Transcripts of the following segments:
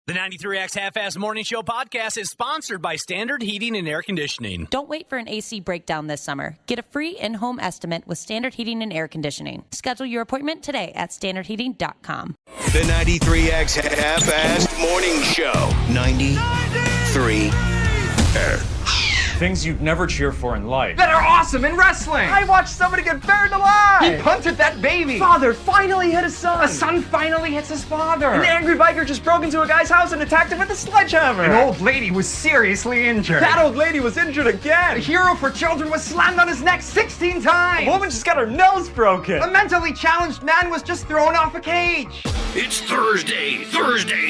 The 93X Half-Ass Morning Show podcast is sponsored by Standard Heating and Air Conditioning. Don't wait for an AC breakdown this summer. Get a free in-home estimate with Standard Heating and Air Conditioning. Schedule your appointment today at standardheating.com. The 93X Half-Ass Morning Show. 93 Things you'd never cheer for in life. That are awesome in wrestling. I watched somebody get buried alive. He punted that baby. Father finally hit his son. A son finally hits his father. An angry biker just broke into a guy's house and attacked him with a sledgehammer. An old lady was seriously injured. That old lady was injured again. A hero for children was slammed on his neck 16 times. A woman just got her nose broken. A mentally challenged man was just thrown off a cage. It's Thursday. Thursday.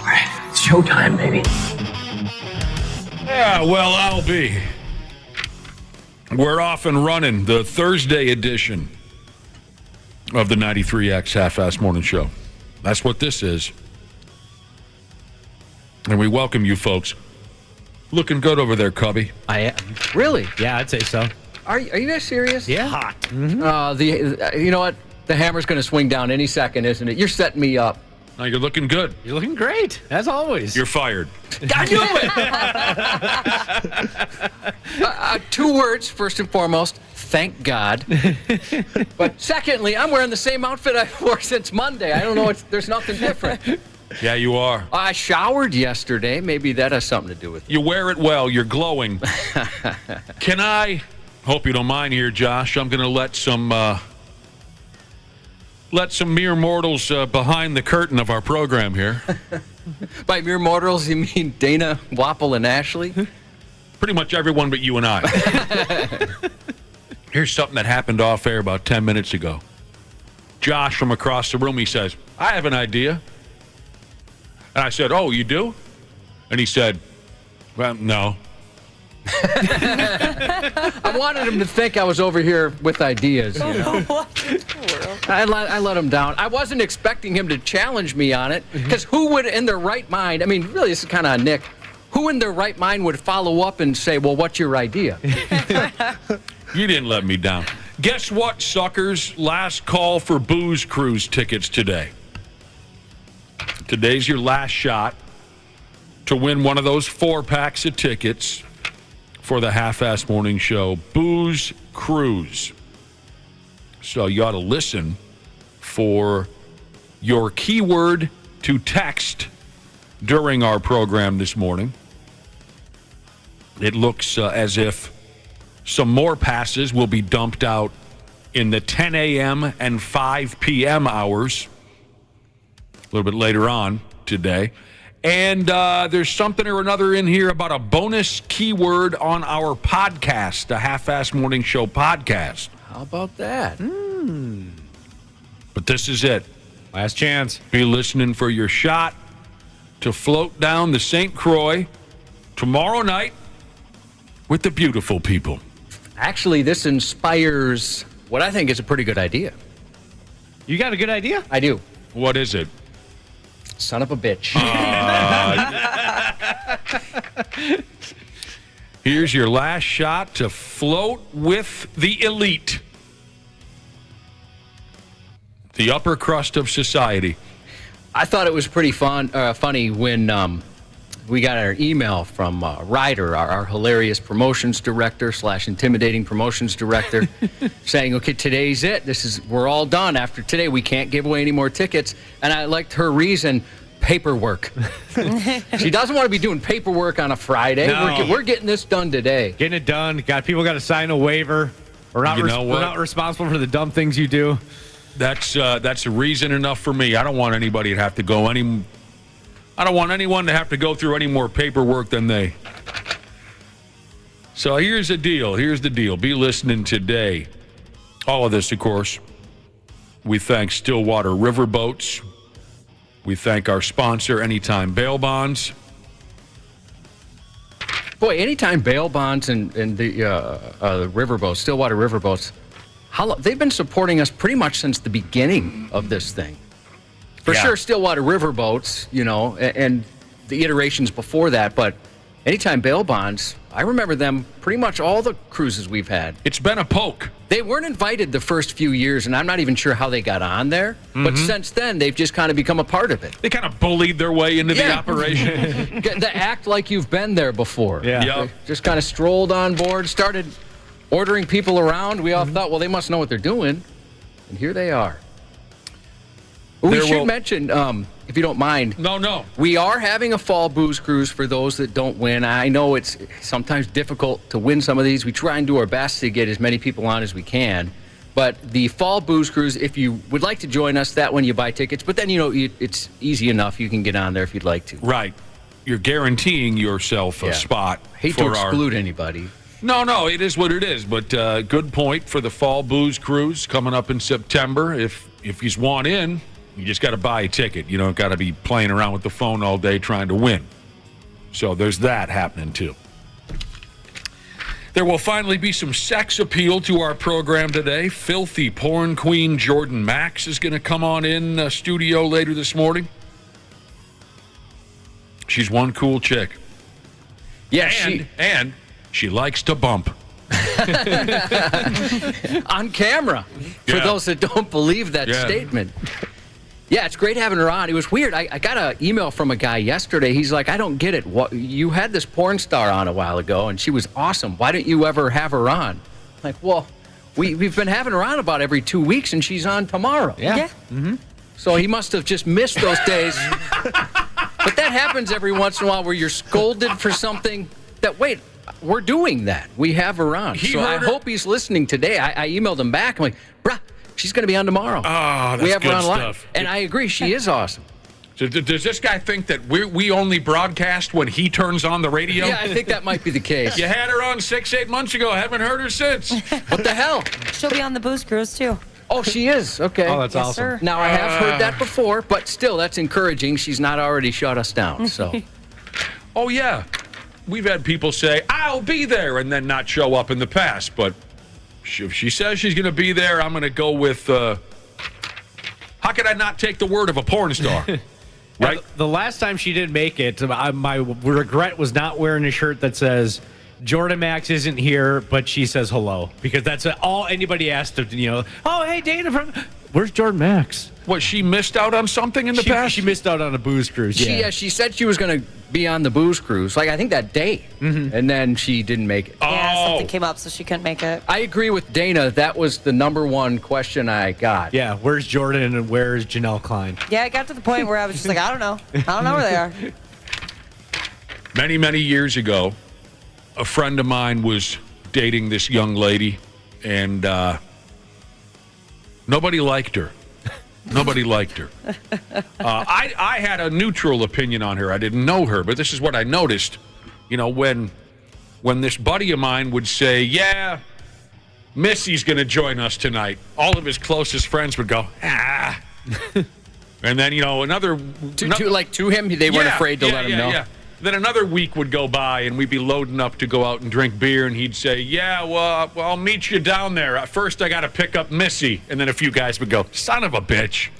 It's showtime, baby. Yeah, well, I'll be. We're off and running, the Thursday edition of the 93X Half-Ass Morning Show. That's what this is. And we welcome you folks. Looking good over there, Cubby. Really? Yeah, I'd say so. Are you guys serious? Yeah. Hot. Mm-hmm. You know what? The hammer's going to swing down any second, isn't it? You're setting me up. Now you're looking good. You're looking great, as always. You're fired. I knew it! 2 words, first and foremost. Thank God. But secondly, I'm wearing the same outfit I wore since Monday. I don't know. There's nothing different. Yeah, you are. I showered yesterday. Maybe that has something to do with it. You wear it well. You're glowing. Can I, hope you don't mind here, Josh, I'm going to let some mere mortals behind the curtain of our program here. By mere mortals, you mean Dana, Wapple, and Ashley? Pretty much everyone but you and I. Here's something that happened off air about 10 minutes ago. Josh from across the room, he says, I have an idea. And I said, oh, you do? And he said, well, no. I wanted him to think I was over here with ideas. You know? I let him down. I wasn't expecting him to challenge me on it, because who would, in their right mind, I mean, really, this is kind of a Nick, who in their right mind would follow up and say, well, what's your idea? You didn't let me down. Guess what, suckers? Last call for Booze Cruise tickets today. Today's your last shot to win one of those 4-packs of tickets for the Half-Ass Morning Show, Booze Cruise. So you ought to listen for your keyword to text during our program this morning. It looks as if some more passes will be dumped out in the 10 a.m. and 5 p.m. hours a little bit later on today. And there's something or another in here about a bonus keyword on our podcast, the Half-Ass Morning Show podcast. How about that? But this is it. Last chance. Be listening for your shot to float down the St. Croix tomorrow night with the beautiful people. Actually, this inspires what I think is a pretty good idea. You got a good idea? I do. What is it? Son of a bitch. Here's your last shot to float with the elite. The upper crust of society. I thought it was pretty funny when we got our email from Ryder, our hilarious promotions director / intimidating promotions director, saying, okay, today's it. We're all done. After today, we can't give away any more tickets. And I liked her reason, paperwork. She doesn't want to be doing paperwork on a Friday. No. We're getting this done today. Getting it done. People got to sign a waiver. We're not responsible for the dumb things you do. That's a reason enough for me. I don't want anybody to have to go I don't want anyone to have to go through any more paperwork than they. So here's the deal. Be listening today. All of this, of course, we thank Stillwater Riverboats. We thank our sponsor, Anytime Bail Bonds. Boy, Anytime Bail Bonds and the riverboats, Stillwater Riverboats, they've been supporting us pretty much since the beginning of this thing. For sure, Stillwater Riverboats, and the iterations before that, but anytime bail bonds, I remember them pretty much all the cruises we've had. It's been a poke. They weren't invited the first few years, and I'm not even sure how they got on there. But since then, they've just kind of become a part of it. They kind of bullied their way into the operation. The act like you've been there before. Yeah. Yep. Just kind of strolled on board, started ordering people around. We all thought, well, they must know what they're doing. And here they are. We should mention, if you don't mind. No. We are having a fall booze cruise for those that don't win. I know it's sometimes difficult to win some of these. We try and do our best to get as many people on as we can. But the fall booze cruise, if you would like to join us, that one you buy tickets. But then, it's easy enough. You can get on there if you'd like to. Right. You're guaranteeing yourself a spot. Hate to exclude anybody. No, it is what it is. But good point for the fall booze cruise coming up in September. If you want in, you just got to buy a ticket. You don't got to be playing around with the phone all day trying to win. So there's that happening too. There will finally be some sex appeal to our program today. Filthy porn queen Jordan Maxx is going to come on in studio later this morning. She's one cool chick. Yeah, and she likes to bump. On camera, for those that don't believe that statement. Yeah, it's great having her on. It was weird. I got an email from a guy yesterday. He's like, I don't get it. What, you had this porn star on a while ago, and she was awesome. Why didn't you ever have her on? Like, well, we've been having her on about every 2 weeks, and she's on tomorrow. Yeah. Mm-hmm. So he must have just missed those days. But that happens every once in a while where you're scolded for something that, wait, we're doing that. We have her on. So I hope he's listening today. I emailed him back. I'm like, bruh, she's going to be on tomorrow. Oh, that's we have good her on live. stuff. And I agree, she is awesome. So does this guy think that we only broadcast when he turns on the radio? Yeah, I think that might be the case. You had her on 6-8 months ago. Haven't heard her since. What the hell? She'll be on the booze cruise, too. Oh, she is? Okay. Oh, that's Yes, awesome. sir. Now, I have heard that before, but still, that's encouraging. She's not already shut us down, so. Oh, yeah. We've had people say, I'll be there, and then not show up in the past. But if she says she's going to be there, I'm going to go with, how could I not take the word of a porn star? Right? The last time she didn't make it, my regret was not wearing a shirt that says, Jordan Maxx isn't here, but she says hello. Because that's all anybody asked to, oh, hey, Dana, where's Jordan Maxx? What, she missed out on something in the past? She missed out on a booze cruise, She said she was going to be on the booze cruise, I think that day. Mm-hmm. And then she didn't make it. Yeah, something came up, so she couldn't make it. I agree with Dana. That was the number one question I got. Yeah, where's Jordan and where's Janelle Klein? Yeah, it got to the point where I was just like, I don't know. I don't know where they are. Many, many years ago, a friend of mine was dating this young lady, and nobody liked her. Nobody liked her. I had a neutral opinion on her. I didn't know her, but this is what I noticed. When this buddy of mine would say, yeah, Missy's going to join us tonight, all of his closest friends would go, ah. And then, another... To him, they weren't afraid to let him know. Yeah. Then another week would go by, and we'd be loading up to go out and drink beer, and he'd say, yeah, well, I'll meet you down there. First, I got to pick up Missy. And then a few guys would go, son of a bitch.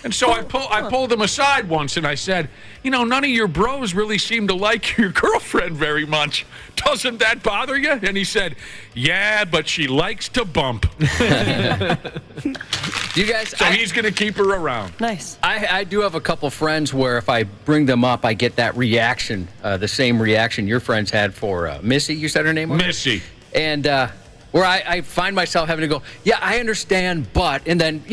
And so I pulled him aside once, and I said, none of your bros really seem to like your girlfriend very much. Doesn't that bother you? And he said, yeah, but she likes to bump. You guys, so he's going to keep her around. Nice. I do have a couple friends where if I bring them up, I get that reaction, the same reaction your friends had for Missy. You said her name was? Missy. And where I find myself having to go, yeah, I understand, but, and then,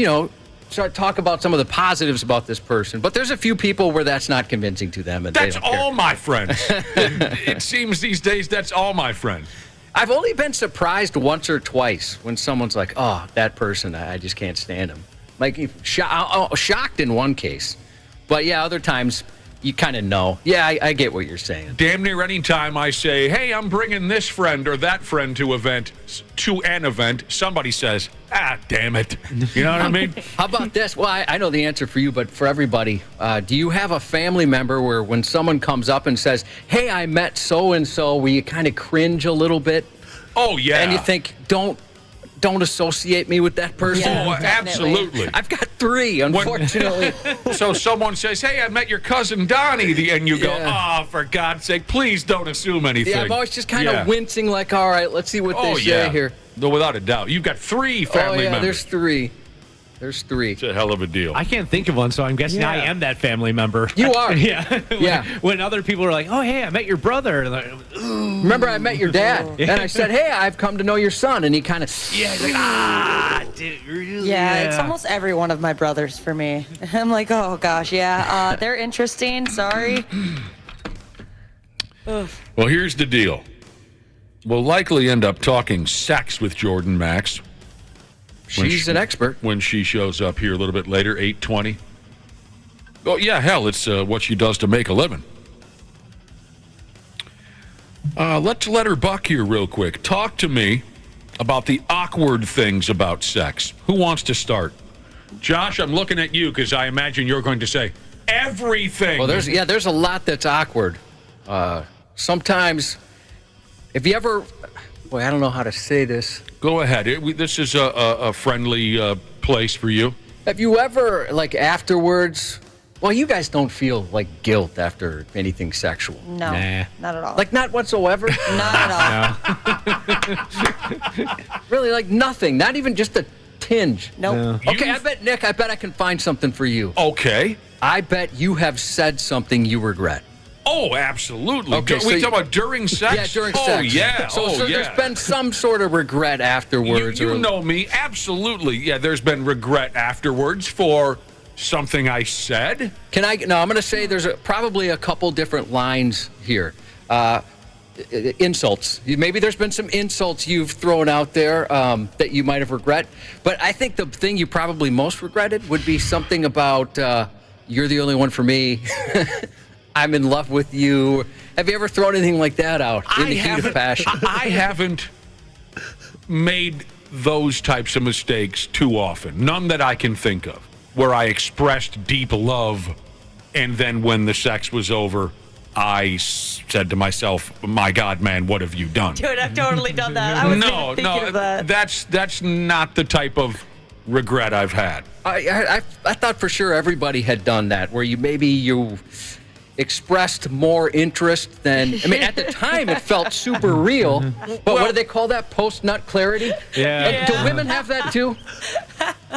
start talk about some of the positives about this person. But there's a few people where that's not convincing to them. And that's all my friends. It seems these days that's all my friends. I've only been surprised once or twice when someone's like, oh, that person, I just can't stand him. Like, shocked in one case. But, yeah, other times you kind of know. Yeah, I get what you're saying. Damn near any time I say, hey, I'm bringing this friend or that friend to an event, somebody says, damn it. You know what I mean? How about this? Well, I know the answer for you, but for everybody, do you have a family member where when someone comes up and says, hey, I met so-and-so, where you kind of cringe a little bit? Oh, yeah. And you think, don't don't associate me with that person. Yeah, Oh, definitely. absolutely. I've got 3, unfortunately. So someone says, "Hey, I met your cousin Donnie," and you go, Yeah. "Oh, for God's sake, please don't assume anything." Yeah, I'm always just kind of Yeah. wincing, like, all right, let's see what they say here. No, without a doubt. You've got 3 family members. There's 3. There's 3. It's a hell of a deal. I can't think of one, so I'm guessing I am that family member. You are. Yeah. Yeah. When other people are like, "Oh, hey, I met your brother." Like, Remember, I met your dad, and I said, hey, I've come to know your son, and he kind of, yeah, he's like, dude, really? Yeah, it's almost every one of my brothers for me. I'm like, oh gosh, yeah, they're interesting. Sorry. Well, here's the deal. We'll likely end up talking sex with Jordan Maxx. she's an expert. When she shows up here a little bit later, 8:20. Oh, yeah, hell, it's what she does to make a living. Let's let her buck here real quick. Talk to me about the awkward things about sex. Who wants to start? Josh, I'm looking at you because I imagine you're going to say everything. Well, there's a lot that's awkward. Sometimes, if you ever, boy, I don't know how to say this. Go ahead. This is a friendly place for you. Have you ever, like, afterwards, well, you guys don't feel like guilt after anything sexual. No, Nah. not at all. Like, not whatsoever? not at all. Really, like nothing. Not even just a tinge. Nope. Okay, I bet, Nick, I can find something for you. Okay. I bet you have said something you regret. Oh, absolutely. Okay, so we you- talking about during sex? Yeah, during oh, sex. Yeah. So, oh, yeah. there's been some sort of regret afterwards. You or, know me. Absolutely. Yeah, there's been regret afterwards for something I said. I'm going to say there's probably a couple different lines here. Insults. Maybe there's been some insults you've thrown out there that you might have regret. But I think the thing you probably most regretted would be something about you're the only one for me. I'm in love with you. Have you ever thrown anything like that out in the heat of passion? I haven't made those types of mistakes too often. None that I can think of where I expressed deep love and then when the sex was over, I said to myself, "My God, man, what have you done?" Dude, I've totally done that. I was No, thinking of that. that's not the type of regret I've had. I thought for sure everybody had done that, where you expressed more interest than, I mean, at the time it felt super real, but what do they call that? Post-nut clarity? Yeah. And do women have that too?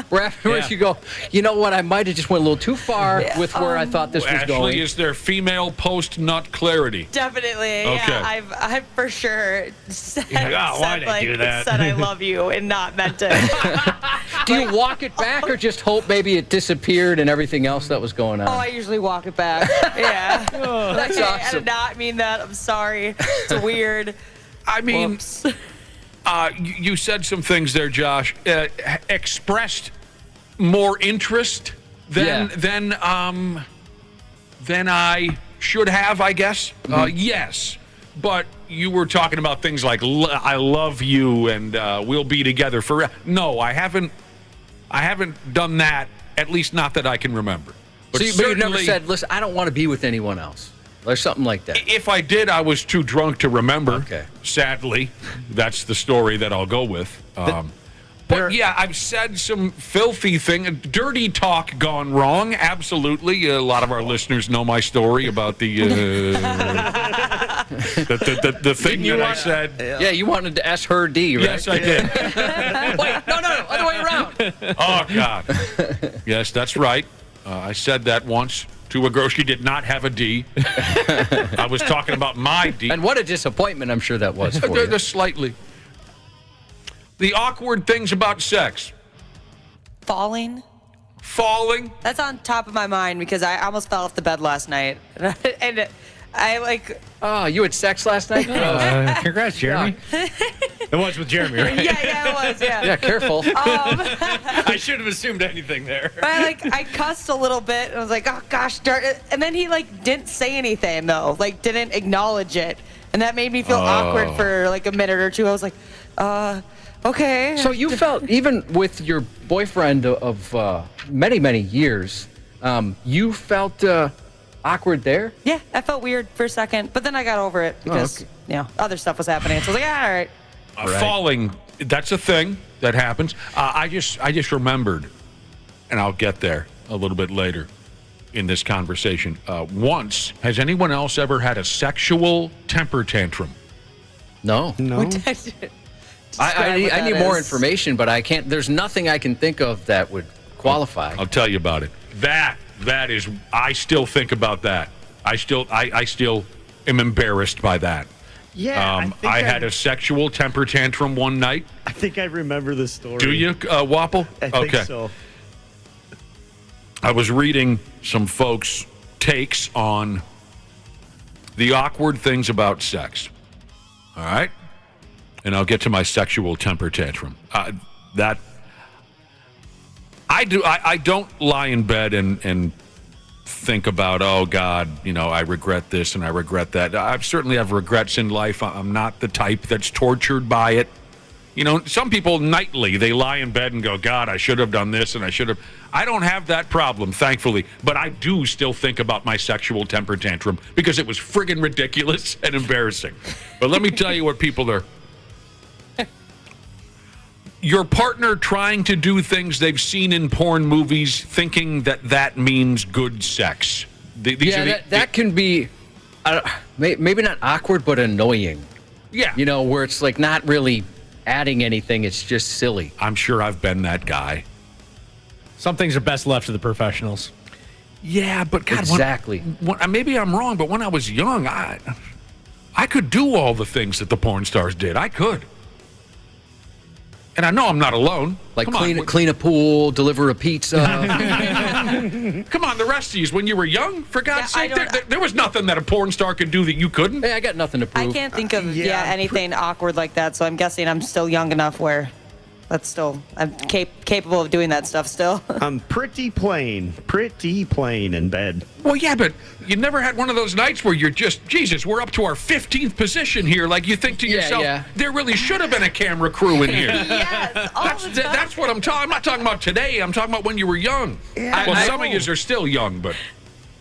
Where afterwards you go, you know what, I might have just went a little too far with where I thought this was Ashley, going. is there female post-nut clarity? Definitely, Okay. yeah. I've for sure said, why did I do that? said I love you and not meant it. Do you walk it back or just hope maybe it disappeared and everything else that was going on? Oh, I usually walk it back. Yeah. That's Okay, I awesome. did not mean that. I'm sorry. It's weird. I mean, Whoops. you said some things there, Josh. Expressed more interest than I should have, I guess. Yes, but you were talking about things like "I love you" and "we'll be together forever." No, I haven't done that. At least not that I can remember. But But you've never certainly, said, listen, I don't want to be with anyone else. Or something like that. if I did, I was too drunk to remember. Okay. Sadly, that's the story that I'll go with. But yeah, I've said some filthy thing, dirty talk gone wrong. Absolutely, a lot of our listeners know my story about the thing that I said. Yeah, you wanted to S her D, right? Yes, I did. Wait, no, other way around. Oh God. Yes, that's right. I said that once to a girl. She did not have a D. I was talking about my D. And what a disappointment I'm sure that was for you. Just slightly. The awkward things about sex. Falling. Falling. That's on top of my mind because I almost fell off the bed last night. And I like, Oh, you had sex last night? Congrats, Jeremy. It was with Jeremy, right? yeah, it was, yeah. Yeah, careful. I should have assumed anything there. But I cussed a little bit and I was like, oh gosh, darn it. And then he didn't say anything though, didn't acknowledge it. And that made me feel awkward for a minute or two. I was like, okay. So you felt, even with your boyfriend of many, many years, you felt awkward there? Yeah, I felt weird for a second, but then I got over it because, other stuff was happening. So I was like, all right. falling, that's a thing that happens. I just remembered, and I'll get there a little bit later in this conversation. Once, has anyone else ever had a sexual temper tantrum? No. I need more information, but I can't. There's nothing I can think of that would qualify. I'll tell you about it. That is. I still think about that. I still am embarrassed by that. Yeah. I had a sexual temper tantrum one night. I think I remember the story. Do you, Wapple? I think so. I was reading some folks' takes on the awkward things about sex. All right? And I'll get to my sexual temper tantrum. I don't lie in bed and think about, oh, God, I regret this and I regret that. I certainly have regrets in life. I'm not the type that's tortured by it. Some people nightly, they lie in bed and go, God, I should have done this and I should have. I don't have that problem, thankfully. But I do still think about my sexual temper tantrum because it was friggin' ridiculous and embarrassing. But let me tell you what people are. Your partner trying to do things they've seen in porn movies, thinking that means good sex. That can be maybe not awkward, but annoying. Yeah. Where it's like not really adding anything. It's just silly. I'm sure I've been that guy. Some things are best left to the professionals. Yeah, but God, exactly. Maybe I'm wrong, but when I was young, I could do all the things that the porn stars did. I could. And I know I'm not alone. Like clean a pool, deliver a pizza. Come on, the rest of you, when you were young, for God's sake, there was nothing that a porn star could do that you couldn't. Hey, I got nothing to prove. I can't think of anything awkward like that, so I'm guessing I'm still young enough where I'm capable of doing that stuff still. I'm pretty plain in bed. Well, yeah, but you never had one of those nights where you're just, Jesus, we're up to our 15th position here. Like you think to yourself, there really should have been a camera crew in here. Yes, that's what I'm talking. I'm not talking about today. I'm talking about when you were young. Yeah, well, some of you are still young, but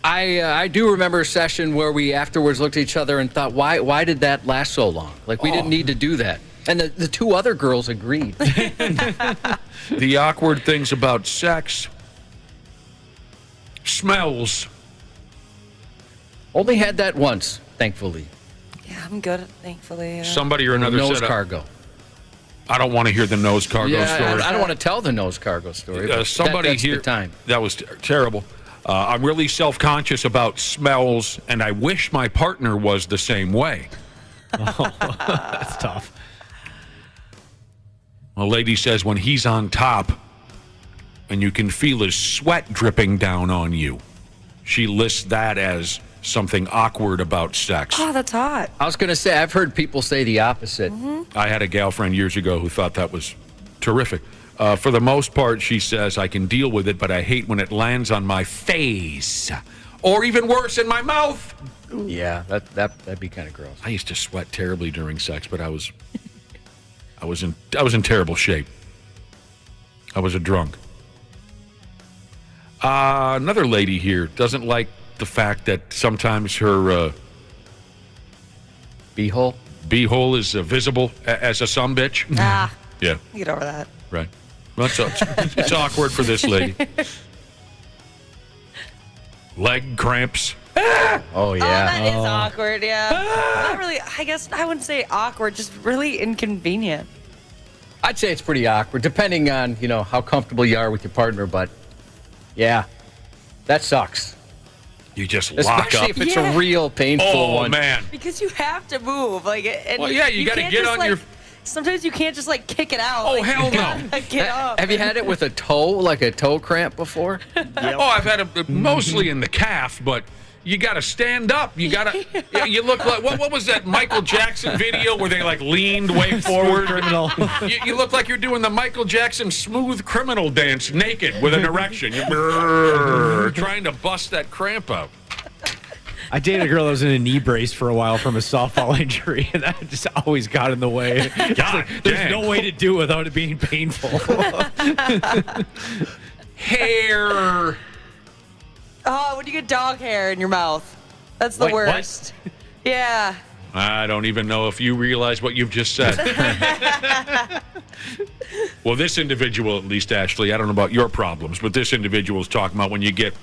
I do remember a session where we afterwards looked at each other and thought, why did that last so long? Like we didn't need to do that. And the two other girls agreed. The awkward things about sex. Smells. Only had that once, thankfully. Yeah, I'm good, thankfully. Somebody or another nose said cargo. I don't want to hear the nose cargo story. I don't want to tell the nose cargo story. Somebody that's here. The time. That was terrible. I'm really self-conscious about smells, and I wish my partner was the same way. Oh, that's tough. A lady says when he's on top and you can feel his sweat dripping down on you, she lists that as something awkward about sex. Oh, that's hot. I was going to say, I've heard people say the opposite. Mm-hmm. I had a gal friend years ago who thought that was terrific. For the most part, she says, I can deal with it, but I hate when it lands on my face. Or even worse, in my mouth. Yeah, that'd be kind of gross. I used to sweat terribly during sex, but I was in terrible shape. I was a drunk. Another lady here doesn't like the fact that sometimes her beehole is visible as a sumbitch. Ah. Yeah. Get over that. Right. Well, it's awkward for this lady. Leg cramps. Oh, yeah. That is awkward, yeah. Not really, I guess I wouldn't say awkward, just really inconvenient. I'd say it's pretty awkward, depending on, how comfortable you are with your partner, but yeah, that sucks. You just lock up. Especially if it's a real painful one. Oh, man. Because you have to move. And well, yeah, you got to get on your... Sometimes you can't just, kick it out. Oh, hell no. Get up. Have you had it with a toe, like a toe cramp before? Yep. Oh, I've had it mostly in the calf, but... You got to stand up. You got to. You look like what was that Michael Jackson video where they leaned way forward? Criminal. You look like you're doing the Michael Jackson smooth criminal dance naked with an erection. You're trying to bust that cramp out. I dated a girl that was in a knee brace for a while from a softball injury, and that just always got in the way. There's no way to do it without it being painful. Hair. Oh, when you get dog hair in your mouth. That's the worst. Yeah. I don't even know if you realize what you've just said. Well, this individual, at least, Ashley, I don't know about your problems, but this individual is talking about when you get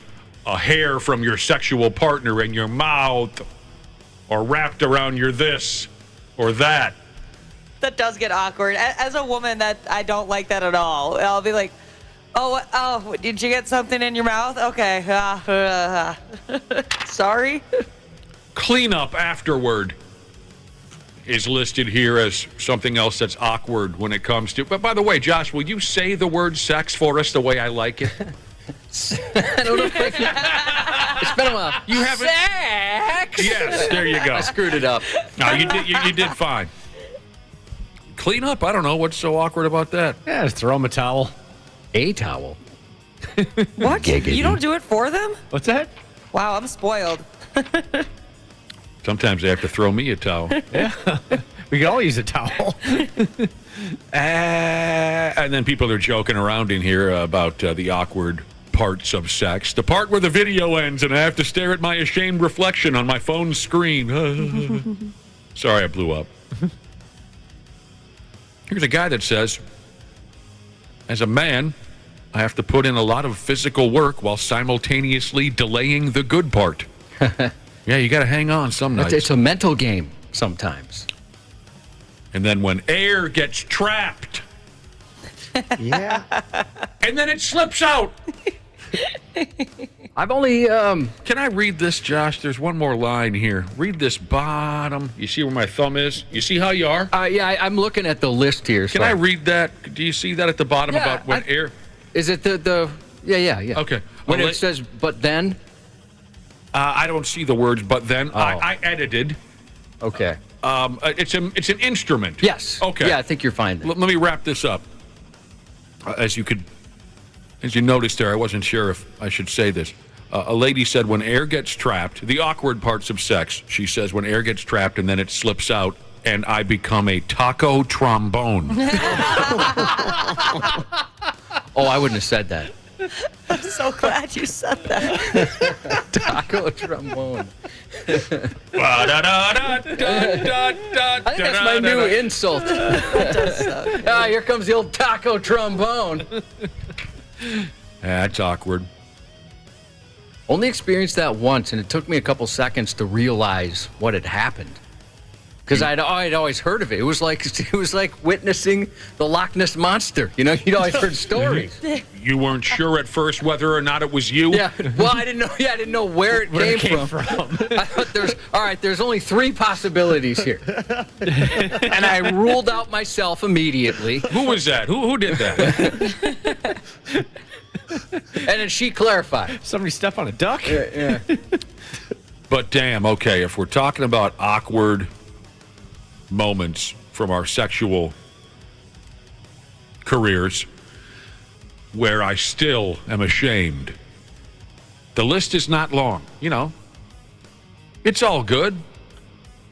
a hair from your sexual partner in your mouth or wrapped around your this or that. That does get awkward. As a woman, that I don't like that at all. I'll be like, oh, did you get something in your mouth? Okay. Sorry. Cleanup afterward is listed here as something else that's awkward when it comes to. But by the way, Josh, will you say the word sex for us the way I like it? I don't know if I can. It's been a while. You haven't. Sex. Yes, there you go. I screwed it up. No, you did. You did fine. Clean up. I don't know what's so awkward about that. Yeah, just throw them a towel. A towel. What? You don't do it for them? What's that? Wow, I'm spoiled. Sometimes they have to throw me a towel. Yeah. We can all use a towel. And then people are joking around in here about the awkward parts of sex. The part where the video ends and I have to stare at my ashamed reflection on my phone screen. Sorry, I blew up. Here's a guy that says, as a man, I have to put in a lot of physical work while simultaneously delaying the good part. Yeah, you got to hang on some nights. It's a mental game sometimes. And then when air gets trapped. Yeah. And then it slips out. I've only Can I read this, Josh? There's one more line here. Read this bottom. You see where my thumb is? You see how you are? yeah, I'm looking at the list here. Can I read that? Do you see that at the bottom Yeah, about when air? Is it the yeah. Okay. When Well, it says but then? I don't see the words, but then I edited. Okay. It's an instrument. Yes. Okay. Yeah, I think you're fine then. Let me wrap this up. As you noticed there, I wasn't sure if I should say this. A lady said when air gets trapped, the awkward parts of sex, she says when air gets trapped and then it slips out and I become a taco trombone. Oh, I wouldn't have said that. I'm so glad you said that. Taco trombone. I think I that's my new insult. Here comes the old taco trombone. That's awkward. Only experienced that once, and it took me a couple seconds to realize what had happened. Because I'd always heard of it. It was like witnessing the Loch Ness Monster. You know, you'd always heard stories. You weren't sure at first whether or not it was you? Yeah. Well, I didn't know. Yeah, I didn't know where it came from. I thought there's only 3 possibilities here, and I ruled out myself immediately. Who was that? Who did that? And then she clarified. Somebody step on a duck? Yeah. But damn, okay, if we're talking about awkward moments from our sexual careers where I still am ashamed, the list is not long. You know, it's all good.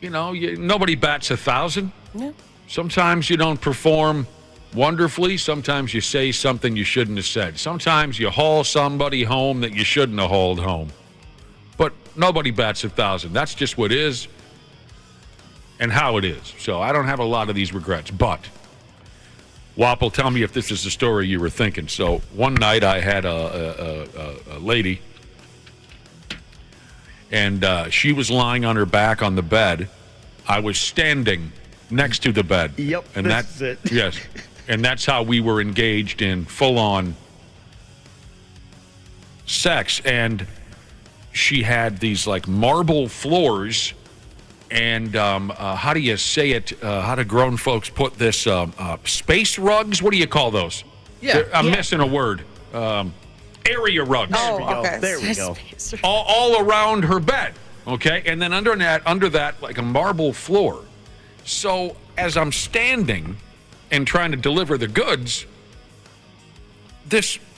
You know, nobody bats 1,000. Yeah. Sometimes you don't perform wonderfully. Sometimes you say something you shouldn't have said. Sometimes you haul somebody home that you shouldn't have hauled home. But nobody bats 1,000. That's just what is and how it is. So I don't have a lot of these regrets. But, Wapple, tell me if this is the story you were thinking. So one night I had a lady, and she was lying on her back on the bed. I was standing next to the bed. Yep, and that's it. Yes. And that's how we were engaged in full-on sex. And she had these, like, marble floors. And how do you say it? How do grown folks put this? Space rugs? What do you call those? Yeah. I'm missing a word. Area rugs. Okay. There we go. All around her bed. Okay? And then under that, like a marble floor. So as I'm standing and trying to deliver the goods,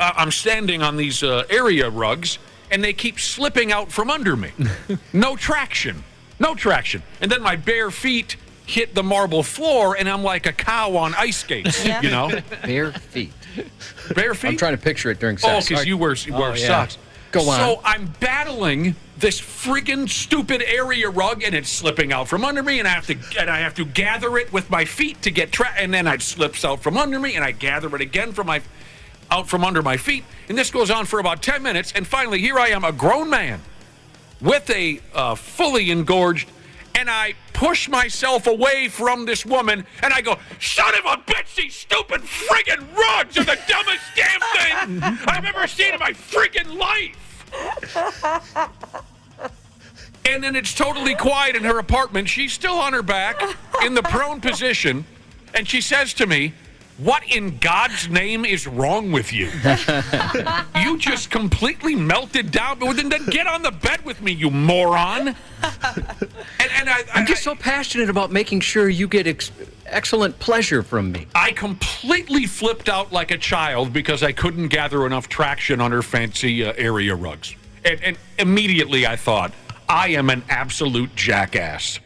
I'm standing on these area rugs, and they keep slipping out from under me. No traction. And then my bare feet hit the marble floor, and I'm like a cow on ice skates, Yeah. you know? Bare feet. Bare feet? I'm trying to picture it during Oh, sex. because you wear socks. Go on. So I'm battling this friggin' stupid area rug, and it's slipping out from under me, and I have to gather it with my feet to get and then it slips out from under me, and I gather it again out from under my feet, and this goes on for about 10 minutes, and finally here I am, a grown man with a fully engorged, and I push myself away from this woman, and I go, son of a bitch, these stupid friggin' rugs are the dumbest damn thing I've ever seen in my friggin' life. And then it's totally quiet in her apartment. She's still on her back in the prone position, and she says to me, what in God's name is wrong with you? You just completely melted down. But then get on the bed with me, you moron. I'm just so passionate about making sure you get excellent pleasure from me. I completely flipped out like a child because I couldn't gather enough traction on her fancy area rugs. And immediately I thought, I am an absolute jackass.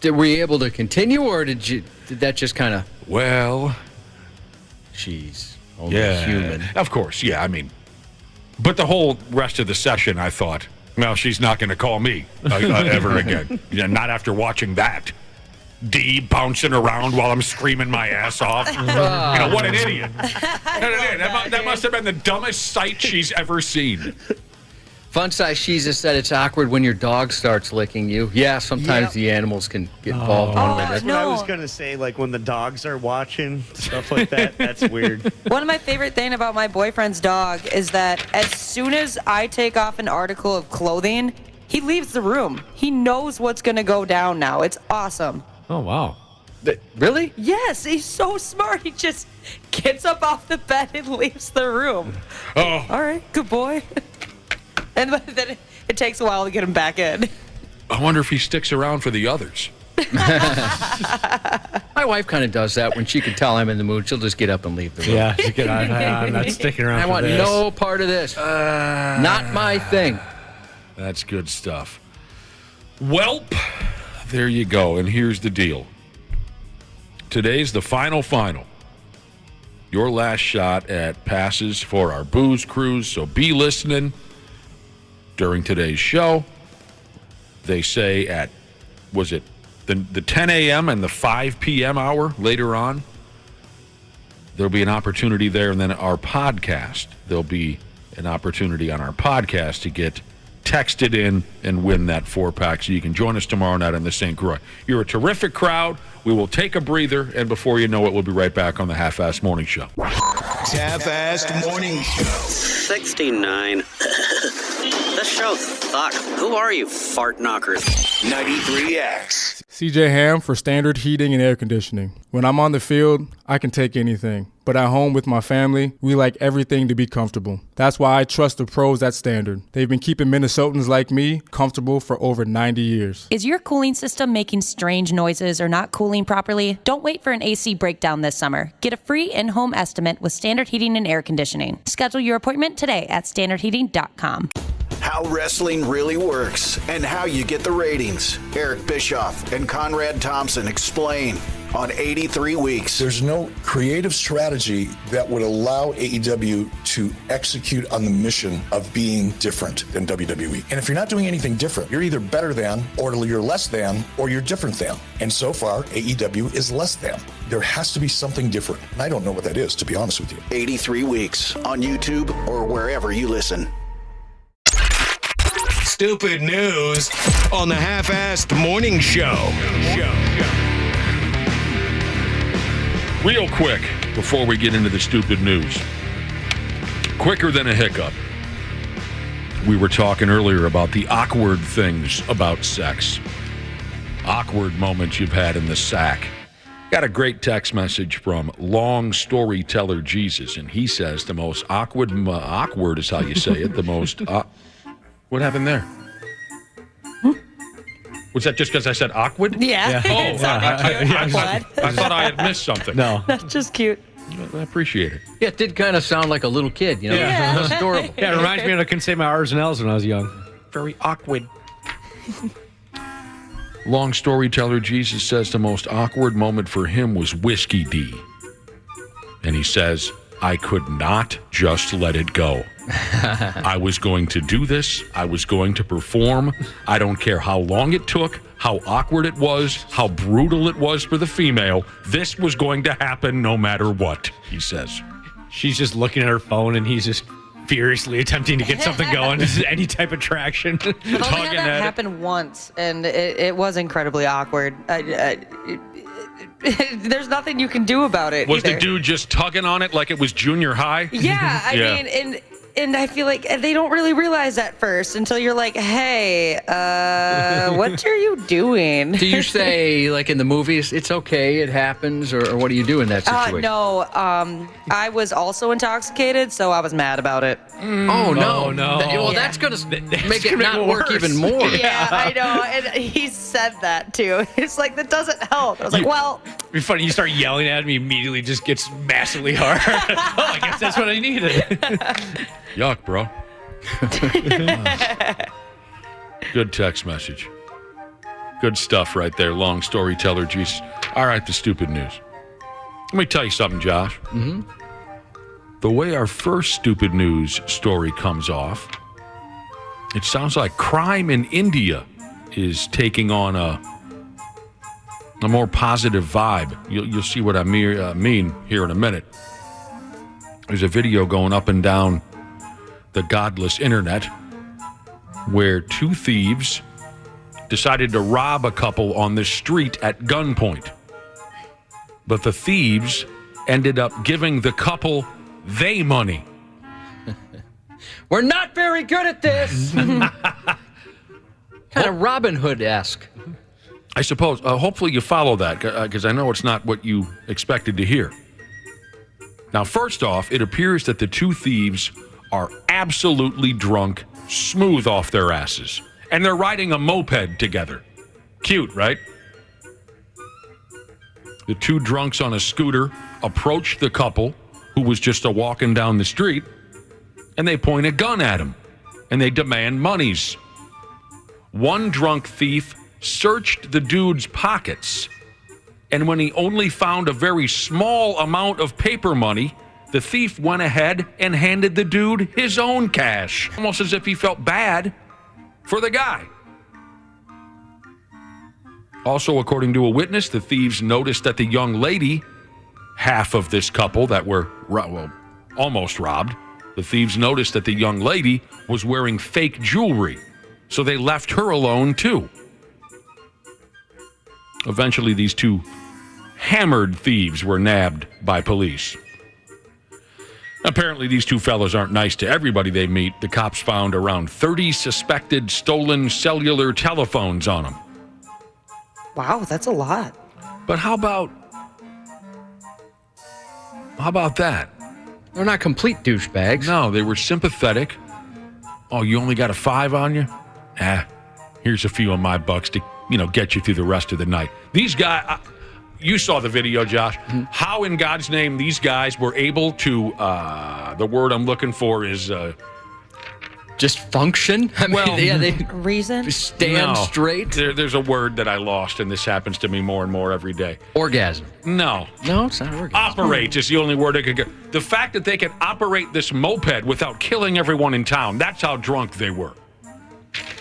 Were you able to continue, or did that just kind of... Well... She's only human. Of course, yeah, I mean... But the whole rest of the session, I thought, well, she's not going to call me ever again. Yeah, not after watching that. D bouncing around while I'm screaming my ass off. What an idiot. That must have been the dumbest sight she's ever seen. Fun Size Sheeza said it's awkward when your dog starts licking you. Yeah, sometimes the animals can get involved. That's what I was going to say, like when the dogs are watching, stuff like that. That's weird. One of my favorite things about my boyfriend's dog is that as soon as I take off an article of clothing, he leaves the room. He knows what's going to go down now. It's awesome. Oh, wow. Really? Yes, he's so smart. He just gets up off the bed and leaves the room. Oh. All right, good boy. And then it takes a while to get him back in. I wonder if he sticks around for the others. My wife kind of does that. When she can tell I'm in the mood, she'll just get up and leave the room. Yeah, I'm not sticking around. I want no part of this. Not my thing. That's good stuff. Welp, there you go. And here's the deal. Today's the final. Your last shot at passes for our booze cruise, so be listening during today's show. They say at, was it the 10 a.m. and the 5 p.m. hour later on, there'll be an opportunity there, and then our podcast, there'll be an opportunity on our podcast to get texted in and win that 4-pack, so you can join us tomorrow night on the St. Croix. You're a terrific crowd. We will take a breather, and before you know it, we'll be right back on the Half-Assed Morning Show. Half-Assed Morning Show. 69. This show sucks. Who are you, fart knockers? 93X. CJ Ham for Standard Heating and Air Conditioning. When I'm on the field, I can take anything. But at home with my family, we like everything to be comfortable. That's why I trust the pros at Standard. They've been keeping Minnesotans like me comfortable for over 90 years. Is your cooling system making strange noises or not cooling properly? Don't wait for an AC breakdown this summer. Get a free in-home estimate with Standard Heating and Air Conditioning. Schedule your appointment today at standardheating.com. How wrestling really works and how you get the ratings. Eric Bischoff and Conrad Thompson explain on 83 Weeks. There's no creative strategy that would allow AEW to execute on the mission of being different than WWE. And if you're not doing anything different, you're either better than, or you're less than, or you're different than. And so far, AEW is less than. There has to be something different. And I don't know what that is, to be honest with you. 83 Weeks on YouTube or wherever you listen. Stupid news on the Half-Assed Morning Show. Real quick, before we get into the stupid news. Quicker than a hiccup. We were talking earlier about the awkward things about sex. Awkward moments you've had in the sack. Got a great text message from Long Storyteller Jesus, and he says the most awkward is how you say it, the most... What happened there? Was that just because I said awkward? Yeah. Oh, I thought I had missed something. No. That's just cute. I appreciate it. Yeah, it did kind of sound like a little kid, you know? Yeah. It was adorable. Yeah, it reminds me of I couldn't say my R's and L's when I was young. Very awkward. Long Storyteller Jesus says the most awkward moment for him was Whiskey D. And he says, I could not just let it go. I was going to do this. I was going to perform. I don't care how long it took, how awkward it was, how brutal it was for the female. This was going to happen no matter what, he says. She's just looking at her phone, and he's just furiously attempting to get something going. Just any type of traction. I've only had that happen once, and it was incredibly awkward. There's nothing you can do about it. Was either. the dude just tugging on it like it was junior high? Yeah, I mean, and I feel like they don't really realize at first until you're like, hey, what are you doing? Do you say, like in the movies, it's okay, it happens, or what do you do in that situation? No, I was also intoxicated, so I was mad about it. Oh, no. Well, Yeah. that's going to make it not work even more. Yeah, I know, and he said that too. It's like, that doesn't help. I was like, well... It'd be funny, you start yelling at him, he immediately just gets massively hard. Oh, I guess that's what I needed. Yuck, bro. Good text message. Good stuff right there. Long storyteller, Jesus. All right, the stupid news. Let me tell you something, Josh. Mm-hmm. The way our first stupid news story comes off, it sounds like crime in India is taking on a more positive vibe. You'll see what I mean here in a minute. There's a video going up and down the godless internet where two thieves decided to rob a couple on the street at gunpoint. But the thieves ended up giving the couple they money. We're not very good at this. Kind of Robin Hood-esque. I suppose. Hopefully you follow that, because I know it's not what you expected to hear. Now, first off, it appears that the two thieves are absolutely drunk, smooth off their asses, and they're riding a moped together. Cute, right? The two drunks on a scooter approach the couple, who was just walking down the street, and they point a gun at him, and they demand monies. One drunk thief searched the dude's pockets, and when he only found a very small amount of paper money, the thief went ahead and handed the dude his own cash, almost as if he felt bad for the guy. Also, according to a witness, the thieves noticed that the young lady, half of this couple that were, almost robbed, the thieves noticed that the young lady was wearing fake jewelry, so they left her alone too. Eventually, these two hammered thieves were nabbed by police. Apparently, these two fellas aren't nice to everybody they meet. The cops found around 30 suspected stolen cellular telephones on them. Wow, that's a lot. But how about that? They're not complete douchebags. No, they were sympathetic. Oh, you only got a 5 on you? Here's a few of my bucks to, get you through the rest of the night. These guys, you saw the video, Josh. Mm-hmm. How in God's name these guys were able to, the word I'm looking for is... just function? I mean, they reason? Stand straight? There's a word that I lost, and this happens to me more and more every day. Orgasm. No, it's not orgasm. Operate is the only word I could get. The fact that they can operate this moped without killing everyone in town, that's how drunk they were.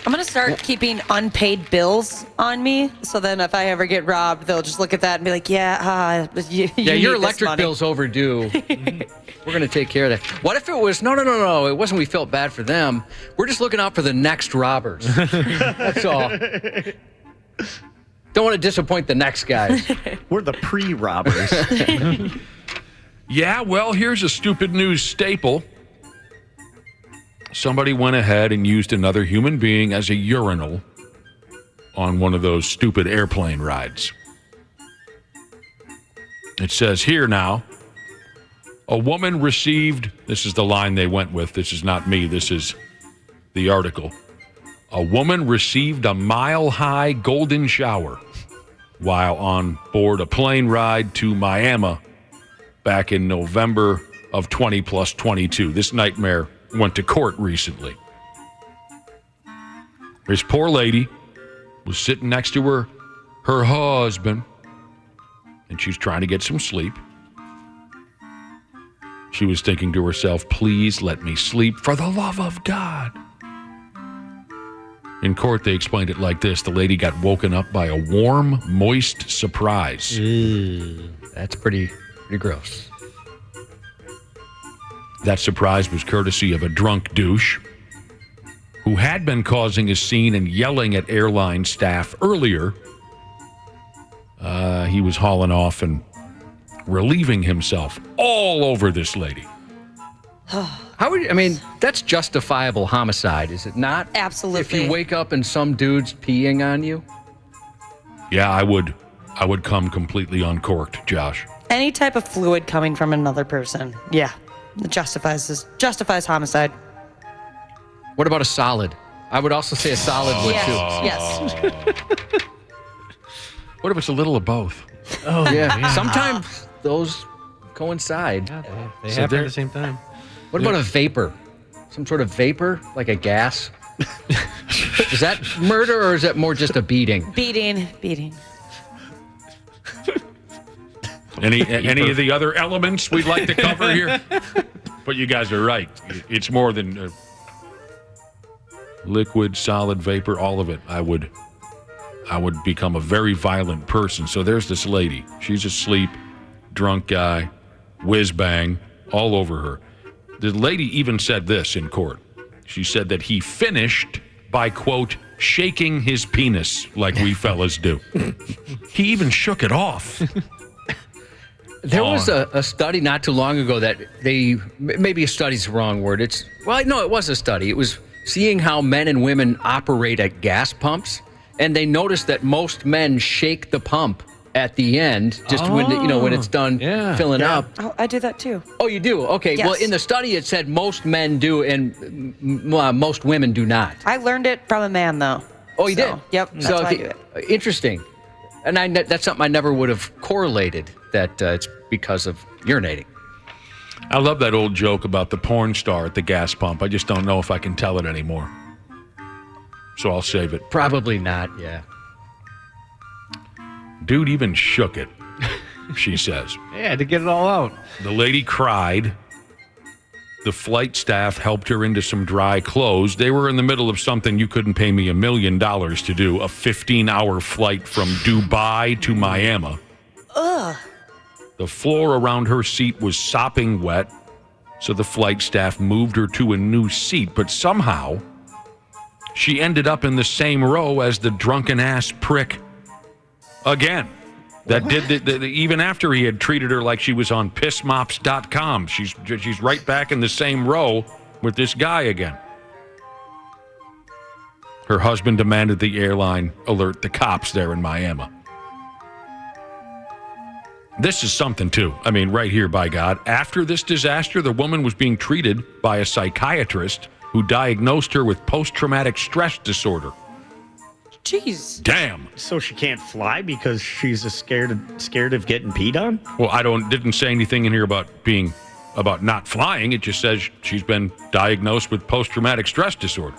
I'm going to start keeping unpaid bills on me, so then if I ever get robbed, they'll just look at that and be like, your electric bill's overdue. We're going to take care of that. What if it was, no, it wasn't we felt bad for them. We're just looking out for the next robbers. That's all. Don't want to disappoint the next guys. We're the pre-robbers. Yeah, well, here's a stupid news staple. Somebody went ahead and used another human being as a urinal on one of those stupid airplane rides. It says here now, a woman received, this is the line they went with, this is not me, this is the article. A woman received a mile-high golden shower while on board a plane ride to Miami back in November of 20+22. This nightmare went to court recently. This poor lady was sitting next to her husband, and she's trying to get some sleep. She was thinking to herself, please let me sleep for the love of God. In court, they explained it like this. The lady got woken up by a warm, moist surprise. That's pretty gross. That surprise was courtesy of a drunk douche who had been causing a scene and yelling at airline staff earlier. He was hauling off and relieving himself all over this lady. That's justifiable homicide, is it not? Absolutely. If you wake up and some dude's peeing on you? Yeah, I would come completely uncorked, Josh. Any type of fluid coming from another person, yeah, it justifies homicide. What about a solid? I would also say a solid would too. Yes. What if it's a little of both? Oh, yeah. Sometimes those coincide. They happen at the same time. What about a vapor? Some sort of vapor, like a gas? Is that murder or is that more just a beating? Beating. Any of the other elements we'd like to cover here? But you guys are right. It's more than liquid, solid, vapor, all of it. I would become a very violent person. So there's this lady. She's asleep, drunk guy, whiz bang, all over her. The lady even said this in court. She said that he finished by, quote, shaking his penis like we fellas do. He even shook it off. There was a study not too long ago that maybe a study's the wrong word. It was a study. It was seeing how men and women operate at gas pumps, and they noticed that most men shake the pump at the end, just when it's done filling up. Oh, I do that too. Oh, you do? Okay. Yes. Well, in the study, it said most men do and most women do not. I learned it from a man, though. Oh, you did? Yep, that's why I do it. Interesting. And that's something I never would have correlated, that it's because of urinating. I love that old joke about the porn star at the gas pump. I just don't know if I can tell it anymore. So I'll save it. Probably not, yeah. Dude even shook it, she says. Yeah, to get it all out. The lady cried. The flight staff helped her into some dry clothes. They were in the middle of something you couldn't pay me $1 million to do, a 15-hour flight from Dubai to Miami. Ugh. The floor around her seat was sopping wet, so the flight staff moved her to a new seat, but somehow she ended up in the same row as the drunken-ass prick again. That did even after he had treated her like she was on pissmops.com. She's right back in the same row with this guy again. Her husband demanded the airline alert the cops there in Miami. This is something, too. I mean, right here, by God. After this disaster, the woman was being treated by a psychiatrist who diagnosed her with post-traumatic stress disorder. Jeez. Damn. So she can't fly because she's scared of getting peed on? Well, didn't say anything in here about not flying. It just says she's been diagnosed with post-traumatic stress disorder.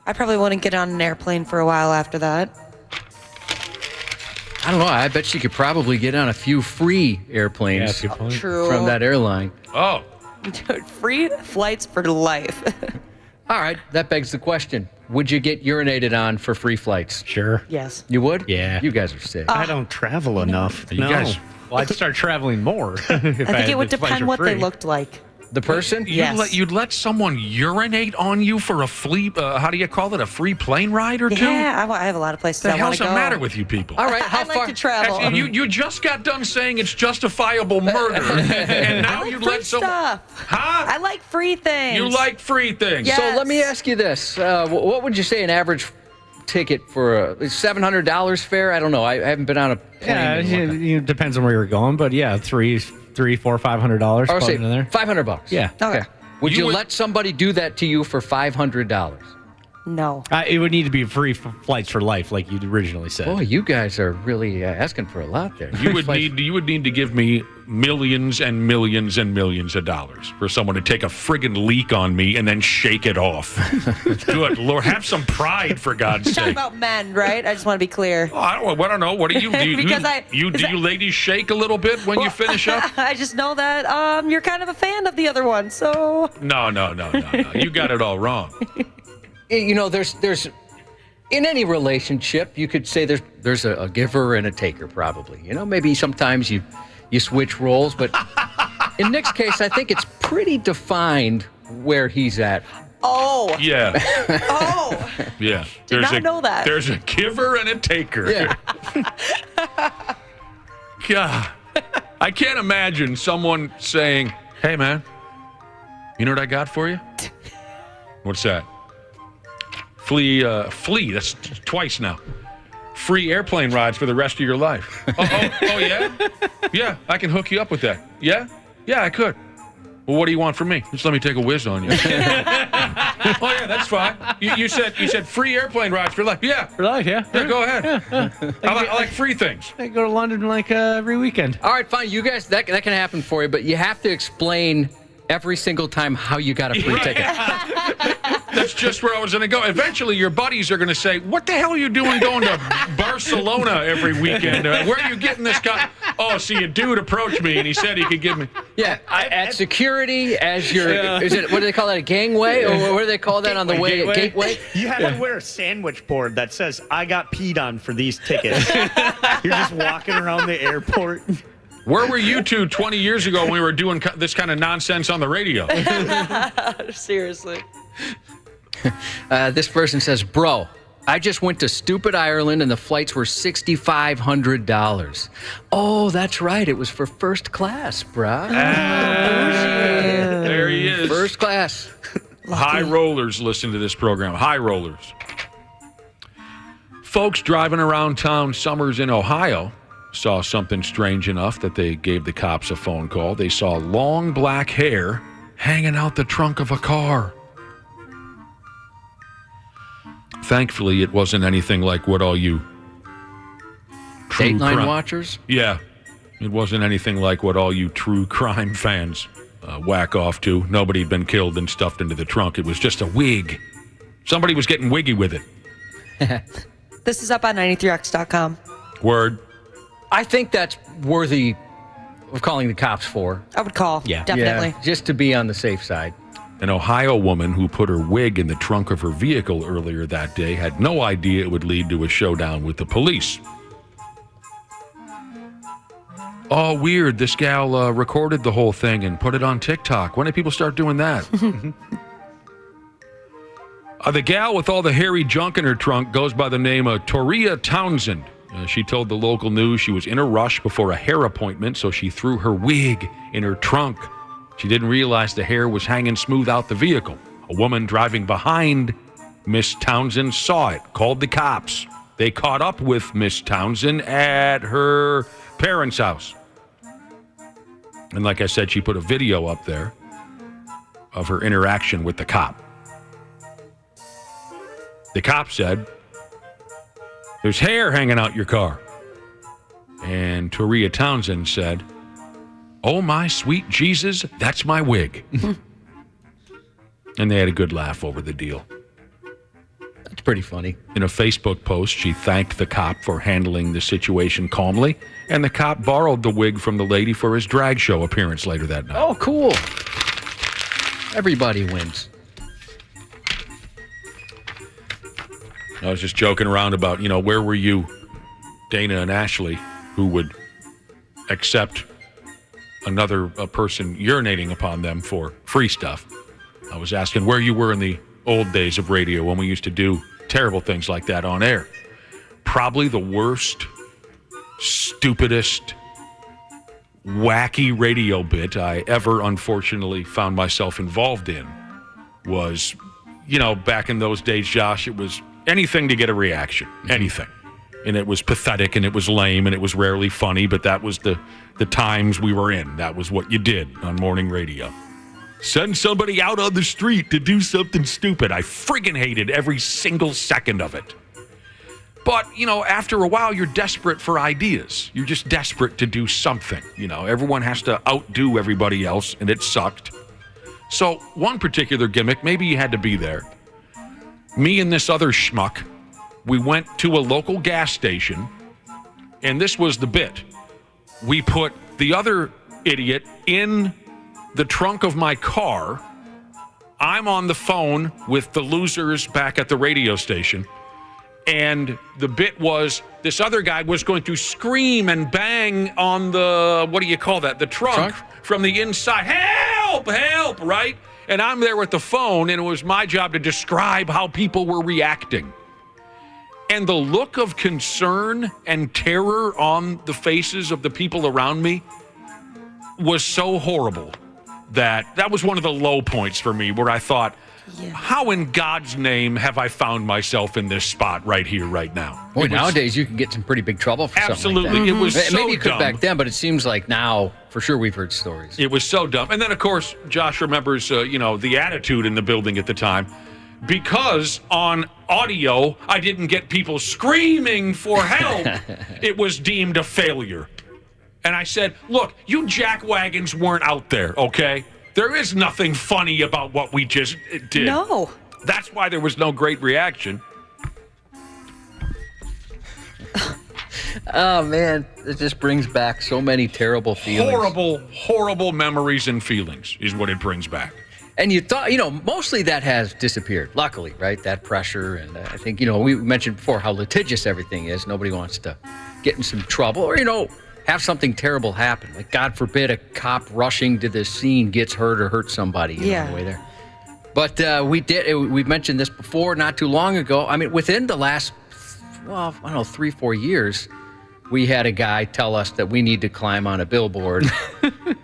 I probably wouldn't get on an airplane for a while after that. I don't know. I bet she could probably get on a few free airplanes True. from that airline. Oh. Dude, free flights for life. All right. That begs the question. Would you get urinated on for free flights? Sure. Yes. You would? Yeah. You guys are sick. I don't travel enough. You guys. Well, I'd start traveling more. I think it would depend what they looked like. The person? Yes. You'd let someone urinate on you for a how do you call it, a free plane ride or two? Yeah, I have a lot of places The I want hell's to go. the matter with you people? All right. I like to travel. Actually, you just got done saying it's justifiable murder, and now you let someone. Stuff. Huh? I like free things. You like free things. Yes. So let me ask you this. What would you say an average ticket for $700 fare? I don't know. I haven't been on a plane. Yeah, it depends on where you're going, but yeah, $300, $400, Or say in there. $500. Yeah. Okay. Would you let somebody do that to you for $500? No. It would need to be free flights for life, like you originally said. Boy, you guys are really asking for a lot there. You would need to give me millions and millions and millions of dollars for someone to take a friggin' leak on me and then shake it off. Good Lord, have some pride, for God's You're talking sake. about men, right? I just want to be clear. Oh, I don't know. What do you do? Do you ladies shake a little bit when you finish up? I just know that you're kind of a fan of the other one, so. No. You got it all wrong. You know, there's in any relationship, you could say there's a giver and a taker, probably. You know, maybe sometimes you switch roles, but in Nick's case, I think it's pretty defined where he's at. Oh. Yeah. Oh. Yeah. Did not know that. There's a giver and a taker. Yeah. God. I can't imagine someone saying, "Hey, man, you know what I got for you?" What's that? Flea, that's twice now. Free airplane rides for the rest of your life. Oh, yeah? Yeah, I can hook you up with that. Yeah? Yeah, I could. Well, what do you want from me? Just let me take a whiz on you. Oh, yeah, that's fine. You said free airplane rides for life. Yeah. For life, yeah. Yeah, go ahead. Yeah. I like free things. I go to London like every weekend. All right, fine. You guys, that can happen for you, but you have to explain every single time how you got a free ticket. That's just where I was going to go. Eventually, your buddies are going to say, "What the hell are you doing going to Barcelona every weekend? Where are you getting this guy?" Oh, see, a dude approached me, and he said he could give me... Yeah, at security, as your... Is it, what do they call that, a gangway? Or what do they call that on the way? Gateway? You have to wear a sandwich board that says, "I got peed on for these tickets." You're just walking around the airport. Where were you two 20 years ago when we were doing this kind of nonsense on the radio? Seriously. This person says, "Bro, I just went to stupid Ireland and the flights were $6,500. Oh, that's right. It was for first class, brah. There he is. First class. High rollers listen to this program. High rollers. Folks driving around town summers in Ohio saw something strange enough that they gave the cops a phone call. They saw long black hair hanging out the trunk of a car. Thankfully, it wasn't anything like what all you Dateline watchers? Yeah. It wasn't anything like what all you true crime fans whack off to. Nobody had been killed and stuffed into the trunk. It was just a wig. Somebody was getting wiggy with it. This is up on 93x.com. Word. I think that's worthy of calling the cops for. I would call. Yeah. Definitely. Yeah, just to be on the safe side. An Ohio woman who put her wig in the trunk of her vehicle earlier that day had no idea it would lead to a showdown with the police. Oh, weird. This gal recorded the whole thing and put it on TikTok. When did people start doing that? The gal with all the hairy junk in her trunk goes by the name of Toria Townsend. She told the local news she was in a rush before a hair appointment, so she threw her wig in her trunk. She didn't realize the hair was hanging smooth out the vehicle. A woman driving behind Miss Townsend saw it, called the cops. They caught up with Miss Townsend at her parents' house. And like I said, she put a video up there of her interaction with the cop. The cop said, "There's hair hanging out your car." And Toria Townsend said, "Oh, my sweet Jesus, that's my wig." And they had a good laugh over the deal. That's pretty funny. In a Facebook post, she thanked the cop for handling the situation calmly, and the cop borrowed the wig from the lady for his drag show appearance later that night. Oh, cool. Everybody wins. I was just joking around about, where were you, Dana and Ashley, who would accept another person urinating upon them for free stuff. I was asking where you were in the old days of radio when we used to do terrible things like that on air. Probably the worst, stupidest, wacky radio bit I ever unfortunately found myself involved in was, back in those days, Josh, it was anything to get a reaction, anything. And it was pathetic and it was lame and it was rarely funny, but that was the times we were in. That was what you did on morning radio. Send somebody out on the street to do something stupid. I friggin' hated every single second of it. But, after a while, you're desperate for ideas. You're just desperate to do something. Everyone has to outdo everybody else, and it sucked. So one particular gimmick, maybe you had to be there. Me and this other schmuck, we went to a local gas station, and this was the bit. We put the other idiot in the trunk of my car. I'm on the phone with the losers back at the radio station. And the bit was this other guy was going to scream and bang on the, what do you call that? The trunk from the inside. Help, help, right? And I'm there with the phone, and it was my job to describe how people were reacting. And the look of concern and terror on the faces of the people around me was so horrible that was one of the low points for me, where I thought, how in God's name have I found myself in this spot right here, right now? Boy, nowadays you can get some pretty big trouble for something like that. Absolutely. It was so Maybe you could dumb. back then, but it seems like now, for sure, we've heard stories. It was so dumb. And then, of course, Josh remembers, the attitude in the building at the time. Because on audio, I didn't get people screaming for help. It was deemed a failure. And I said, look, you jackwagons weren't out there, okay? There is nothing funny about what we just did. No. That's why there was no great reaction. Oh, man. It just brings back so many terrible feelings. Horrible, horrible memories and feelings is what it brings back. And you thought, mostly that has disappeared, luckily, right? That pressure. And I think, we mentioned before how litigious everything is. Nobody wants to get in some trouble or, have something terrible happen. Like, God forbid, a cop rushing to the scene gets hurt or hurts somebody on the way there. But we mentioned this before, not too long ago. I mean, within the last, 3-4 years, we had a guy tell us that we need to climb on a billboard,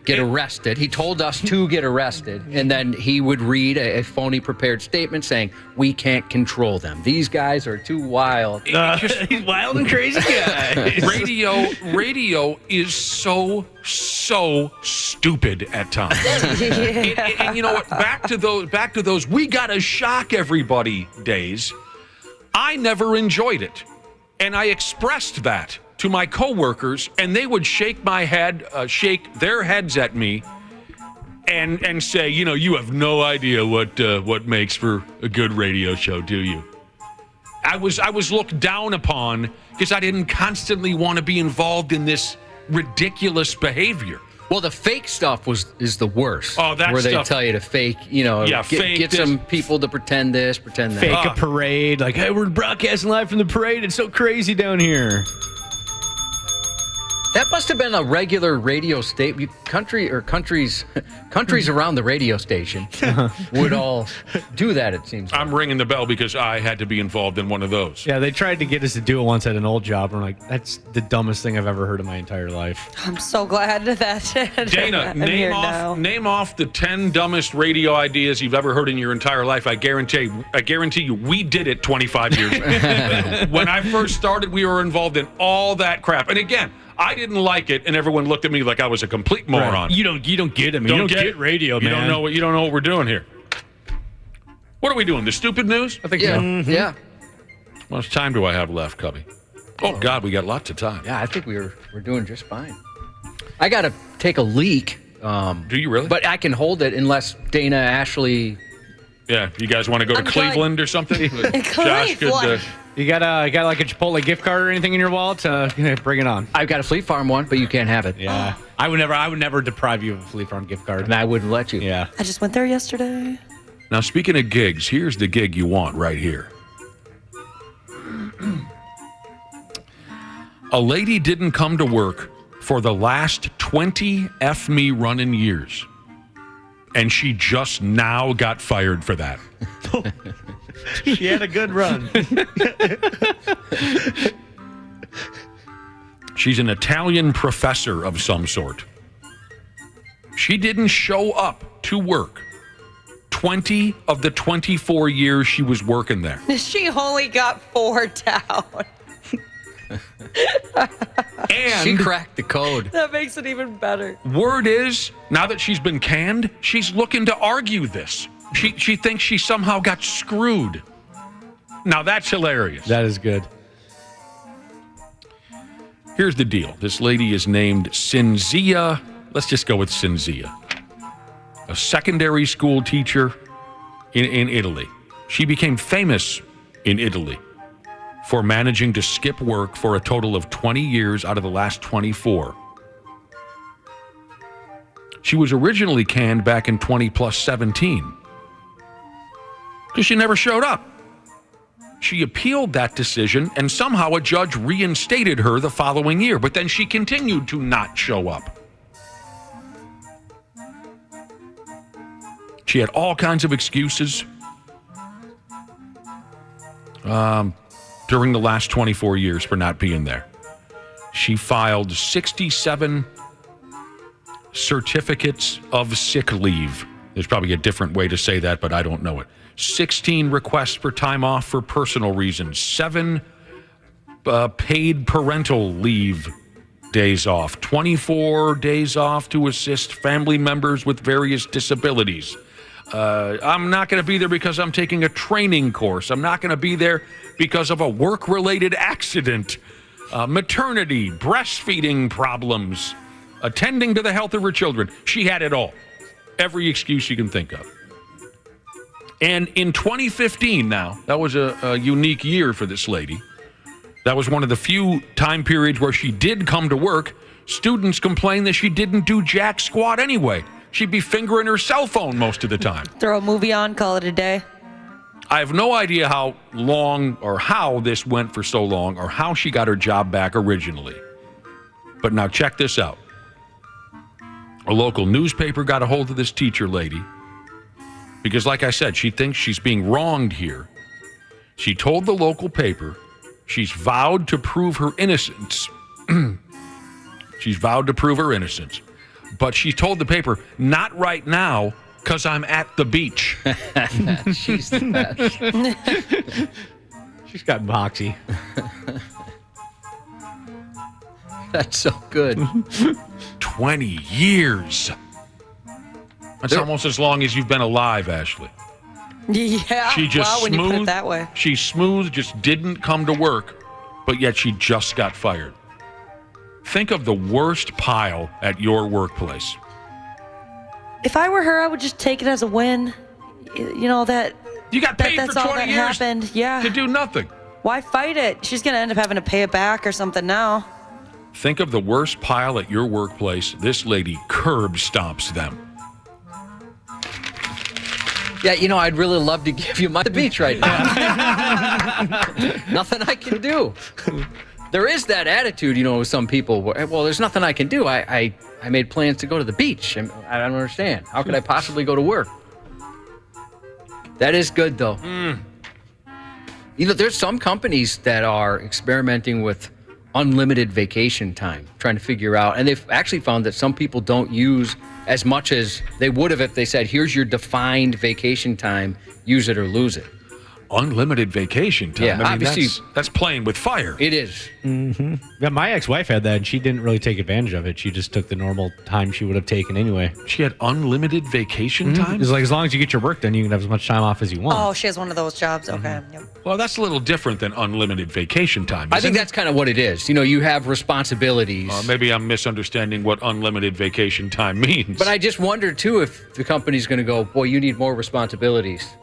get arrested. He told us to get arrested, and then he would read a phony prepared statement saying, we can't control them. These guys are too wild. He's wild and crazy guys. Radio is so stupid at times. And you know what? Back to those we gotta shock everybody days. I never enjoyed it. And I expressed that to my coworkers, and they would shake their heads at me and say, you have no idea what makes for a good radio show, do you? I was looked down upon because I didn't constantly want to be involved in this ridiculous behavior. Well, the fake stuff is the worst. Oh, that where stuff. they tell you to fake, get some people to pretend this, pretend that. Fake a parade. Like, hey, we're broadcasting live from the parade. It's so crazy down here. That must have been a regular radio station. Countries around the radio station would all do that, it seems like. I'm ringing the bell because I had to be involved in one of those. Yeah, they tried to get us to do it once at an old job. And we're like, that's the dumbest thing I've ever heard in my entire life. I'm so glad that. Dana, name off the 10 dumbest radio ideas you've ever heard in your entire life. I guarantee you, we did it 25 years ago. When I first started, we were involved in all that crap. And again, I didn't like it, and everyone looked at me like I was a complete moron. Right. You don't get it, man. You don't get radio, man. You don't know what we're doing here. What are we doing? The stupid news? I think so. Mm-hmm. Yeah. How much time do I have left, Cubby? Oh God, we got lots of time. Yeah, I think we're doing just fine. I got to take a leak. Do you really? But I can hold it unless Dana, Ashley. Yeah, you guys want to go to Cleveland or something? Josh could. You got like a Chipotle gift card or anything in your wallet? Bring it on. I've got a Fleet Farm one, but you can't have it. Yeah, I would never deprive you of a Fleet Farm gift card, and I wouldn't let you. Yeah, I just went there yesterday. Now, speaking of gigs, here's the gig you want right here. A lady didn't come to work for the last 20 F me running years, and she just now got fired for that. She had a good run. She's an Italian professor of some sort. She didn't show up to work 20 of the 24 years she was working there. She only got 4 down. And she cracked the code. That makes it even better. Word is, now that she's been canned, she's looking to argue this. She thinks she somehow got screwed. Now that's hilarious. That is good. Here's the deal. This lady is named Cinzia. Let's just go with Cinzia. A secondary school teacher in Italy. She became famous in Italy for managing to skip work for a total of 20 years out of the last 24. She was originally canned back in 20+17 because she never showed up. She appealed that decision, and somehow a judge reinstated her the following year, but then she continued to not show up. She had all kinds of excuses during the last 24 years for not being there. She filed 67 certificates of sick leave. There's probably a different way to say that, but I don't know it. 16 requests for time off for personal reasons. 7 paid parental leave days off. 24 days off to assist family members with various disabilities. I'm not going to be there because I'm taking a training course. I'm not going to be there because of a work-related accident. Maternity, breastfeeding problems, attending to the health of her children. She had it all. Every excuse you can think of. And in 2015 now, that was a unique year for this lady. That was one of the few time periods where she did come to work. Students complained that she didn't do jack squat anyway. She'd be fingering her cell phone most of the time. Throw a movie on, call it a day. I have no idea how long or how this went for so long or how she got her job back originally. But now check this out. A local newspaper got a hold of this teacher lady because, like I said, she thinks she's being wronged here. She told the local paper she's vowed to prove her innocence. She's vowed to prove her innocence. But she told the paper, not right now, because I'm at the beach. She's the best. She's got moxie. That's so good. 20 years. That's almost as long as you've been alive, Ashley. Yeah. She just wow, when you put it that way. She's smooth, just didn't come to work, but yet she just got fired. Think of the worst pile at your workplace. If I were her, I would just take it as a win. You know that. You got paid that's for 20 all that years happened. Yeah. to do nothing. Why fight it? She's gonna end up having to pay it back or something now. Think of the worst pile at your workplace. This lady curb stomps them. Yeah, you know, I'd really love to give you my beach right now. Nothing I can do. There is that attitude, you know, with some people. Where, well, there's nothing I can do. I made plans to go to the beach. And I don't understand. How could I possibly go to work? That is good, though. You know, there's some companies that are experimenting with unlimited vacation time, trying to figure out, and they've actually found that some people don't use as much as they would have if they said, here's your defined vacation time, use it or lose it. Unlimited vacation time. Yeah, I mean, obviously that's playing with fire. It is. Mm-hmm. Yeah, my ex-wife had that, and she didn't really take advantage of it. She just took the normal time she would have taken anyway. She had unlimited vacation time? It's like as long as you get your work done, you can have as much time off as you want. Oh, she has one of those jobs. Okay. Yep. Well, that's a little different than unlimited vacation time. I think that's kind of what it is. You know, you have responsibilities. Maybe I'm misunderstanding what unlimited vacation time means. But I just wonder, too, if the company's going to go, boy, you need more responsibilities.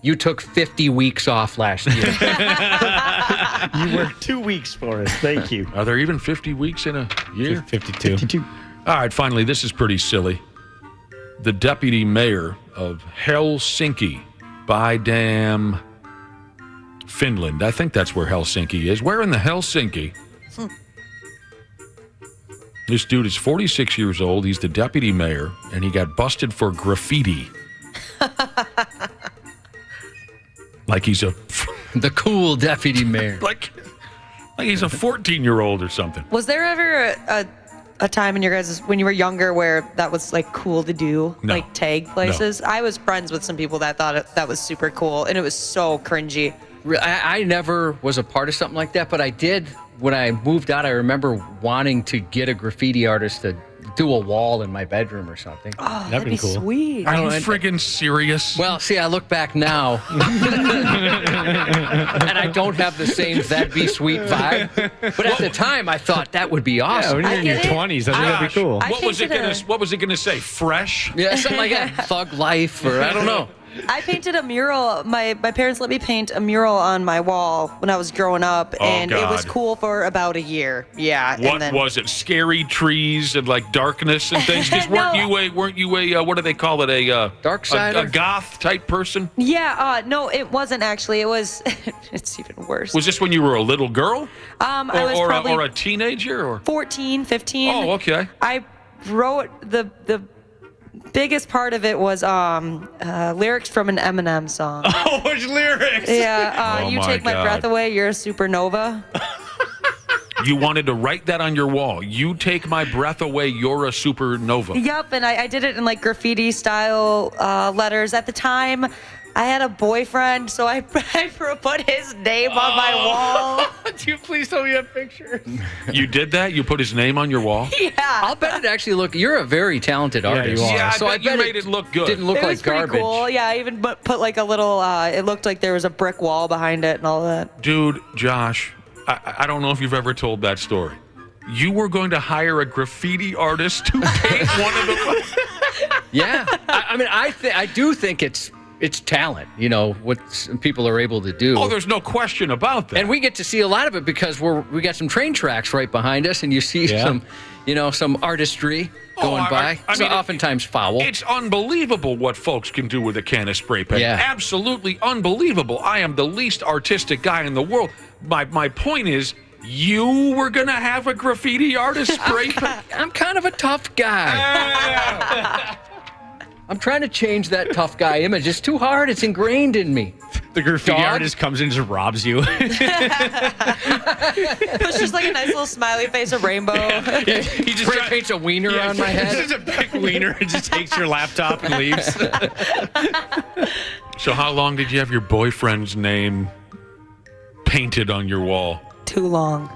You took 50 weeks off last year. You worked 2 weeks for us. Thank you. Are there even 50 weeks in a year? 52. All right, finally, this is pretty silly. The deputy mayor of Helsinki, by damn Finland. I think that's where Helsinki is. Where in the Helsinki? This dude is 46 years old. He's the deputy mayor, and he got busted for graffiti. Like he's the cool deputy mayor. like he's a 14-year-old or something. Was there ever a time in your guys' when you were younger where that was like cool to do, No. like tag places? I was friends with some people that thought that was super cool, and it was so cringy. I never was a part of something like that, but I did when I moved out. I remember wanting to get a graffiti artist to do a wall in my bedroom or something. Oh, that'd be cool. Sweet. Are you friggin' serious? Well, see, I look back now, and I don't have the same "that'd be sweet" vibe. But at the time, I thought that would be awesome. Yeah, when you're in your 20s, I think that'd be cool. What was it gonna say? Fresh? Yeah, something like that. Thug life, or I don't know. I painted a mural. My parents let me paint a mural on my wall when I was growing up, and it was cool for about a year. Yeah. What was it? Scary trees and like darkness and things? Because weren't you a what do they call it? A dark sider? A goth type person? Yeah. No, it wasn't actually. It was. It's even worse. Was this when you were a little girl? I was probably or a teenager, or 14, 15. Oh, okay. I wrote the biggest part of it was lyrics from an Eminem song. Oh, which lyrics? Yeah, you take my breath away, you're a supernova. You wanted to write that on your wall. You take my breath away, you're a supernova. Yep, and I did it in like graffiti style letters. At the time, I had a boyfriend, so I put his name on my wall. Could you please tell me a picture? You did that? You put his name on your wall? Yeah. I'll bet it actually looked. You're a very talented artist. you are. Yeah, so I bet you made it look good. Didn't look it like was pretty garbage. cool. Yeah, I even put like a little. It looked like there was a brick wall behind it and all that. Dude, Josh, I don't know if you've ever told that story. You were going to hire a graffiti artist to paint one of the. Yeah, I mean, I do think it's talent, what people are able to do. Oh, there's no question about that. And we get to see a lot of it because we got some train tracks right behind us, and you see some artistry going by. I mean, oftentimes foul. It's unbelievable what folks can do with a can of spray paint. Yeah. Absolutely unbelievable. I am the least artistic guy in the world. My point is, you were going to have a graffiti artist spray paint? I'm kind of a tough guy. I'm trying to change that tough guy image. It's too hard. It's ingrained in me. The graffiti artist comes in and just robs you. It's just like a nice little smiley face, a rainbow. Yeah, he just paints a wiener on my head. This is a big wiener and just takes your laptop and leaves. So how long did you have your boyfriend's name painted on your wall? Too long.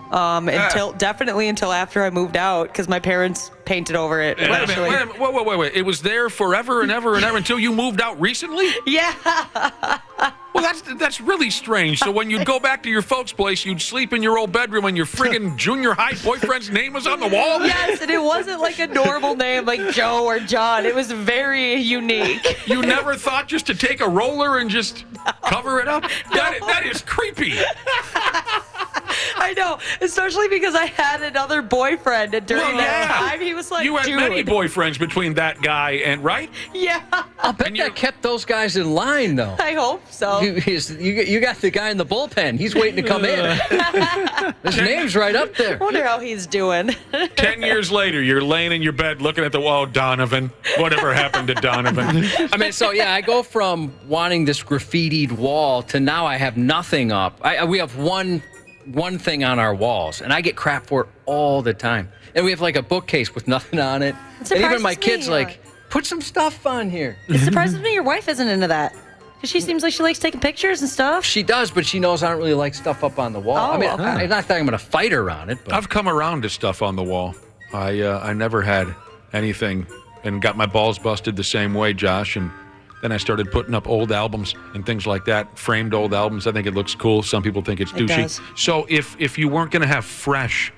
Definitely until after I moved out, because my parents painted over it. Wait a minute. Wait. It was there forever and ever and ever until you moved out recently? Yeah. Well, that's really strange. So when you'd go back to your folks' place, you'd sleep in your old bedroom and your friggin' junior high boyfriend's name was on the wall? Yes, and it wasn't like a normal name like Joe or John. It was very unique. You never thought just to take a roller and just cover it up? That is creepy. I know, especially because I had another boyfriend, and during that time, he was like, you had many boyfriends between that guy and, right? Yeah. I'll bet that kept those guys in line, though. I hope so. You got the guy in the bullpen. He's waiting to come in. His name's right up there. I wonder how he's doing. 10 years later, you're laying in your bed looking at the wall, Donovan. Whatever happened to Donovan? I mean, so yeah, I go from wanting this graffitied wall to now I have nothing up. We have one thing on our walls, and I get crap for it all the time. And we have like a bookcase with nothing on it. And even my kids like, put some stuff on here. It surprises me your wife isn't into that. Because she seems like she likes taking pictures and stuff. She does, but she knows I don't really like stuff up on the wall. Oh, I mean, okay. I'm not saying I'm going to fight her on it. But I've come around to stuff on the wall. I never had anything and got my balls busted the same way, Josh, and then I started putting up old albums and things like that, framed old albums. I think it looks cool. Some people think it's douchey. Does. So if you weren't going to have fresh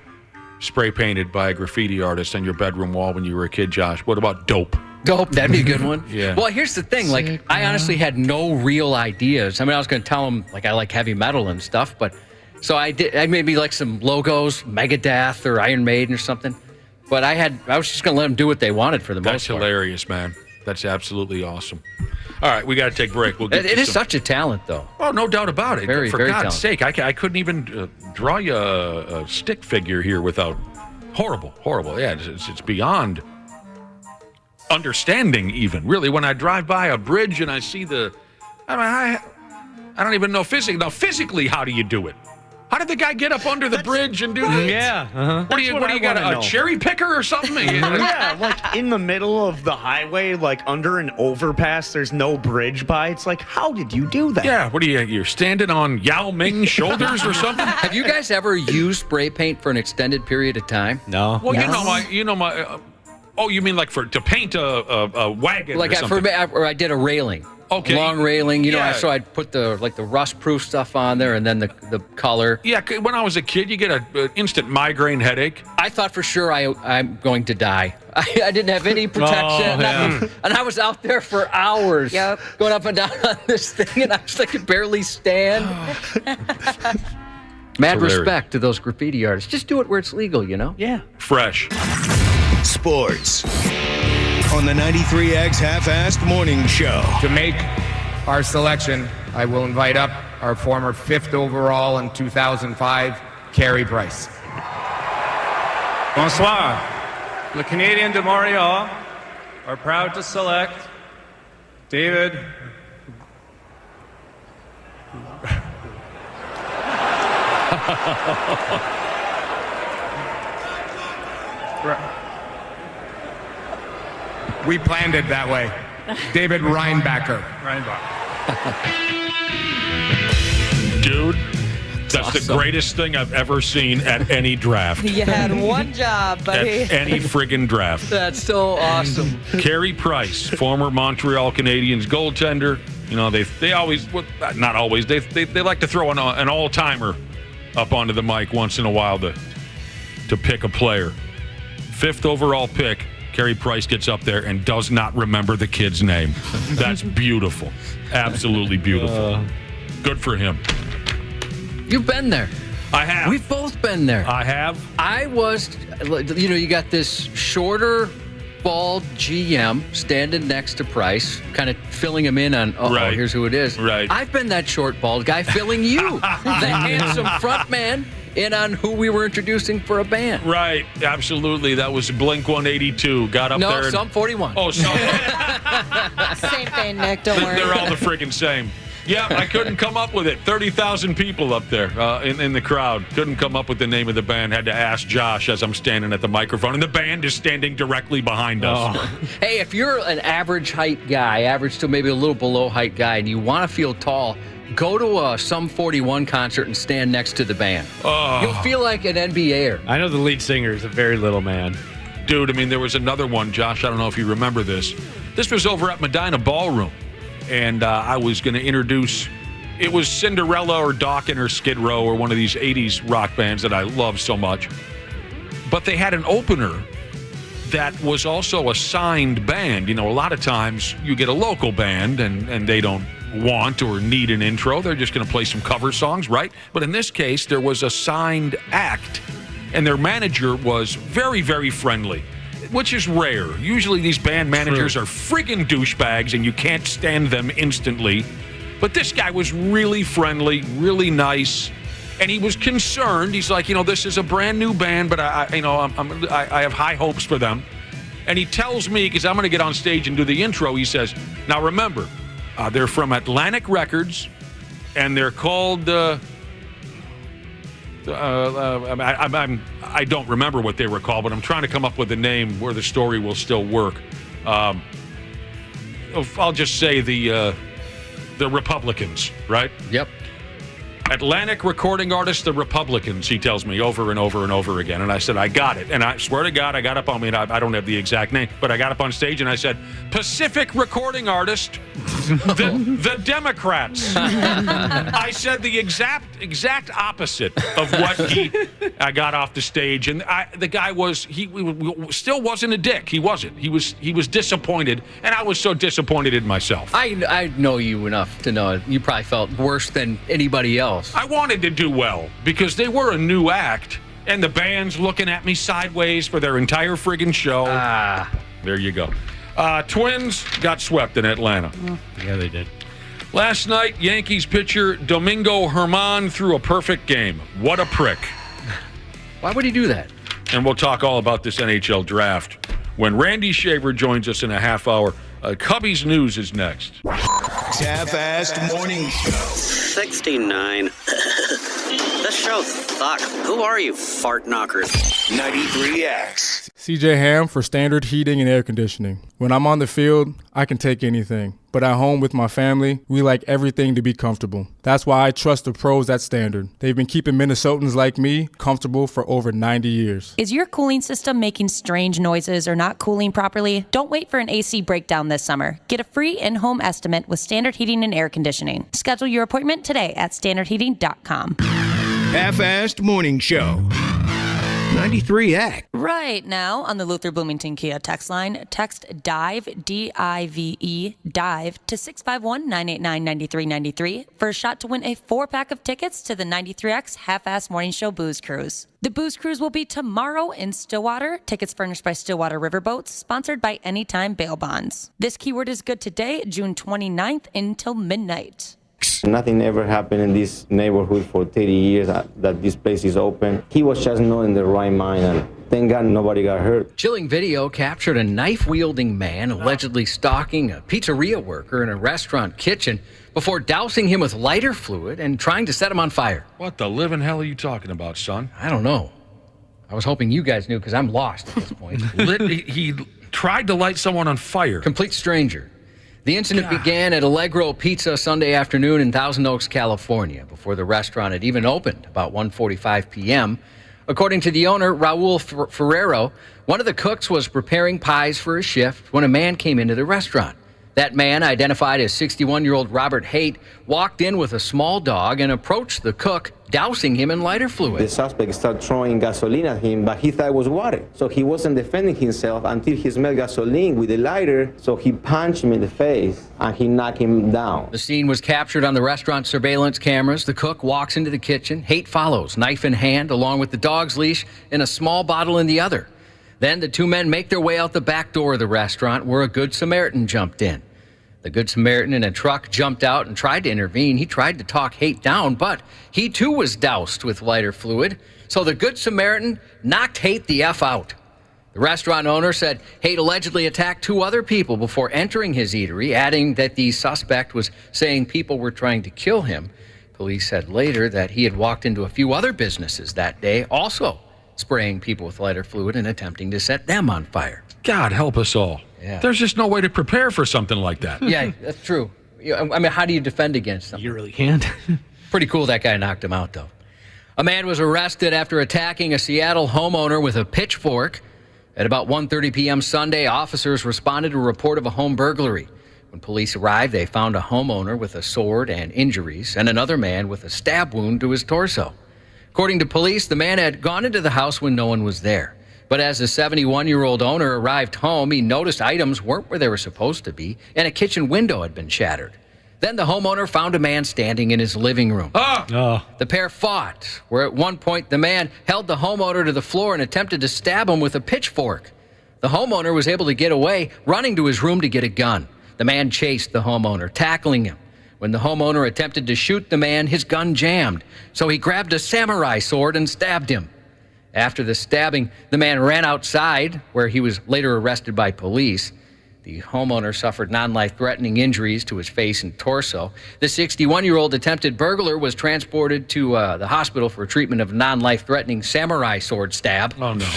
spray painted by a graffiti artist on your bedroom wall when you were a kid, Josh, what about dope? Dope, that'd be a good one. Yeah. Well, here's the thing. Like, I honestly had no real ideas. I mean, I was going to tell them, like, I like heavy metal and stuff, but so I made me like some logos, Megadeth or Iron Maiden or something. But I was just going to let them do what they wanted for the most part. That's hilarious, man. That's absolutely awesome. All right, we got to take a break. It is such a talent, though. Oh, no doubt about it. Very, For very God's talented. sake, I couldn't even draw you a stick figure here without horrible. Yeah, it's beyond understanding even. Really, when I drive by a bridge and I see I don't even know physically. Now, physically, how do you do it? How did the guy get up under the bridge and do that? Yeah. Uh-huh. What do you got, a cherry picker or something? Yeah, like in the middle of the highway, like under an overpass, there's no bridge by. It's like, how did you do that? Yeah, what are you're standing on Yao Ming's shoulders or something? Have you guys ever used spray paint for an extended period of time? No. Well, you know my. Oh, you mean like to paint a wagon like or something? I did a railing. Okay. Long railing, Yeah. so I'd put the rust-proof stuff on there and then the color. Yeah, when I was a kid, you get an instant migraine headache. I thought for sure I'm going to die. I didn't have any protection. Nothing. And I was out there for hours going up and down on this thing, and I could barely stand. Mad respect to those graffiti artists. Just do it where it's legal, Yeah. Fresh. Sports on the 93X Half-Assed Morning Show. To make our selection, I will invite up our former 5th overall in 2005, Carey Price. Bonsoir. Le Canadiens de Montreal are proud to select David We planned it that way. David Reinbacher. Dude, that's the greatest thing I've ever seen at any draft. You had one job, buddy. At any friggin' draft. That's so awesome. Carey Price, former Montreal Canadiens goaltender. You know, they always, not always, they like to throw an all-timer up onto the mic once in a while to pick a player. 5th overall pick. Carey Price gets up there and does not remember the kid's name. That's beautiful. Absolutely beautiful. Good for him. You've been there. I have. We've both been there. I have. I was, you got this shorter, bald GM standing next to Price, kind of filling him in on, Right. here's who it is. Right. I've been that short, bald guy filling you, the handsome front man, in on who we were introducing for a band. Right, absolutely. That was Blink 182. Got up there. No, Sum 41. Oh, Sum. Same thing, Nick. Don't worry. They're all the friggin' same. Yeah, I couldn't come up with it. 30,000 people up there in the crowd. Couldn't come up with the name of the band. Had to ask Josh as I'm standing at the microphone. And the band is standing directly behind us. Hey, if you're an average height guy, average to maybe a little below height guy, and you want to feel tall, go to a Sum 41 concert and stand next to the band. You'll feel like an NBAer. I know the lead singer is a very little man. Dude, I mean, there was another one, Josh. I don't know if you remember this. This was over at Medina Ballroom. And I was going to introduce, it was Cinderella or Dawkins or Skid Row or one of these 80s rock bands that I love so much. But they had an opener that was also a signed band. You know, a lot of times you get a local band and they don't want or need an intro. They're just going to play some cover songs, right? But in this case, there was a signed act, and their manager was very, very friendly, which is rare. Usually these band managers are friggin' douchebags, and you can't stand them instantly. But this guy was really friendly, really nice, and he was concerned. He's like, this is a brand new band, but I have high hopes for them. And he tells me, because I'm going to get on stage and do the intro, he says, now remember, they're from Atlantic Records, and they're called... I don't remember what they were called, but I'm trying to come up with a name where the story will still work. I'll just say the Republicans, right? Yep. Atlantic recording artists, the Republicans, he tells me over and over and over again. And I said, I got it. And I swear to God, I got up on me, and I don't have the exact name, but I got up on stage and I said, Pacific recording artist, the Democrats. I said the exact opposite of what I got off the stage. And the guy he still wasn't a dick. He wasn't. He was disappointed. And I was so disappointed in myself. I know you enough to know you probably felt worse than anybody else. I wanted to do well because they were a new act, and the band's looking at me sideways for their entire friggin' show. There you go. Twins got swept in Atlanta. Yeah, they did. Last night, Yankees pitcher Domingo Germán threw a perfect game. What a prick. Why would he do that? And we'll talk all about this NHL draft when Randy Shaver joins us in a half hour. Cubbies News is next. Half-Assed Morning Show. 69. The show show suck. Who are you, fart knockers? 93X. CJ Ham for Standard Heating and Air Conditioning. When I'm on the field, I can take anything. But at home with my family, we like everything to be comfortable. That's why I trust the pros at Standard. They've been keeping Minnesotans like me comfortable for over 90 years. Is your cooling system making strange noises or not cooling properly? Don't wait for an AC breakdown this summer. Get a free in-home estimate with Standard Heating and Air Conditioning. Schedule your appointment today at standardheating.com. Half-assed morning show. 93X. Right now on the Luther Bloomington Kia text line, text DIVE, D-I-V-E, DIVE to 651-989-9393 for a shot to win a 4-pack of tickets to the 93X Half-Ass Morning Show Booze Cruise. The Booze Cruise will be tomorrow in Stillwater. Tickets furnished by Stillwater Riverboats, sponsored by Anytime Bail Bonds. This keyword is good today, June 29th until midnight. Nothing ever happened in this neighborhood for 30 years that this place is open. He was just not in the right mind, and thank God nobody got hurt. Chilling video captured a knife-wielding man allegedly stalking a pizzeria worker in a restaurant kitchen before dousing him with lighter fluid and trying to set him on fire. What the living hell are you talking about, son? I don't know. I was hoping you guys knew because I'm lost at this point. He tried to light someone on fire. Complete stranger. The incident began at Allegro Pizza Sunday afternoon in Thousand Oaks, California, before the restaurant had even opened, about 1:45 p.m. According to the owner, Raul Ferrero, one of the cooks was preparing pies for a shift when a man came into the restaurant. That man, identified as 61-year-old Robert Haight, walked in with a small dog and approached the cook, dousing him in lighter fluid. The suspect started throwing gasoline at him, but he thought it was water. So he wasn't defending himself until he smelled gasoline with a lighter, so he punched him in the face and he knocked him down. The scene was captured on the restaurant surveillance cameras. The cook walks into the kitchen. Haight follows, knife in hand, along with the dog's leash and a small bottle in the other. Then the two men make their way out the back door of the restaurant where a Good Samaritan jumped in. The Good Samaritan in a truck jumped out and tried to intervene. He tried to talk Haight down, but he too was doused with lighter fluid. So the Good Samaritan knocked Haight the F out. The restaurant owner said Haight allegedly attacked 2 other people before entering his eatery, adding that the suspect was saying people were trying to kill him. Police said later that he had walked into a few other businesses that day, also spraying people with lighter fluid and attempting to set them on fire. God help us all. Yeah. There's just no way to prepare for something like that. Yeah, that's true. I mean, how do you defend against something? You really can't. Pretty cool that guy knocked him out, though. A man was arrested after attacking a Seattle homeowner with a pitchfork. At about 1:30 p.m. Sunday, officers responded to a report of a home burglary. When police arrived, they found a homeowner with a sword and injuries and another man with a stab wound to his torso. According to police, the man had gone into the house when no one was there. But as the 71-year-old owner arrived home, he noticed items weren't where they were supposed to be, and a kitchen window had been shattered. Then the homeowner found a man standing in his living room. The pair fought, where at one point the man held the homeowner to the floor and attempted to stab him with a pitchfork. The homeowner was able to get away, running to his room to get a gun. The man chased the homeowner, tackling him. When the homeowner attempted to shoot the man, his gun jammed, so he grabbed a samurai sword and stabbed him. After the stabbing, the man ran outside, where he was later arrested by police. The homeowner suffered non-life-threatening injuries to his face and torso. The 61-year-old attempted burglar was transported to the hospital for treatment of non-life-threatening samurai sword stab. Oh, no.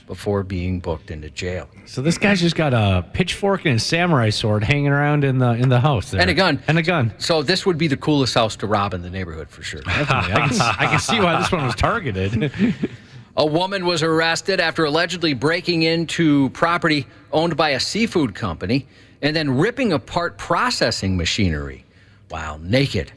Before being booked into jail. So this guy's just got a pitchfork and a samurai sword hanging around in the house there. And a gun. And a gun. So this would be the coolest house to rob in the neighborhood for sure. I can see why this one was targeted. A woman was arrested after allegedly breaking into property owned by a seafood company and then ripping apart processing machinery while naked.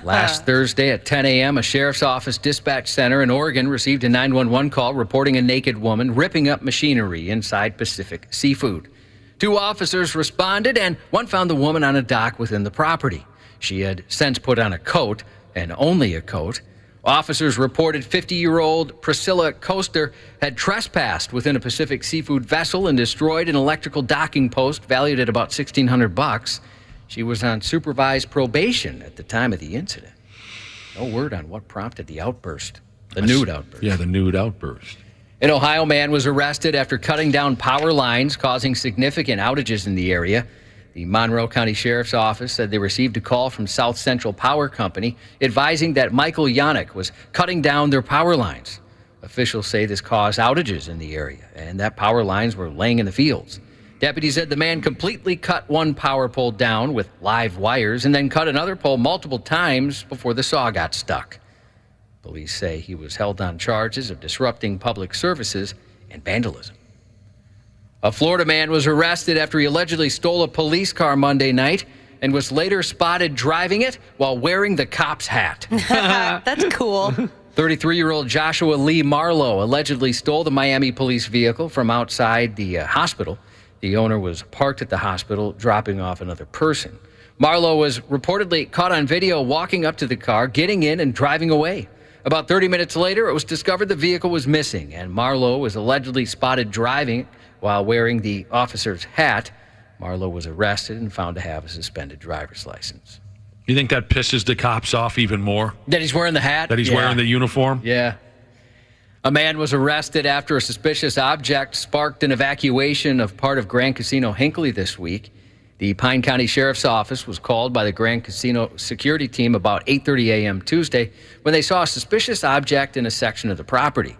Last Thursday at 10 a.m., a sheriff's office dispatch center in Oregon received a 911 call reporting a naked woman ripping up machinery inside Pacific Seafood. 2 officers responded, and one found the woman on a dock within the property. She had since put on a coat, and only a coat. Officers reported 50-year-old Priscilla Coaster had trespassed within a Pacific Seafood vessel and destroyed an electrical docking post valued at about $1,600. She was on supervised probation at the time of the incident. No word on what prompted the outburst, the nude outburst. Yeah, the nude outburst. An Ohio man was arrested after cutting down power lines, causing significant outages in the area. The Monroe County Sheriff's Office said they received a call from South Central Power Company advising that Michael Yannick was cutting down their power lines. Officials say this caused outages in the area and that power lines were laying in the fields. Deputies said the man completely cut one power pole down with live wires and then cut another pole multiple times before the saw got stuck. Police say he was held on charges of disrupting public services and vandalism. A Florida man was arrested after he allegedly stole a police car Monday night and was later spotted driving it while wearing the cop's hat. That's cool. 33-year-old Joshua Lee Marlowe allegedly stole the Miami police vehicle from outside the hospital. The owner was parked at the hospital, dropping off another person. Marlowe was reportedly caught on video walking up to the car, getting in, and driving away. About 30 minutes later, it was discovered the vehicle was missing, and Marlowe was allegedly spotted driving it while wearing the officer's hat. Marlowe was arrested and found to have a suspended driver's license. You think that pisses the cops off even more? That he's wearing the hat? That he's wearing the uniform? Yeah. A man was arrested after a suspicious object sparked an evacuation of part of Grand Casino Hinckley this week. The Pine County Sheriff's Office was called by the Grand Casino security team about 8:30 a.m. Tuesday when they saw a suspicious object in a section of the property.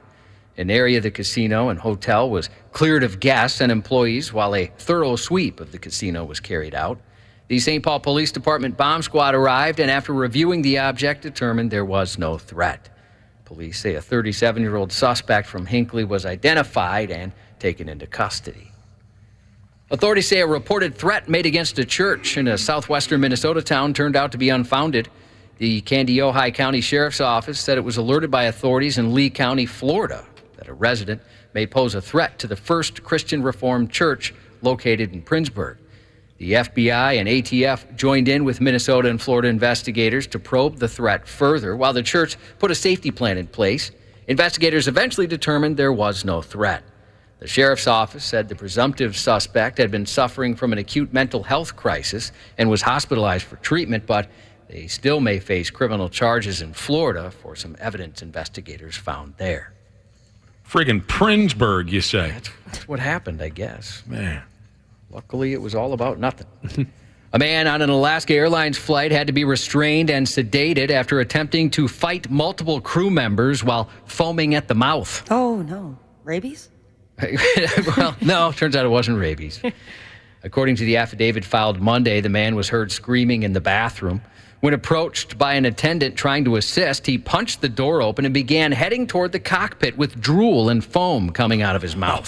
An area of the casino and hotel was cleared of guests and employees while a thorough sweep of the casino was carried out. The St. Paul Police Department bomb squad arrived and after reviewing the object determined there was no threat. Police say a 37-year-old suspect from Hinckley was identified and taken into custody. Authorities say a reported threat made against a church in a southwestern Minnesota town turned out to be unfounded. The Kandiyohi County Sheriff's Office said it was alerted by authorities in Lee County, Florida, that a resident may pose a threat to the First Christian Reformed Church located in Princeburg. The FBI and ATF joined in with Minnesota and Florida investigators to probe the threat further while the church put a safety plan in place. Investigators eventually determined there was no threat. The sheriff's office said the presumptive suspect had been suffering from an acute mental health crisis and was hospitalized for treatment, but they still may face criminal charges in Florida for some evidence investigators found there. Friggin' Princeburg, you say? That's what happened, I guess. Man. Luckily, it was all about nothing. A man on an Alaska Airlines flight had to be restrained and sedated after attempting to fight multiple crew members while foaming at the mouth. Oh, no. Rabies? Well, no, turns out it wasn't rabies. According to the affidavit filed Monday, the man was heard screaming in the bathroom. When approached by an attendant trying to assist, he punched the door open and began heading toward the cockpit with drool and foam coming out of his mouth.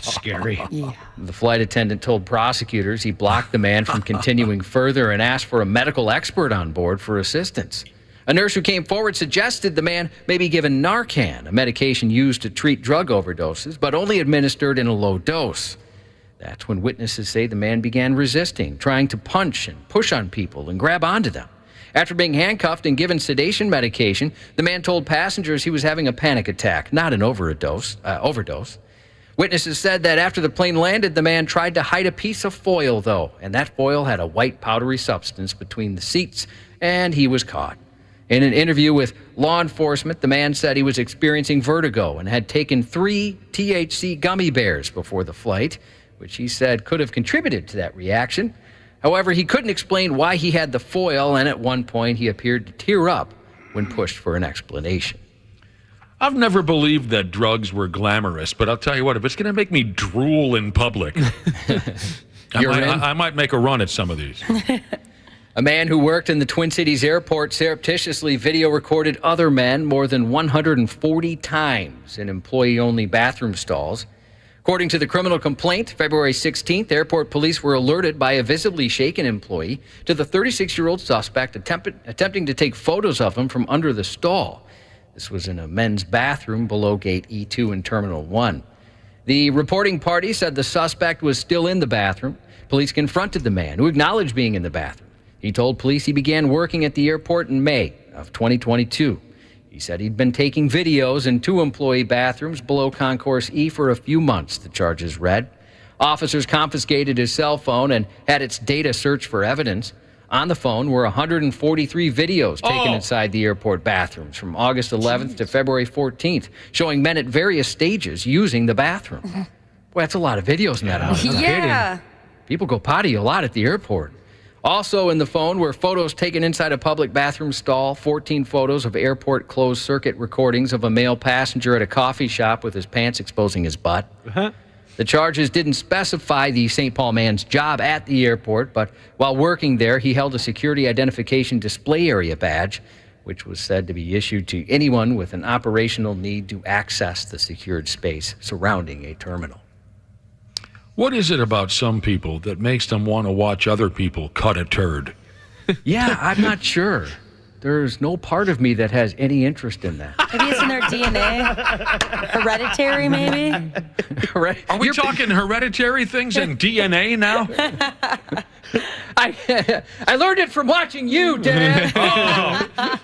Scary. Yeah. The flight attendant told prosecutors he blocked the man from continuing further and asked for a medical expert on board for assistance. A nurse who came forward suggested the man may be given Narcan, a medication used to treat drug overdoses, but only administered in a low dose. That's when witnesses say the man began resisting, trying to punch and push on people and grab onto them. After being handcuffed and given sedation medication, the man told passengers he was having a panic attack, not an overdose. Witnesses said that after the plane landed, the man tried to hide a piece of foil, though, and that foil had a white powdery substance between the seats, and he was caught. In an interview with law enforcement, the man said he was experiencing vertigo and had taken 3 THC gummy bears before the flight, which he said could have contributed to that reaction. However, he couldn't explain why he had the foil, and at one point he appeared to tear up when pushed for an explanation. I've never believed that drugs were glamorous, but I'll tell you what, if it's going to make me drool in public, I might make a run at some of these. A man who worked in the Twin Cities airport surreptitiously video recorded other men more than 140 times in employee-only bathroom stalls. According to the criminal complaint, February 16th, airport police were alerted by a visibly shaken employee to the 36-year-old suspect attempting to take photos of him from under the stall. This was in a men's bathroom below gate E2 in Terminal 1. The reporting party said the suspect was still in the bathroom. Police confronted the man, who acknowledged being in the bathroom. He told police he began working at the airport in May of 2022. He said he'd been taking videos in 2 employee bathrooms below Concourse E for a few months, the charges read. Officers confiscated his cell phone and had its data searched for evidence. On the phone were 143 videos taken inside the airport bathrooms from August 11th to February 14th, showing men at various stages using the bathroom. Boy, that's a lot of videos in that house. Yeah. People go potty a lot at the airport. Also in the phone were photos taken inside a public bathroom stall, 14 photos of airport closed-circuit recordings of a male passenger at a coffee shop with his pants exposing his butt. The charges didn't specify the St. Paul man's job at the airport, but while working there, he held a security identification display area badge, which was said to be issued to anyone with an operational need to access the secured space surrounding a terminal. What is it about some people that makes them want to watch other people cut a turd? Yeah, I'm not sure. There's no part of me that has any interest in that. Maybe it's in their DNA. Hereditary, maybe? Are we talking hereditary things and DNA now? I learned it from watching you, Dad.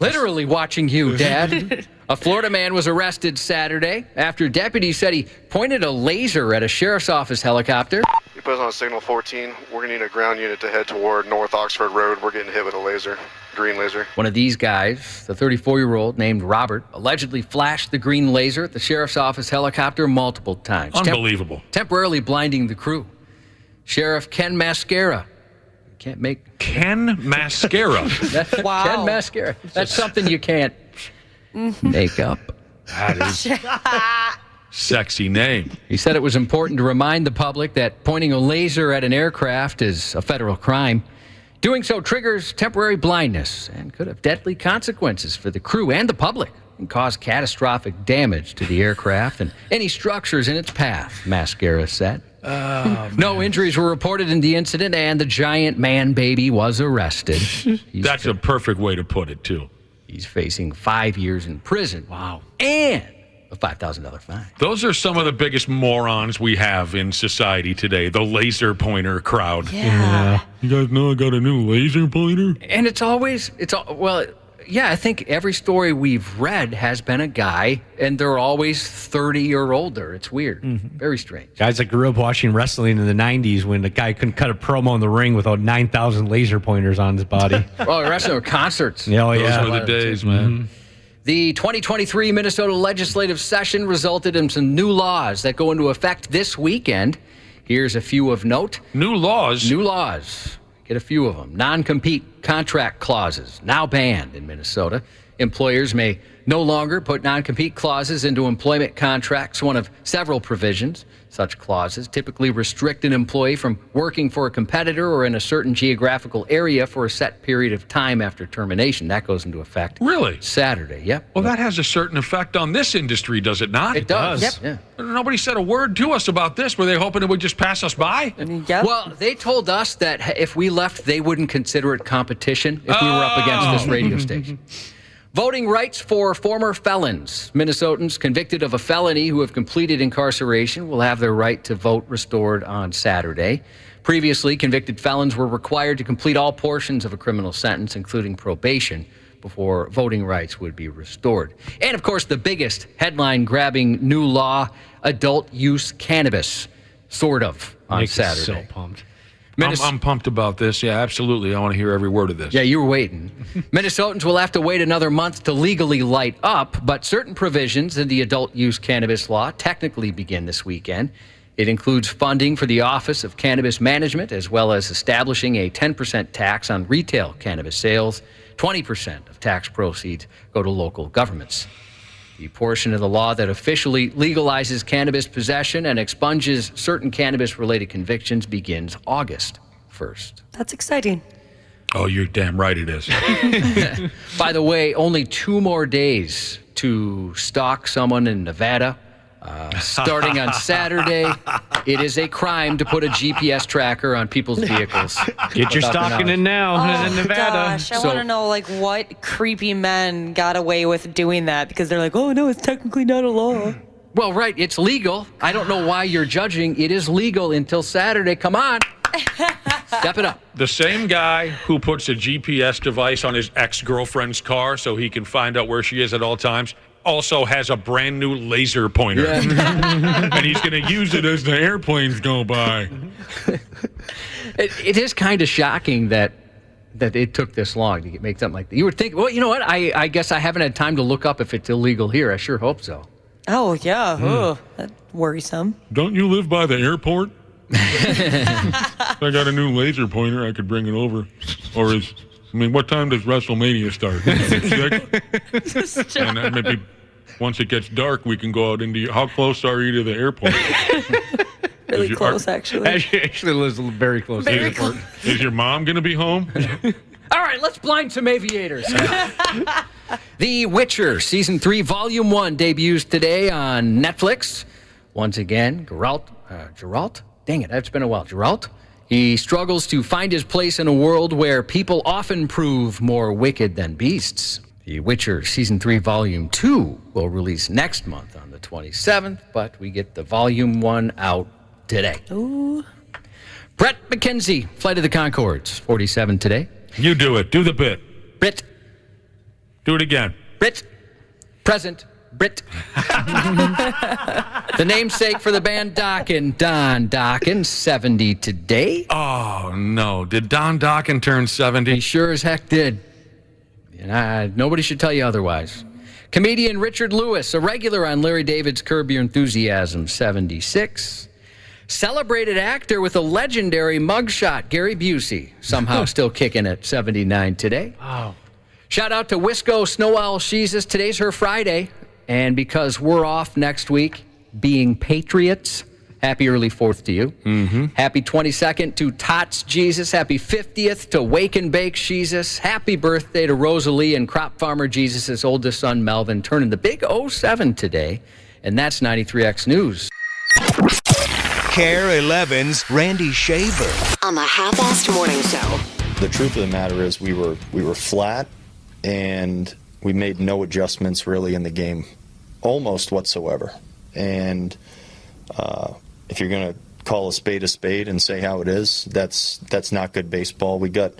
Literally watching you, Dad. A Florida man was arrested Saturday after deputies said he pointed a laser at a sheriff's office helicopter. He put us on signal 14. We're going to need a ground unit to head toward North Oxford Road. We're getting hit with a laser, green laser. One of these guys, the 34-year-old named Robert, allegedly flashed the green laser at the sheriff's office helicopter multiple times. Unbelievable. Temporarily blinding the crew. Sheriff Ken Mascara. Can't make... Ken Mascara? Wow. Ken Mascara. That's something you can't make up. That is sexy name. He said it was important to remind the public that pointing a laser at an aircraft is a federal crime. Doing so triggers temporary blindness and could have deadly consequences for the crew and the public and cause catastrophic damage to the aircraft and any structures in its path, Mascara said. No injuries were reported in the incident, and the giant man baby was arrested. That's a perfect way to put it, too. He's facing 5 years in prison. Wow. And a $5,000 fine. Those are some of the biggest morons we have in society today, the laser pointer crowd. Yeah. You guys know I got a new laser pointer? And I think every story we've read has been a guy, and they're always 30 or older. It's weird. Very strange. Guys that grew up watching wrestling in the 90s when the guy couldn't cut a promo in the ring without 9,000 laser pointers on his body. Oh, wrestling or concerts. Oh, Those yeah. were the days, man. The 2023 Minnesota legislative session resulted in some new laws that go into effect this weekend. Here's a few of note. New laws? New laws. Get a few of them. Non-compete contract clauses, now banned in Minnesota. Employers may no longer put non-compete clauses into employment contracts, one of several provisions. Such clauses typically restrict an employee from working for a competitor or in a certain geographical area for a set period of time after termination. That goes into effect Really? Saturday. Yep. Well, that has a certain effect on this industry, does it not? It does. Yep. Yeah. Nobody said a word to us about this. Were they hoping it would just pass us by? Yep. Well, they told us that if we left, they wouldn't consider it competition if we were up against this radio station. Voting rights for former felons. Minnesotans convicted of a felony who have completed incarceration will have their right to vote restored on Saturday. Previously, convicted felons were required to complete all portions of a criminal sentence, including probation, before voting rights would be restored. And, of course, the biggest headline-grabbing new law, adult use cannabis, sort of, on Saturday. So pumped. I'm pumped about this. Yeah, absolutely. I want to hear every word of this. Yeah, you were waiting. Minnesotans will have to wait another month to legally light up, but certain provisions in the adult use cannabis law technically begin this weekend. It includes funding for the Office of Cannabis Management, as well as establishing a 10% tax on retail cannabis sales. 20% of tax proceeds go to local governments. The portion of the law that officially legalizes cannabis possession and expunges certain cannabis-related convictions begins August 1st. That's exciting. Oh, you're damn right it is. By the way, only 2 more days to stalk someone in Nevada. Starting on Saturday, it is a crime to put a GPS tracker on people's vehicles. Get your stalking in now in Nevada. Gosh, I want to know what creepy men got away with doing that because they're like, oh no, it's technically not a law. Well, right, it's legal. I don't know why you're judging. It is legal until Saturday. Come on. Step it up. The same guy who puts a GPS device on his ex-girlfriend's car so he can find out where she is at all times also has a brand new laser pointer. Yeah. And he's going to use it as the airplanes go by. It is kind of shocking that it took this long to make something like that. You would think, well, you know what? I guess I haven't had time to look up if it's illegal here. I sure hope so. Oh, yeah. Oh, that's worrisome. Don't you live by the airport? I got a new laser pointer. I could bring it over. What time does WrestleMania start? 6? And then maybe once it gets dark, we can go out into. How close are you to the airport? Really close, actually. Actually lives very close to the airport. Is your mom going to be home? All right, let's blind some aviators. The Witcher Season 3, Volume 1 debuts today on Netflix. Once again, Geralt? Dang it, it's been a while. Geralt? He struggles to find his place in a world where people often prove more wicked than beasts. The Witcher Season 3, Volume 2 will release next month on the 27th, but we get the Volume 1 out today. Ooh. Brett McKenzie, Flight of the Conchords, 47 today. You do it. Do the bit. Brit. Do it again. Brit. Present. Brit. The namesake for the band Dokken, Don Dokken, 70 today. Oh, no. Did Don Dokken turn 70? He sure as heck did. And nobody should tell you otherwise. Comedian Richard Lewis, a regular on Larry David's Curb Your Enthusiasm, 76. Celebrated actor with a legendary mugshot, Gary Busey, somehow still kicking at 79 today. Wow. Shout out to Wisco Snow Owl Jesus. Today's her Friday. And because we're off next week, being patriots, happy early 4th to you. Mm-hmm. Happy 22nd to Tots Jesus. Happy 50th to Wake and Bake Jesus. Happy birthday to Rosalie and Crop Farmer Jesus' oldest son, Melvin, turning the big 07 today. And that's 93X News. KARE 11's Randy Shaver on the Half-Assed Morning Show. The truth of the matter is we were flat, and we made no adjustments really in the game, almost whatsoever. And if you're going to call a spade and say how it is, that's not good baseball. We got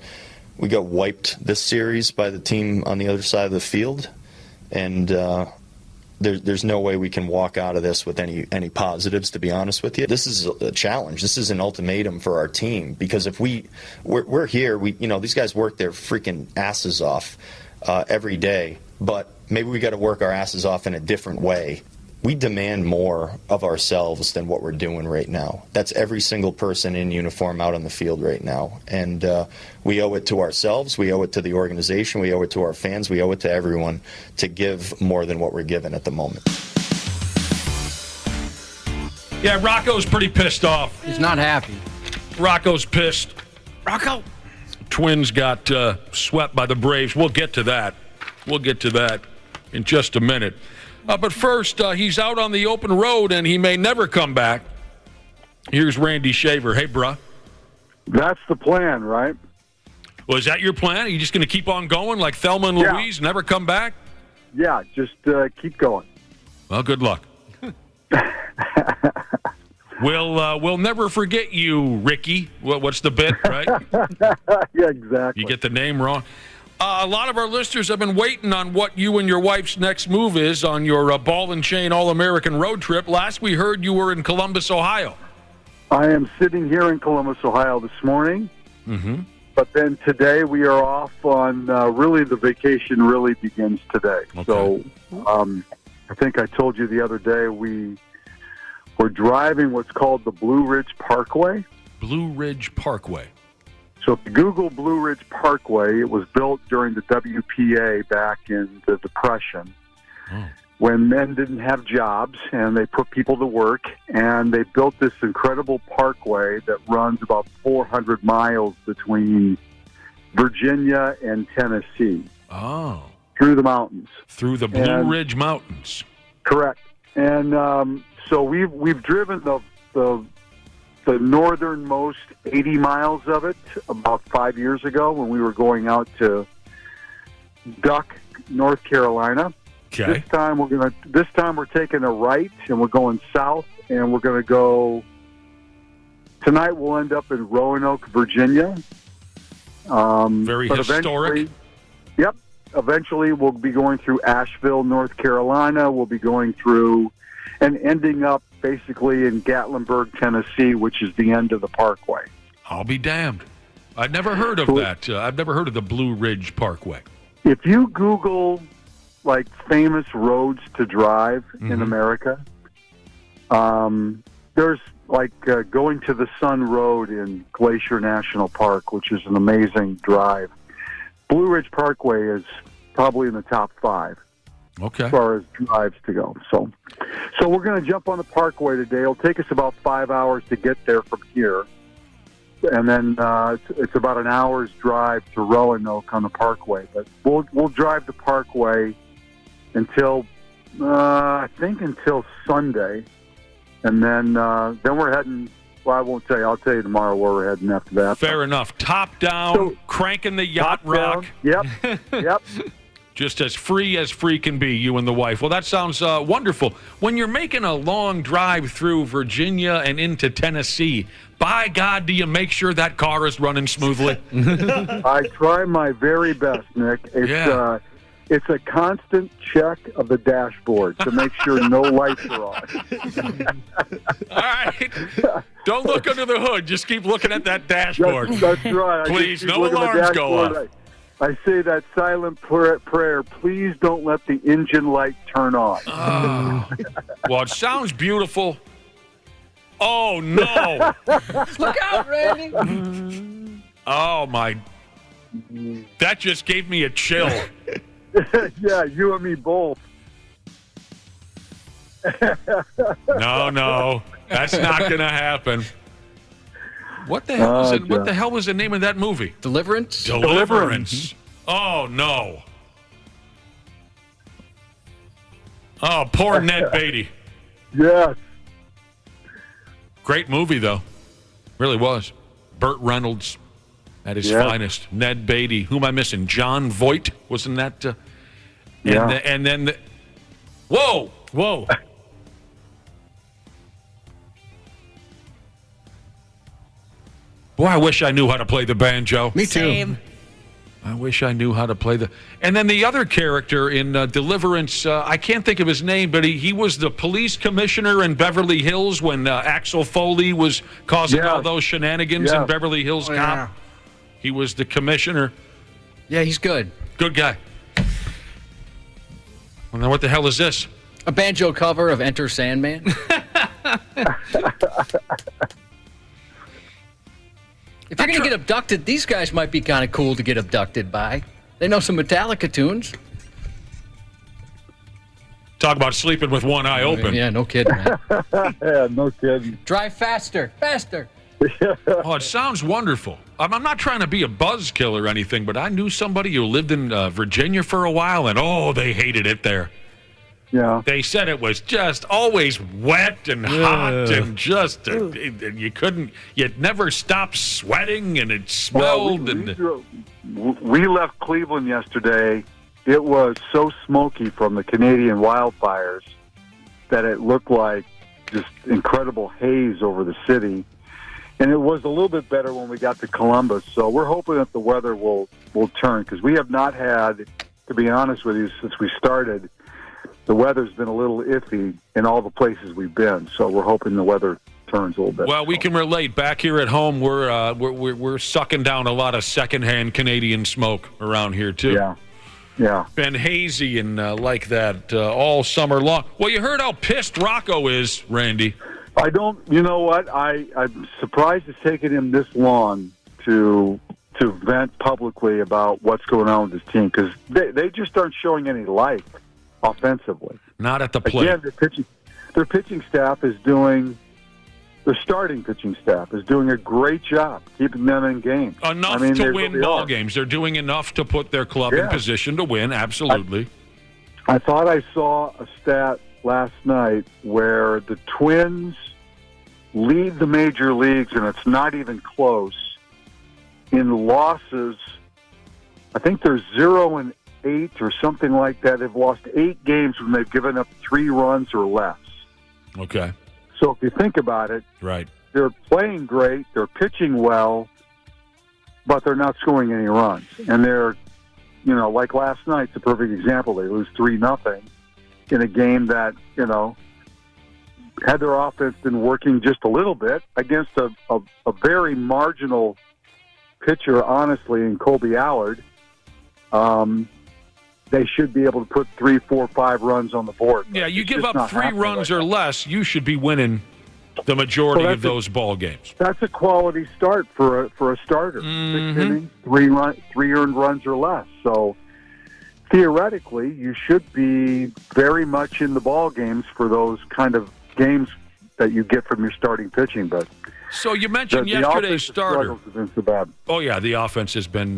wiped this series by the team on the other side of the field, and there's no way we can walk out of this with any positives, to be honest with you. This is a challenge. This is an ultimatum for our team, because if we're here, these guys work their freaking asses off every day, but maybe we got to work our asses off in a different way. We demand more of ourselves than what we're doing right now. That's every single person in uniform out on the field right now. And we owe it to ourselves, we owe it to the organization, we owe it to our fans, we owe it to everyone to give more than what we're given at the moment. Yeah, Rocco's pretty pissed off. He's not happy. Rocco's pissed. Rocco! Twins got swept by the Braves. We'll get to that. We'll get to that in just a minute. But first, he's out on the open road, and he may never come back. Here's Randy Shaver. Hey, bruh. That's the plan, right? Well, is that your plan? Are you just going to keep on going like Thelma and Louise, never come back? Yeah, just keep going. Well, good luck. We'll never forget you, Ricky. What's the bit, right? Yeah, exactly. You get the name wrong. A lot of our listeners have been waiting on what you and your wife's next move is on your ball and chain All-American road trip. Last we heard, you were in Columbus, Ohio. I am sitting here in Columbus, Ohio this morning. Mm-hmm. But then today we are off on really the vacation really begins today. Okay. So I think I told you the other day we're driving what's called the Blue Ridge Parkway. Blue Ridge Parkway. So if you Google Blue Ridge Parkway, it was built during the WPA back in the Depression when men didn't have jobs, and they put people to work, and they built this incredible parkway that runs about 400 miles between Virginia and Tennessee. Oh. Through the mountains. Through the Blue Ridge Mountains. Correct. And so we've driven the northernmost 80 miles of it about 5 years ago when we were going out to Duck, North Carolina. Okay. This time we're taking a right and we're going south, and we're going to go. Tonight we'll end up in Roanoke, Virginia. Very historic. Yep. Eventually we'll be going through Asheville, North Carolina. We'll be going through and ending up basically in Gatlinburg, Tennessee, which is the end of the parkway. I'll be damned. I've never heard of that. I've never heard of the Blue Ridge Parkway. If you Google, like, famous roads to drive in America, there's like going to the Sun Road in Glacier National Park, which is an amazing drive. Blue Ridge Parkway is probably in the top 5 as far as drives to go. So we're going to jump on the Parkway today. It'll take us about 5 hours to get there from here. And then it's about an hour's drive to Roanoke on the Parkway. But we'll drive the Parkway until until Sunday, and then we're heading. Well, I won't tell you. I'll tell you tomorrow where we're heading after that. Fair enough. Top down, cranking the yacht rock. Yep, yep. Just as free can be, you and the wife. Well, that sounds wonderful. When you're making a long drive through Virginia and into Tennessee, by God, do you make sure that car is running smoothly? I try my very best, Nick. It's a constant check of the dashboard to make sure no lights are on. All right. Don't look under the hood. Just keep looking at that dashboard. That's right. Please, no alarms go off. I say that silent prayer, please don't let the engine light turn on. Well, it sounds beautiful. Oh, no. Look out, Randy. Oh, my. That just gave me a chill. Yeah, you and me both. No. That's not going to happen. What the hell was the name of that movie? Deliverance? Deliverance. Oh, no. Oh, poor Ned Beatty. Yes. Great movie, though. Really was. Burt Reynolds at his finest. Ned Beatty. Who am I missing? John Voight? Wasn't that? And then whoa. Boy, I wish I knew how to play the banjo. Me too. Same. I wish I knew how to play the... And then the other character in Deliverance, I can't think of his name, but he was the police commissioner in Beverly Hills when Axel Foley was causing all those shenanigans in Beverly Hills Cop. Yeah. He was the commissioner. Yeah, he's good. Good guy. Well, now what the hell is this? A banjo cover of Enter Sandman. If you're going to get abducted, these guys might be kind of cool to get abducted by. They know some Metallica tunes. Talk about sleeping with one eye open. Yeah, no kidding, man. Yeah, no kidding. Drive faster. Oh, it sounds wonderful. I'm not trying to be a buzzkill or anything, but I knew somebody who lived in Virginia for a while, and they hated it there. Yeah. They said it was just always wet and hot and just, you'd never stop sweating and it smelled. We left Cleveland yesterday. It was so smoky from the Canadian wildfires that it looked like just incredible haze over the city. And it was a little bit better when we got to Columbus. So we're hoping that the weather will turn, because we have not had, to be honest with you, since we started, the weather's been a little iffy in all the places we've been, so we're hoping the weather turns a little bit. Well, we can relate. Back here at home, we're sucking down a lot of secondhand Canadian smoke around here too. Yeah. Been hazy and like that all summer long. Well, you heard how pissed Rocco is, Randy. I don't. You know what? I'm surprised it's taken him this long to vent publicly about what's going on with his team, because they just aren't showing any life offensively. Not at the plate. Again, their pitching staff is doing. Their starting pitching staff is doing a great job keeping them in games. Enough to win ball games. They're doing enough to put their club in position to win. Absolutely. I thought I saw a stat last night where the Twins lead the major leagues, and it's not even close, in losses. I think they're 0-8 or something like that. They've lost 8 games when they've given up 3 runs or less. Okay. So if you think about it, right, they're playing great, they're pitching well, but they're not scoring any runs. And they're, like last night's a perfect example. They lose 3-0 in a game that, had their offense been working just a little bit against a very marginal pitcher, honestly, in Colby Allard, they should be able to put 3, 4, 5 runs on the board. Yeah, you give up 3 runs or less, you should be winning the majority of those ball games. That's a quality start for a starter. 6 innings, 3 earned runs or less. So theoretically, you should be very much in the ball games for those kind of games that you get from your starting pitching. But so you mentioned yesterday's starter. Have been so bad. Oh yeah, the offense has been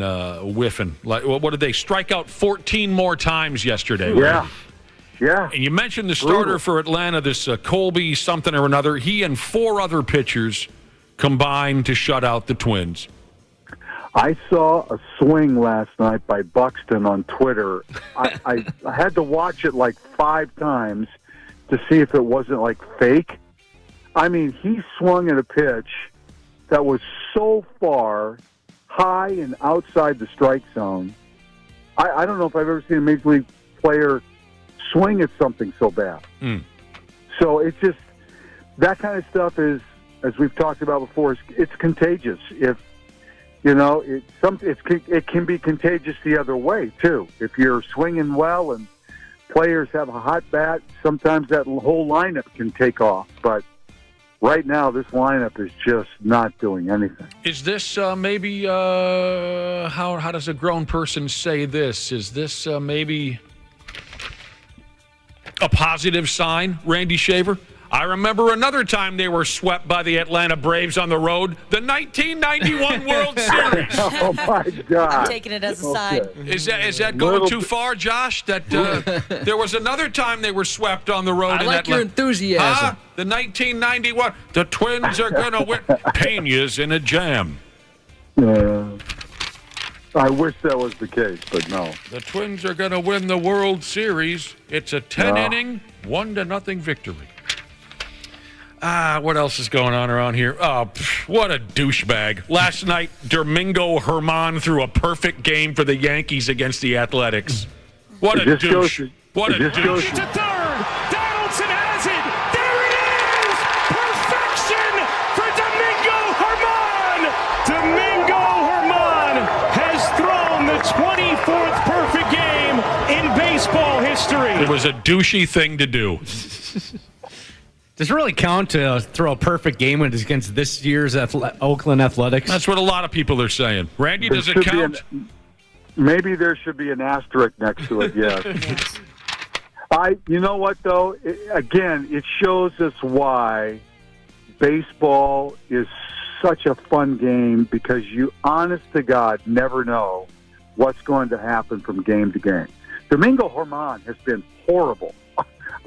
whiffing. Like, what did they strike out 14 more times yesterday? Yeah. Right? Yeah. And you mentioned the starter for Atlanta, this Colby something or another. He and 4 other pitchers combined to shut out the Twins. I saw a swing last night by Buxton on Twitter. I had to watch it like 5 times to see if it wasn't like fake. I mean, he swung at a pitch that was so far high and outside the strike zone. I don't know if I've ever seen a Major League player swing at something so bad. So it's just that kind of stuff is, as we've talked about before, it's contagious. If you know, it can be contagious the other way too. If you're swinging well and players have a hot bat, sometimes that whole lineup can take off. But right now, this lineup is just not doing anything. Is this maybe how does a grown person say this? Is this maybe a positive sign, Randy Shaver? I remember another time they were swept by the Atlanta Braves on the road, the 1991 World Series. Oh, my God. I'm taking it as a sign. Is that going too far, Josh? That there was another time they were swept on the road. I like your enthusiasm. The 1991. The Twins are going to win. Pena's in a jam. I wish that was the case, but no. The Twins are going to win the World Series. It's a 10-inning, 1-0 victory. What else is going on around here? Oh, what a douchebag. Last night, Domingo Germán threw a perfect game for the Yankees against the Athletics. What a douche. What a douche. To third. Donaldson has it. There it is. Perfection for Domingo Germán. Domingo Germán has thrown the 24th perfect game in baseball history. It was a douchey thing to do. Does it really count to throw a perfect game when it's against this year's Oakland Athletics? That's what a lot of people are saying. Randy, does it count? Maybe there should be an asterisk next to it, yes. You know what, though? It shows us why baseball is such a fun game, because you, honest to God, never know what's going to happen from game to game. Domingo Germán has been horrible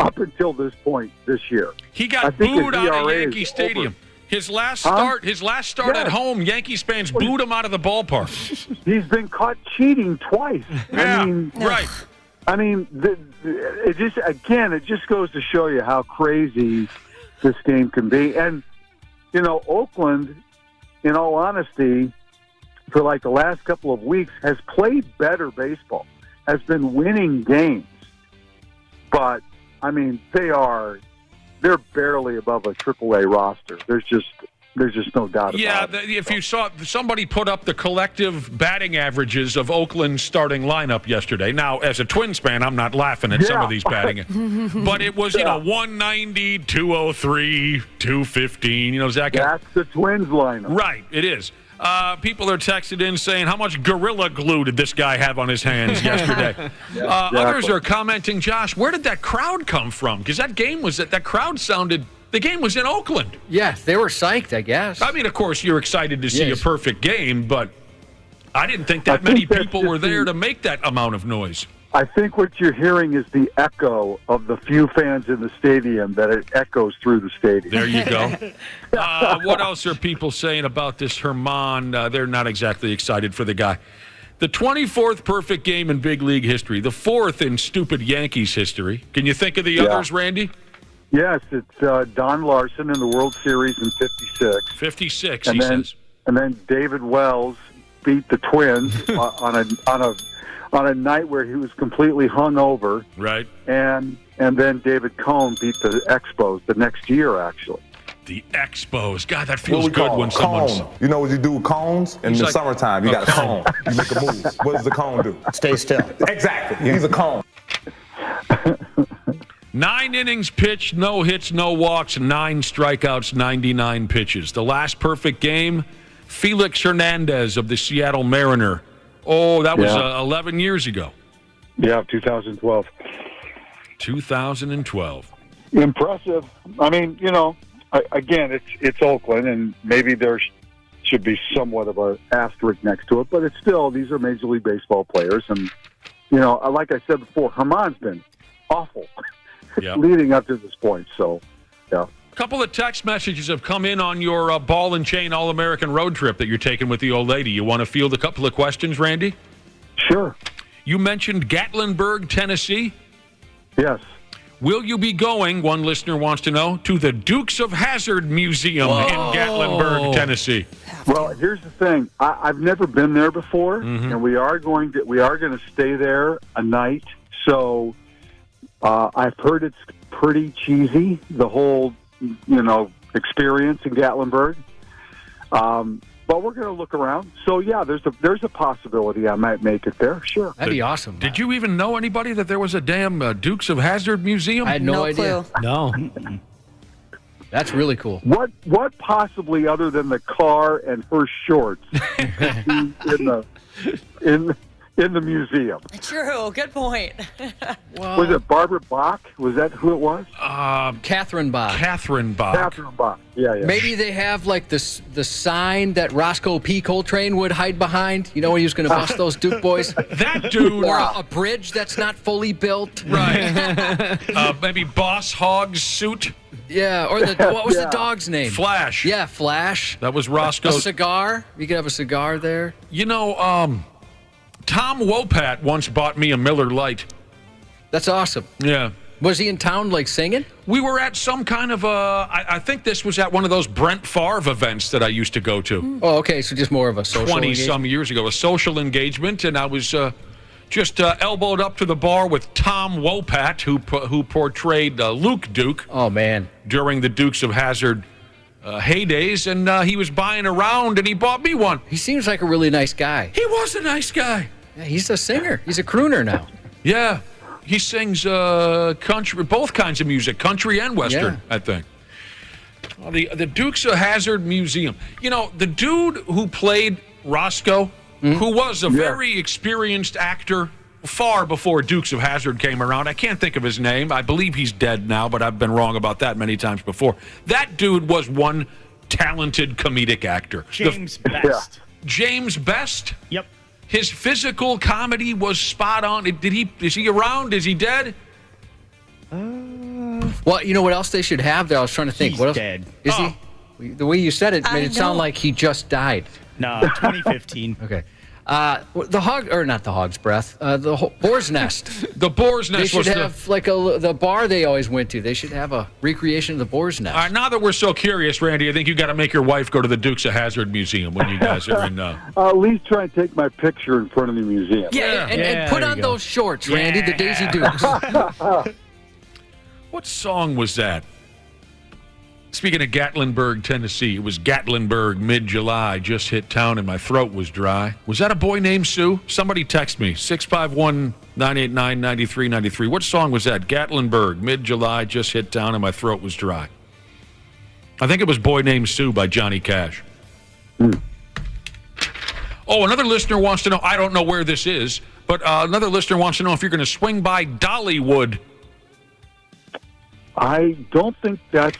up until this point this year. He got booed out of Yankee Stadium. His last start at home, Yankees fans booed him out of the ballpark. He's been caught cheating twice. Yeah, right. I mean, it just goes to show you how crazy this game can be. And, you know, Oakland, in all honesty, for like the last couple of weeks, has played better baseball, has been winning games. But I mean, they're barely above a AAA roster. There's just no doubt about it. Yeah, if you saw, somebody put up the collective batting averages of Oakland's starting lineup yesterday. Now, as a Twins fan, I'm not laughing at some of these batting. But it was, 190, 203, 215. Zach. That's the Twins lineup. Right, it is. People are texted in saying, how much Gorilla Glue did this guy have on his hands yesterday? Others are commenting, Josh, where did that crowd come from? Because that crowd sounded, the game was in Oakland. Yeah, they were psyched, I guess. I mean, of course, you're excited to see a perfect game, but I didn't think many people were there to make that amount of noise. I think what you're hearing is the echo of the few fans in the stadium, that it echoes through the stadium. There you go. What else are people saying about this Germán? They're not exactly excited for the guy. The 24th perfect game in big league history, the 4th in stupid Yankees history. Can you think of the others, Randy? Yes, it's Don Larson in the World Series in 56. 56, and he then, says. And then David Wells beat the Twins on a night where he was completely hungover. Right. And then David Cohn beat the Expos the next year, actually. The Expos. God, that feels good when someone's... You know what you do with cones? In the summertime, you got a cone. You make a move. What does the cone do? Stay still. Exactly. He's a cone. 9 innings pitched, no hits, no walks, 9 strikeouts, 99 pitches. The last perfect game, Felix Hernandez of the Seattle Mariner. Oh, that was 11 years ago. Yeah, 2012. 2012. Impressive. I mean, again, it's Oakland, and maybe there should be somewhat of an asterisk next to it, but it's still, these are Major League Baseball players. And, like I said before, Herman's been awful leading up to this point. So, yeah. A couple of text messages have come in on your ball and chain All-American road trip that you're taking with the old lady. You want to field a couple of questions, Randy? Sure. You mentioned Gatlinburg, Tennessee. Yes. Will you be going, one listener wants to know, to the Dukes of Hazzard Museum in Gatlinburg, Tennessee? Well, here's the thing. I've never been there before, and we are going to stay there a night. So I've heard it's pretty cheesy, the whole experience in Gatlinburg. But we're going to look around. So, yeah, there's a possibility I might make it there. Sure. That'd be awesome. Did you even know anybody that there was a damn Dukes of Hazzard Museum? I had no idea. Clue. No. That's really cool. What possibly other than the car and her shorts in the museum? True. Good point. Was it Barbara Bach? Was that who it was? Catherine Bach. Catherine Bach. Yeah. Maybe they have like the sign that Roscoe P. Coltrane would hide behind. You know when he was going to bust those Duke boys? That dude. Or a bridge that's not fully built. Right. Maybe Boss Hogg's suit. Yeah, or what was the dog's name? Flash. Yeah, Flash. That was Roscoe's. A cigar. You could have a cigar there. Tom Wopat once bought me a Miller Lite. That's awesome. Yeah. Was he in town, like, singing? We were at some kind of I think this was at one of those Brent Favre events that I used to go to. Oh, okay, so just more of a social 20-some years ago, a social engagement, and I was just elbowed up to the bar with Tom Wopat, who portrayed Luke Duke. Oh, man. During the Dukes of Hazzard heydays, and he was buying around, and he bought me one. He seems like a really nice guy. He was a nice guy. Yeah, he's a singer. He's a crooner now. Yeah. He sings country, both kinds of music, country and Western, I think. Well, the Dukes of Hazzard Museum. The dude who played Roscoe, who was a very experienced actor far before Dukes of Hazzard came around. I can't think of his name. I believe he's dead now, but I've been wrong about that many times before. That dude was one talented comedic actor. James Best. James Best? Yep. His physical comedy was spot on. Is he around? Is he dead? Well, you know what else they should have there? I was trying to think. He's what else? dead. Is he? The way you said it made it sound like he just died. No, 2015. Okay. Not the hog's breath. The boar's nest. The boar's nest. They should have the bar they always went to. They should have a recreation of the boar's nest. All right, now that we're so curious, Randy, I think you got to make your wife go to the Dukes of Hazzard Museum when you guys are in. At least try and take my picture in front of the museum. Yeah, and put on those shorts, Randy, the Daisy Dukes. What song was that? Speaking of Gatlinburg, Tennessee, it was Gatlinburg, mid-July, just hit town and my throat was dry. Was that a boy named Sue? Somebody text me, 651-989-9393. What song was that? Gatlinburg, mid-July, just hit town and my throat was dry. I think it was Boy Named Sue by Johnny Cash. Oh, another listener wants to know, I don't know where this is, but another listener wants to know if you're going to swing by Dollywood. I don't think that's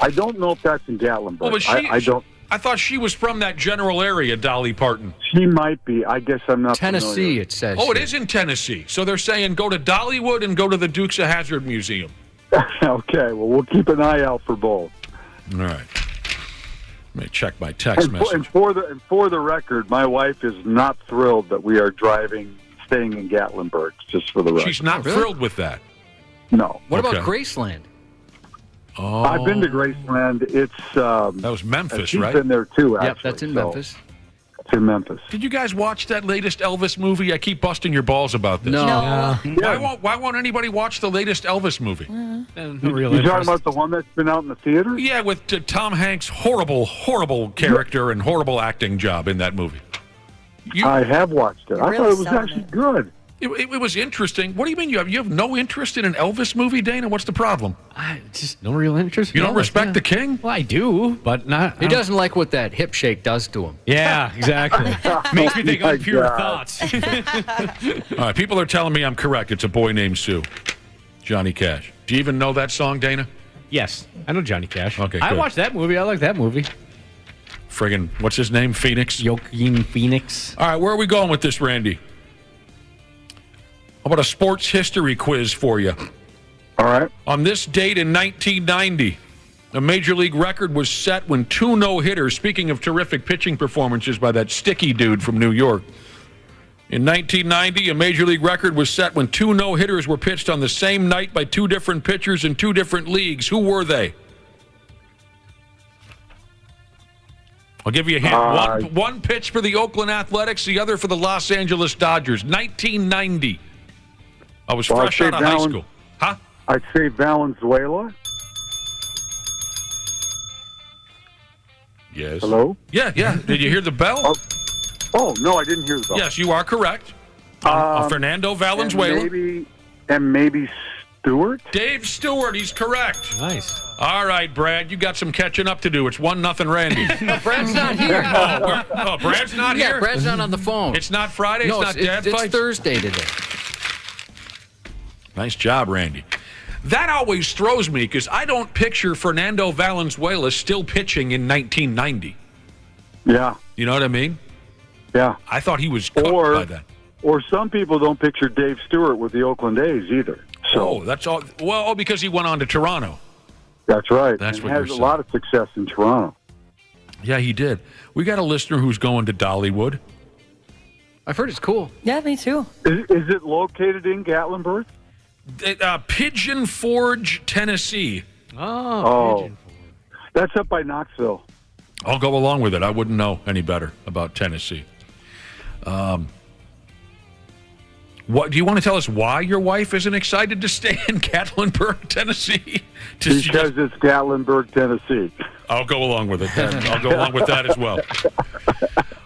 I don't know if that's in Gatlinburg. Well, but I thought she was from that general area, Dolly Parton. She might be. I guess I'm not Tennessee, familiar. it says. Oh, it is in Tennessee. So they're saying go to Dollywood and go to the Dukes of Hazzard Museum. Okay, well, we'll keep an eye out for both. All right. Let me check my text message. And for the record, my wife is not thrilled that we are staying in Gatlinburg, just for the record. She's not thrilled with that? No. What about Graceland? Oh. I've been to Graceland. It's that was Memphis, she's right? been there too. Actually, yep, that's in Memphis. It's in Memphis. Did you guys watch that latest Elvis movie? I keep busting your balls about this. No. Why won't anybody watch the latest Elvis movie? You talking about the one that's been out in the theater? Yeah, with Tom Hanks' horrible character and horrible acting job in that movie. I have watched it. I thought it was actually good. It was interesting. What do you mean you have no interest in an Elvis movie, Dana? What's the problem? Just no real interest. You don't respect the king? Well, I do, but not. He doesn't like what that hip shake does to him. Yeah, exactly. Makes me think of pure thoughts. All right, people are telling me I'm correct. It's A Boy Named Sue. Johnny Cash. Do you even know that song, Dana? Yes, I know Johnny Cash. Okay, I good. watched that movie. I like that movie. Friggin', what's his name? Phoenix? Joaquin Phoenix. All right, where are we going with this, Randy? How about a sports history quiz for you? All right. On this date in 1990, a Major League record was set when 2 no-hitters, speaking of terrific pitching performances by that sticky dude from New York. In 1990, a Major League record was set when 2 no-hitters were pitched on the same night by 2 different pitchers in 2 different leagues. Who were they? I'll give you a hint. One pitch for the Oakland Athletics, the other for the Los Angeles Dodgers. 1990. I was fresh out of high school. Huh? I'd say Valenzuela. Yes. Hello? Yeah. Did you hear the bell? Oh, no, I didn't hear the bell. Yes, you are correct. Fernando Valenzuela. And maybe Stewart? Dave Stewart, he's correct. Nice. All right, Brad, you got some catching up to do. It's 1-0 Randy. No, Brad's not here. Brad's not here? Yeah, Brad's not on the phone. It's not Friday? No, it's not Dad it's Fights? Thursday today. Nice job, Randy. That always throws me because I don't picture Fernando Valenzuela still pitching in 1990. Yeah. You know what I mean? Yeah. I thought he was cooked by then. Or some people don't picture Dave Stewart with the Oakland A's either. So that's all. Well, because he went on to Toronto. That's right. That's and what has you're a saying. lot of success in Toronto. Yeah, he did. We got a listener who's going to Dollywood. I've heard it's cool. Yeah, me too. Is it located in Gatlinburg? Pigeon Forge, Tennessee. Oh, that's up by Knoxville. I'll go along with it. I wouldn't know any better about Tennessee. What do you want to tell us? Why your wife isn't excited to stay in Gatlinburg, Tennessee? Because it's Gatlinburg, Tennessee. I'll go along with it. Then. I'll go along with that as well.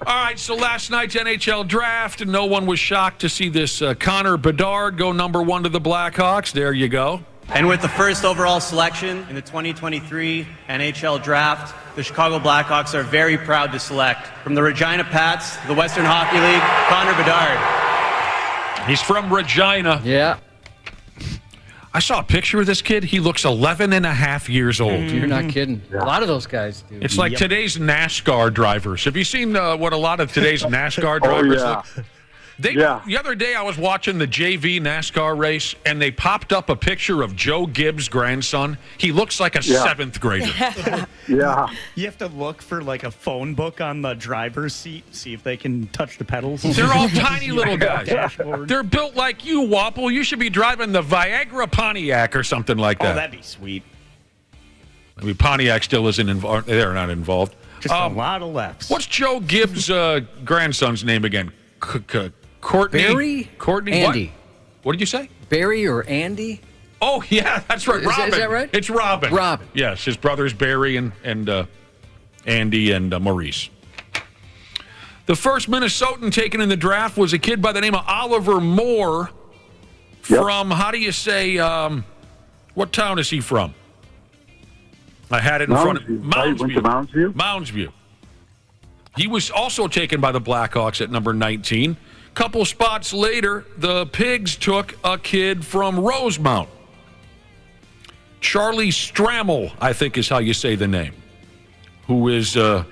All right, so last night's NHL draft, and no one was shocked to see this Connor Bedard go number 1 to the Blackhawks. There you go. And with the first overall selection in the 2023 NHL Draft, the Chicago Blackhawks are very proud to select from the Regina Pats, the Western Hockey League, Connor Bedard. He's from Regina. Yeah. I saw a picture of this kid. He looks 11 and a half years old. You're not kidding. A lot of those guys do. It's like today's NASCAR drivers. Have you seen what a lot of today's NASCAR drivers look? The other day I was watching the JV NASCAR race, and they popped up a picture of Joe Gibbs' grandson. He looks like a 7th grader. Yeah. You have to look for like a phone book on the driver's seat, see if they can touch the pedals. They're all tiny little guys. Dashboard. They're built like you, Wapple. You should be driving the Viagra Pontiac or something like that. Oh, that'd be sweet. I mean, Pontiac still isn't involved. They're not involved. Just a lot of lefts. What's Joe Gibbs' grandson's name again? Courtney? Barry? Courtney? Andy. What did you say? Barry or Andy? Oh, yeah, that's right. Robin. Is that right? It's Robin. Robin. Yes, his brothers Barry and Andy and Maurice. The first Minnesotan taken in the draft was a kid by the name of Oliver Moore from, how do you say, what town is he from? I had it in front of Moundsview. Moundsview. He was also taken by the Blackhawks at number 19. Couple spots later, the Pigs took a kid from Rosemount. Charlie Strammel, I think is how you say the name, who is a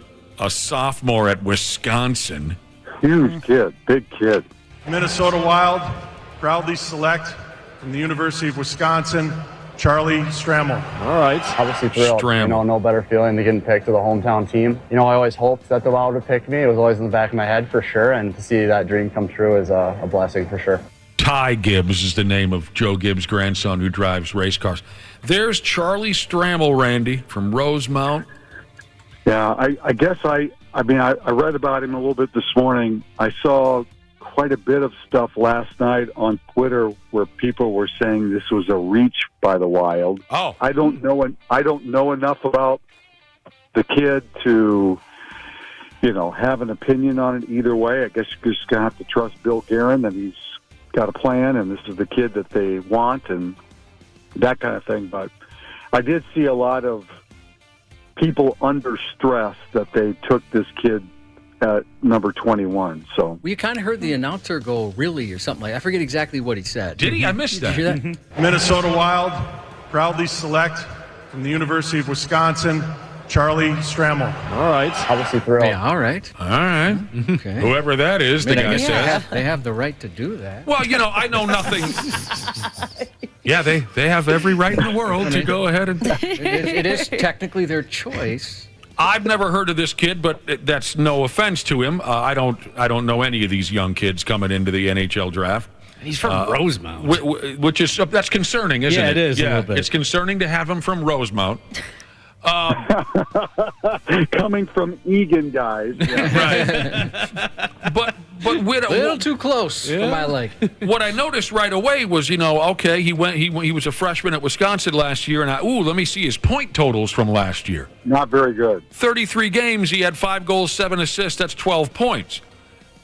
sophomore at Wisconsin. Huge kid, big kid. Minnesota Wild proudly select from the University of Wisconsin, Charlie Strammel. All right. Obviously thrilled. You know, no better feeling than getting picked to the hometown team. You know, I always hoped that the Wild would pick me. It was always in the back of my head for sure, and to see that dream come true is a blessing for sure. Ty Gibbs is the name of Joe Gibbs' grandson who drives race cars. There's Charlie Strammel, Randy, from Rosemount. Yeah, I guess I read about him a little bit this morning. I saw quite a bit of stuff last night on Twitter where people were saying this was a reach by the Wild. Oh, I don't know enough about the kid to, have an opinion on it either way. I guess you're just gonna have to trust Bill Guerin that he's got a plan, and this is the kid that they want, and that kind of thing. But I did see a lot of people under stress that they took this kid at number 21. So We kind of heard the announcer go, really, or something like that. I forget exactly what he said. Did he? I missed that. Did you hear that? Minnesota Wild proudly select from the University of Wisconsin, Charlie Stramel. All right. Obviously thrilled. Yeah, all right. All right. Okay. Whoever that is, the I guy guess says. they have the right to do that. Well, I know nothing. Yeah, they have every right in the world to go ahead and. It is technically their choice. I've never heard of this kid, but that's no offense to him. I don't know any of these young kids coming into the NHL draft. He's from Rosemount, which is that's concerning, isn't it? Yeah, it is. Yeah, a little bit. It's concerning to have him from Rosemount. coming from Egan, guys. Yeah. Right. But with A little too close for my liking. What I noticed right away was, okay, he was a freshman at Wisconsin last year, and let me see his point totals from last year. Not very good. 33 games, he had 5 goals, 7 assists. That's 12 points.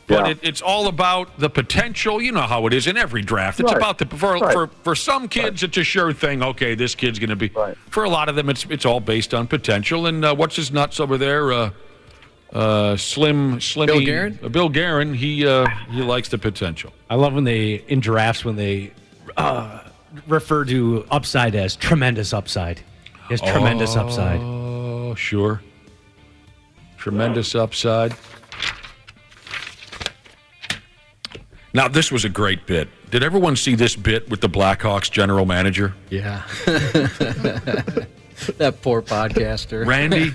But it's all about the potential. You know how it is in every draft. It's about for some kids, it's a sure thing. Okay, this kid's going to be. Right. For a lot of them, it's all based on potential. And what's his nuts over there? Slimmy Bill Guerin? Bill Guerin. He likes the potential. I love when in drafts when they refer to upside as tremendous upside. He has tremendous upside. Oh, sure. Tremendous upside. Now, this was a great bit. Did everyone see this bit with the Blackhawks general manager? Yeah. That poor podcaster. Randy.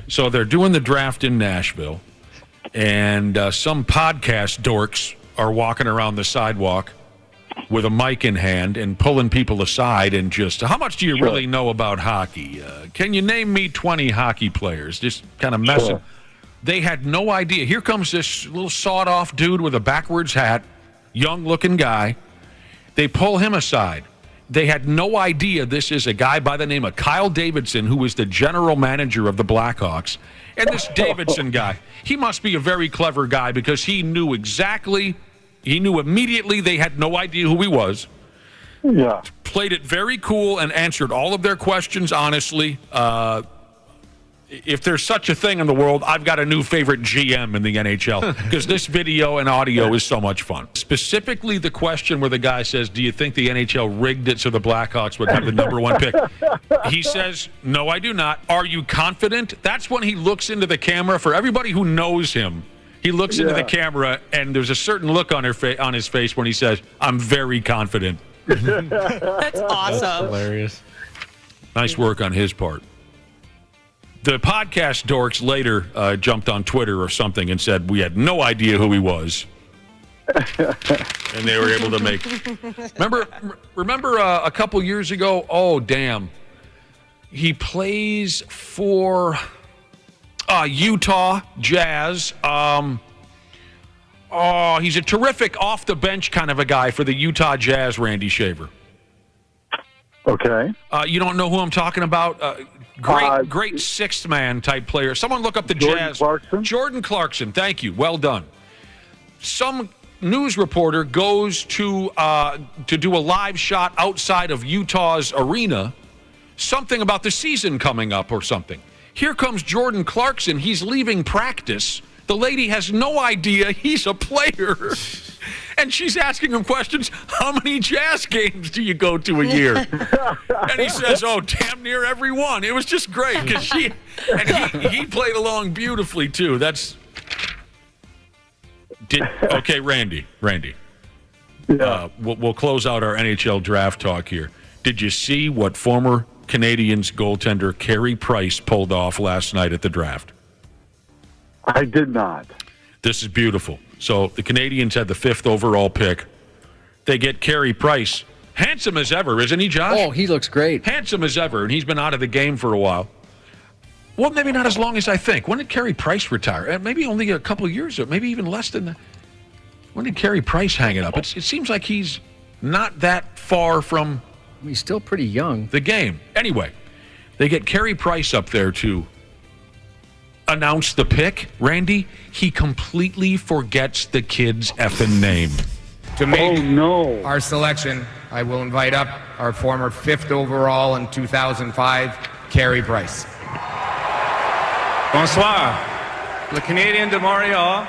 So they're doing the draft in Nashville, and some podcast dorks are walking around the sidewalk with a mic in hand and pulling people aside and just, how much do you really know about hockey? Can you name me 20 hockey players? Just kind of messing. Sure. They had no idea. Here comes this little sawed-off dude with a backwards hat, young-looking guy. They pull him aside. They had no idea this is a guy by the name of Kyle Davidson, who is the general manager of the Blackhawks. And this Davidson guy, he must be a very clever guy because he knew immediately they had no idea who he was. Yeah. Played it very cool and answered all of their questions honestly. If there's such a thing in the world, I've got a new favorite GM in the NHL because this video and audio is so much fun. Specifically, the question where the guy says, do you think the NHL rigged it so the Blackhawks would have the number 1 pick? He says, no, I do not. Are you confident? That's when he looks into the camera. For everybody who knows him, he looks into the camera, and there's a certain look on his face when he says, I'm very confident. That's awesome. That's hilarious. Nice work on his part. The podcast dorks later jumped on Twitter or something and said we had no idea who he was. And they were able to make... Remember a couple years ago? Oh, damn. He plays for Utah Jazz. He's a terrific off-the-bench kind of a guy for the Utah Jazz, Randy Shaver. Okay. You don't know who I'm talking about? Great sixth man type player. Someone look up the Jazz. Jordan Clarkson. Thank you. Well done. Some news reporter goes to do a live shot outside of Utah's arena. Something about the season coming up or something. Here comes Jordan Clarkson. He's leaving practice. The lady has no idea he's a player. And she's asking him questions. How many Jazz games do you go to a year? And he says, damn near every one. It was just great because he played along beautifully too. Okay, Randy. Yeah. We'll close out our NHL draft talk here. Did you see what former Canadiens goaltender Carey Price pulled off last night at the draft? I did not. This is beautiful. So the Canadiens had the 5th overall pick. They get Carey Price. Handsome as ever, isn't he, Josh? Oh, he looks great. Handsome as ever, and he's been out of the game for a while. Well, maybe not as long as I think. When did Carey Price retire? Maybe only a couple of years, or maybe even less than that. When did Carey Price hang it up? It seems like he's not that far from... He's still pretty young. The game. Anyway, they get Carey Price up there to announce the pick. Randy, he completely forgets the kid's effing name. To make our selection, I will invite up our former 5th overall in 2005, Carey Price. Bonsoir. The Canadiens de Montreal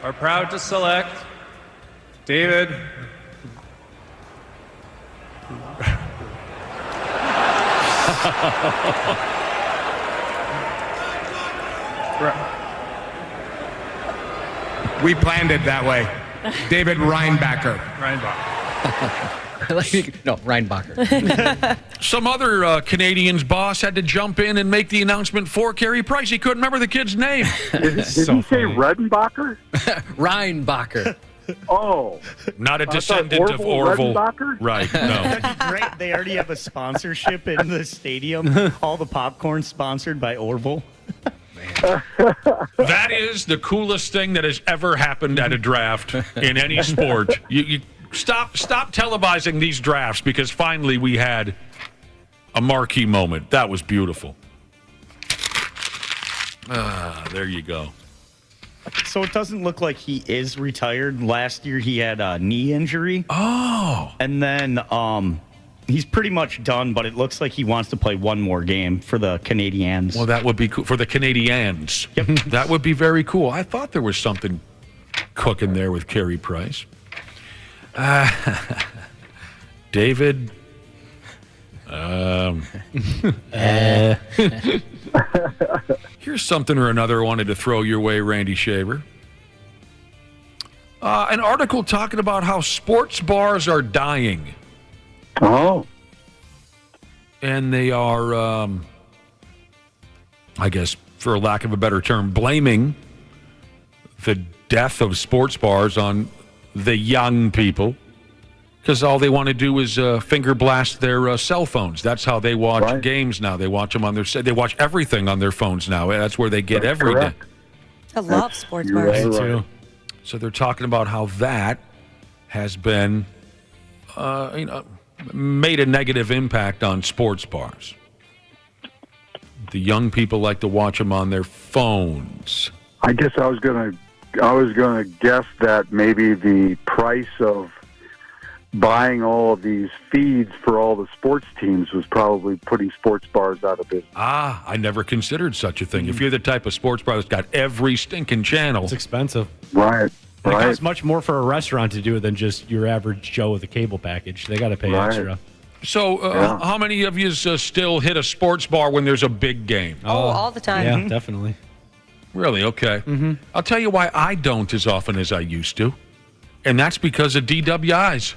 are proud to select David We planned it that way. David Reinbacher. No, Reinbacher. Some other Canadians boss had to jump in and make the announcement for Carey Price. He couldn't remember the kid's name. Did he say Redenbacher? Reinbacher. Oh. Not a descendant of Orville. Redenbacher? Right, no. That'd be great. They already have a sponsorship in the stadium. All the popcorn sponsored by Orville. That is the coolest thing that has ever happened at a draft in any sport. You stop televising these drafts, because finally we had a marquee moment. That was beautiful. There you go. So it doesn't look like he is retired. Last year he had a knee injury. Oh. And then he's pretty much done, but it looks like he wants to play one more game for the Canadiens. Well, that would be cool for the Canadiens. Yep. That would be very cool. I thought there was something cooking there with Carey Price. David. Here's something or another I wanted to throw your way, Randy Shaver. An article talking about how sports bars are dying. Oh. And they are, I guess, for lack of a better term, blaming the death of sports bars on the young people, because all they want to do is finger blast their cell phones. That's how they watch games now. They watch them on their. They watch everything on their phones now. That's where they get everything. I love sports bars. Me too. So they're talking about how that has been, made a negative impact on sports bars. The young people like to watch them on their phones. I guess I was gonna guess that maybe the price of buying all of these feeds for all the sports teams was probably putting sports bars out of business. I never considered such a thing. If you're the type of sports bar that's got every stinking channel, It's expensive. Right. It costs much more for a restaurant to do it than just your average Joe with a cable package. They got to pay extra. So, how many of you still hit a sports bar when there's a big game? Oh, all the time. Yeah, definitely. Really? Okay. Mm-hmm. I'll tell you why I don't as often as I used to, and that's because of DWIs.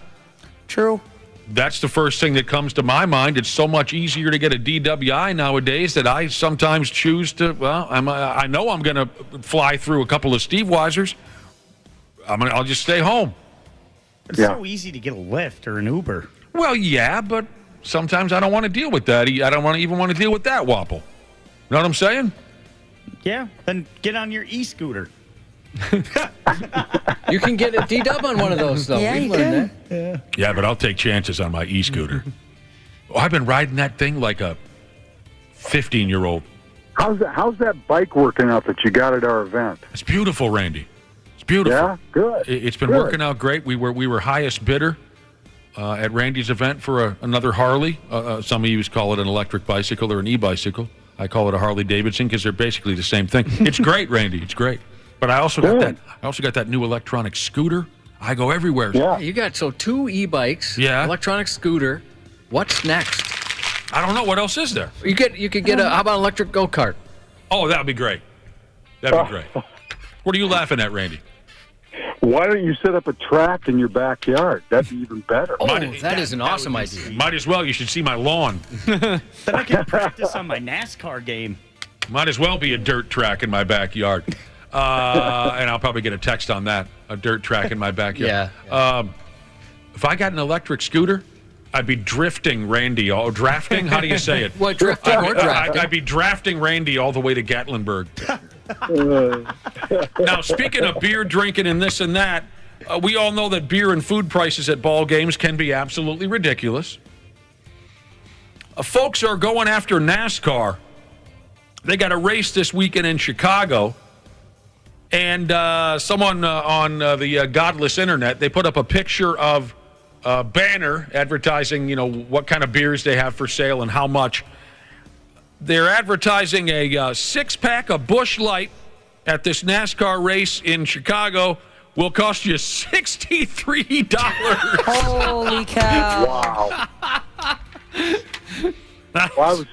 True. That's the first thing that comes to my mind. It's so much easier to get a DWI nowadays that I sometimes choose to, I know I'm going to fly through a couple of Steve Weisers. I'll just stay home. It's so easy to get a Lyft or an Uber. Well, yeah, but sometimes I don't want to deal with that. I don't even want to deal with that wobble. Know what I'm saying? Yeah, then get on your e-scooter. You can get a D-dub on one of those, though. Yeah, We've you learned can. that. Yeah, but I'll take chances on my e-scooter. I've been riding that thing like a 15-year-old. How's that bike working out that you got at our event? It's beautiful, Randy. It's beautiful. Yeah, good. It's been Good. working out great. We were highest bidder at Randy's event for another Harley. Some of you call it an electric bicycle or an e-bicycle. I call it a Harley Davidson because they're basically the same thing. It's great, Randy. It's great. But I also got that new electronic scooter. I go everywhere. Yeah. You got 2 e-bikes, electronic scooter. What's next? I don't know. What else is there? You could get how about an electric go-kart? Oh, that would be great. That'd be great. What are you laughing at, Randy? Why don't you set up a track in your backyard? That'd be even better. Oh, that is an awesome idea. Might as well. You should see my lawn. Then I can practice on my NASCAR game. Might as well be a dirt track in my backyard. And I'll probably get a text on that. A dirt track in my backyard. Yeah. If I got an electric scooter, I'd be drifting Randy. Drafting? How do you say it? What, drifting or drafting? I'd be drafting Randy all the way to Gatlinburg. Now, speaking of beer drinking and this and that, we all know that beer and food prices at ball games can be absolutely ridiculous. Folks are going after NASCAR. They got a race this weekend in Chicago. And someone on the godless internet, they put up a picture of a banner advertising, what kind of beers they have for sale and how much. They're advertising a 6-pack of Busch Light at this NASCAR race in Chicago will cost you $63. Holy cow. Wow. Well,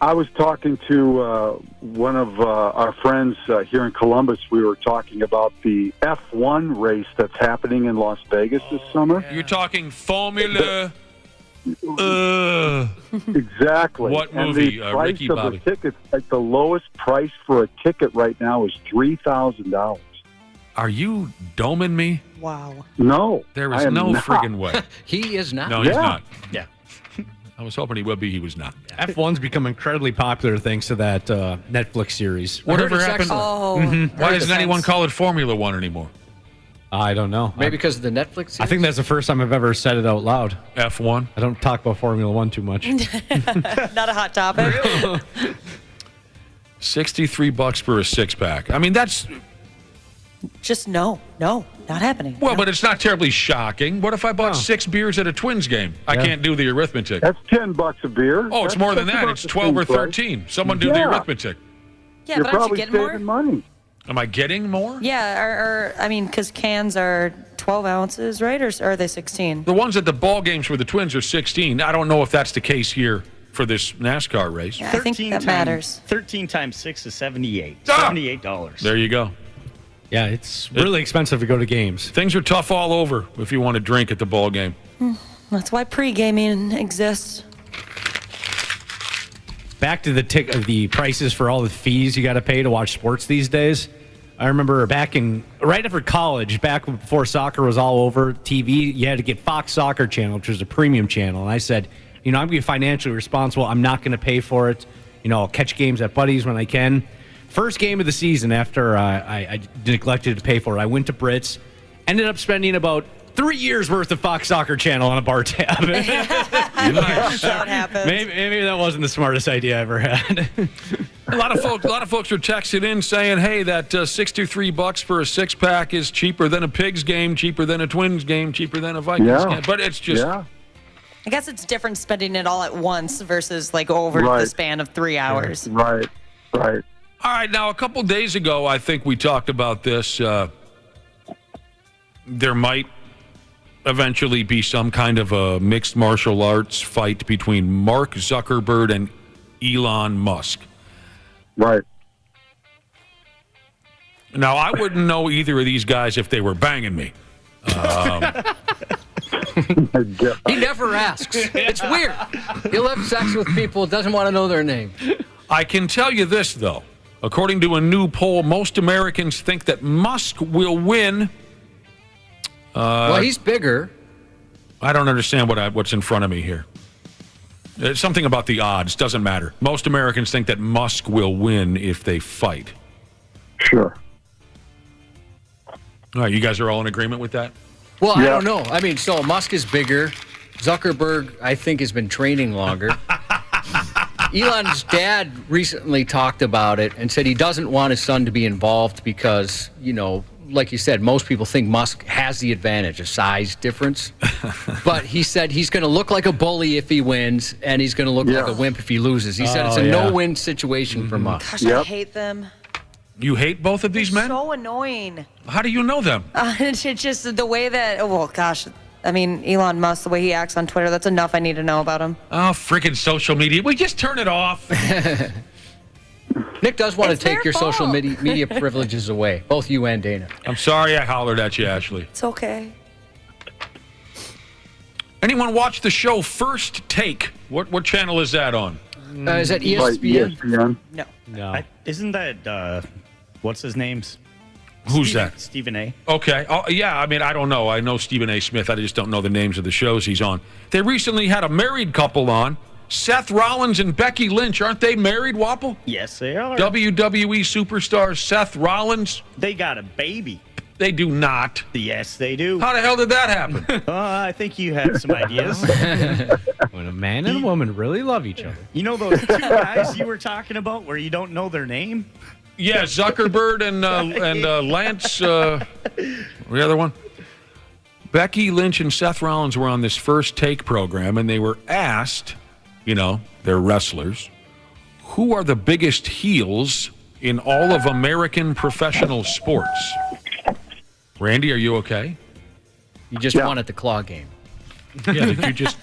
I was talking to one of our friends here in Columbus. We were talking about the F1 race that's happening in Las Vegas this summer. You're talking Formula. Exactly. What and movie, the price Ricky of Bobby? the tickets, like the lowest price for a ticket right now is $3,000. Are you doming me? Wow. No. There I is am no not. friggin' way. He is not. No, he's Yeah. not. Yeah. I was hoping he would be. He was not. F1's become incredibly popular thanks to that Netflix series. Whatever it's happened? excellent. Why doesn't anyone call it Formula One anymore? I don't know. Maybe because of the Netflix series? I think that's the first time I've ever said it out loud. F1. I don't talk about Formula One too much. Not a hot topic. $63 for a 6-pack. I mean, that's Just no, not happening. well, but it's not terribly shocking. What if I bought 6 beers at a Twins game? I can't do the arithmetic. That's $10 a beer. Oh, it's That's- more than that's that. about It's the 12 or same price. 13. Someone do the Yeah. arithmetic. Yeah, You're but aren't you probably getting saving more? money. Am I getting more? Yeah, or I mean, because cans are 12 ounces, right? Or are they 16? The ones at the ball games for the Twins are 16. I don't know if that's the case here for this NASCAR race. Yeah, I think that matters. 13 times 6 is 78. Ah! $78. There you go. Yeah, it's really expensive to go to games. Things are tough all over if you want to drink at the ball game. That's why pre-gaming exists. Back to the prices for all the fees you got to pay to watch sports these days. I remember right after college, back before soccer was all over TV, you had to get Fox Soccer Channel, which was a premium channel. And I said, I'm going to be financially responsible. I'm not going to pay for it. I'll catch games at Buddy's when I can. First game of the season after I neglected to pay for it, I went to Brits, ended up spending about 3 years worth of Fox Soccer Channel on a bar tab. That's how it happens. Maybe that wasn't the smartest idea I ever had. A lot of folks are texting in saying, "Hey, that $63 for a 6-pack is cheaper than a Pigs game, cheaper than a Twins game, cheaper than a Vikings game." But it's just I guess it's different spending it all at once versus like over the span of 3 hours. Right. All right, now a couple days ago, I think we talked about this. There might eventually be some kind of a mixed martial arts fight between Mark Zuckerberg and Elon Musk. Right. Now, I wouldn't know either of these guys if they were banging me. He never asks. It's weird. He'll have sex with people, doesn't want to know their name. I can tell you this, though. According to a new poll, most Americans think that Musk will win. Well, he's bigger. I don't understand what's in front of me here. It's something about the odds. Doesn't matter. Most Americans think that Musk will win if they fight. Sure. All right, you guys are all in agreement with that? Well, I don't know. I mean, so Musk is bigger. Zuckerberg, I think, has been training longer. Elon's dad recently talked about it and said he doesn't want his son to be involved because, like you said, most people think Musk has the advantage, a size difference. But he said he's going to look like a bully if he wins, and he's going to look like a wimp if he loses. He said it's a no-win situation for Musk. Gosh, I hate them. You hate both of these men? So annoying. How do you know them? It's just the way that, I mean, Elon Musk, the way he acts on Twitter, that's enough I need to know about him. Oh, freaking social media. We just turn it off. Nick does want It's to take their your social fault. media privileges away, both you and Dana. I'm sorry I hollered at you, Ashley. It's okay. Anyone watch the show First Take? What channel is that on? Is that ESPN? ESPN. No. Isn't that, what's his name? Who's that? Stephen A. Okay. Oh, yeah, I mean, I don't know. I know Stephen A. Smith. I just don't know the names of the shows he's on. They recently had a married couple on. Seth Rollins and Becky Lynch. Aren't they married, Wapple? Yes, they are. WWE superstar Seth Rollins. They got a baby. They do not. Yes, they do. How the hell did that happen? I think you had some ideas. When a man and a woman really love each other. You know those two guys you were talking about where you don't know their name? Yeah, Zuckerberg and Lance. The other one. Becky Lynch and Seth Rollins were on this First Take program, and they were asked, they're wrestlers, who are the biggest heels in all of American professional sports? Randy, are you okay? You just won at the claw game. Yeah, did you just...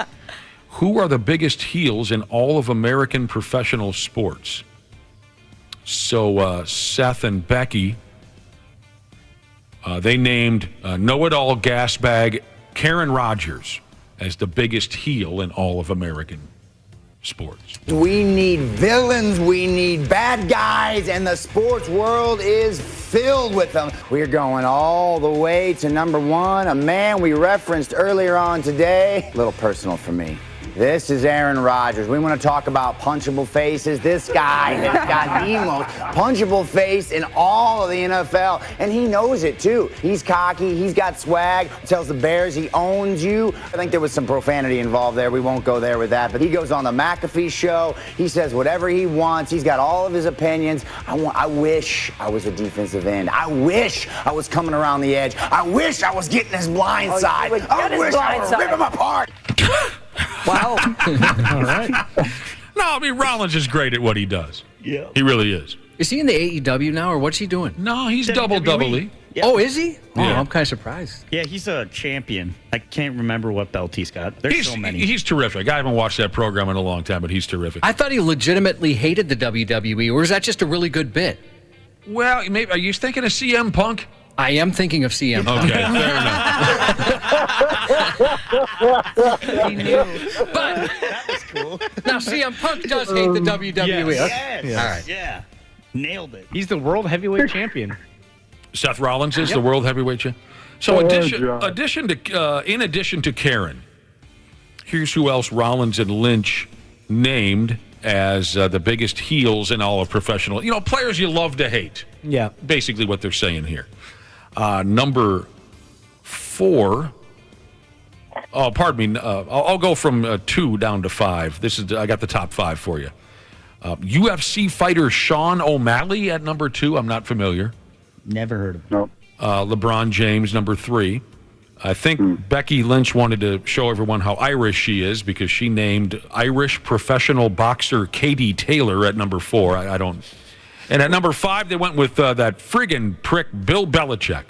Who are the biggest heels in all of American professional sports? So Seth and Becky, they named know-it-all gas bag Karen Rogers as the biggest heel in all of American sports. We need villains, we need bad guys, and the sports world is filled with them. We're going all the way to number one, a man we referenced earlier on today. A little personal for me. This is Aaron Rodgers. We want to talk about punchable faces. This guy has got the most punchable face in all of the NFL, and he knows it too. He's cocky, he's got swag, tells the Bears he owns you. I think there was some profanity involved there. We won't go there with that, but he goes on the McAfee show. He says whatever he wants. He's got all of his opinions. I wish I was a defensive end. I wish I was coming around the edge. I wish I was getting his blind side. I wish I would rip him apart. Wow. All right. No, I mean, Rollins is great at what he does. Yeah. He really is. Is he in the AEW now, or what's he doing? No, he's WWE. Yeah. Oh, is he? Oh, Yeah. I'm kind of surprised. Yeah, he's a champion. I can't remember what belt he's got. There's so many. He's terrific. I haven't watched that program in a long time, but he's terrific. I thought he legitimately hated the WWE, or is that just a really good bit? Well, maybe, are you thinking of CM Punk? I am thinking of CM Punk. Okay, fair enough. He knew. But That was cool. now CM Punk does hate the WWE. Yes. All right. Yeah. Nailed it. He's the world heavyweight champion. Seth Rollins is the world heavyweight champion. So, in addition to Karen, here's who else Rollins and Lynch named as the biggest heels in all of professional. Players you love to hate. Yeah. Basically what they're saying here. Number 4. Oh, pardon me. I'll go from 2 down to 5. I got the top 5 for you. UFC fighter Sean O'Malley at number 2. I'm not familiar. Never heard of him. No. LeBron James, number 3. I think Becky Lynch wanted to show everyone how Irish she is because she named Irish professional boxer Katie Taylor at number 4. I don't... And at number 5, they went with that friggin' prick Bill Belichick.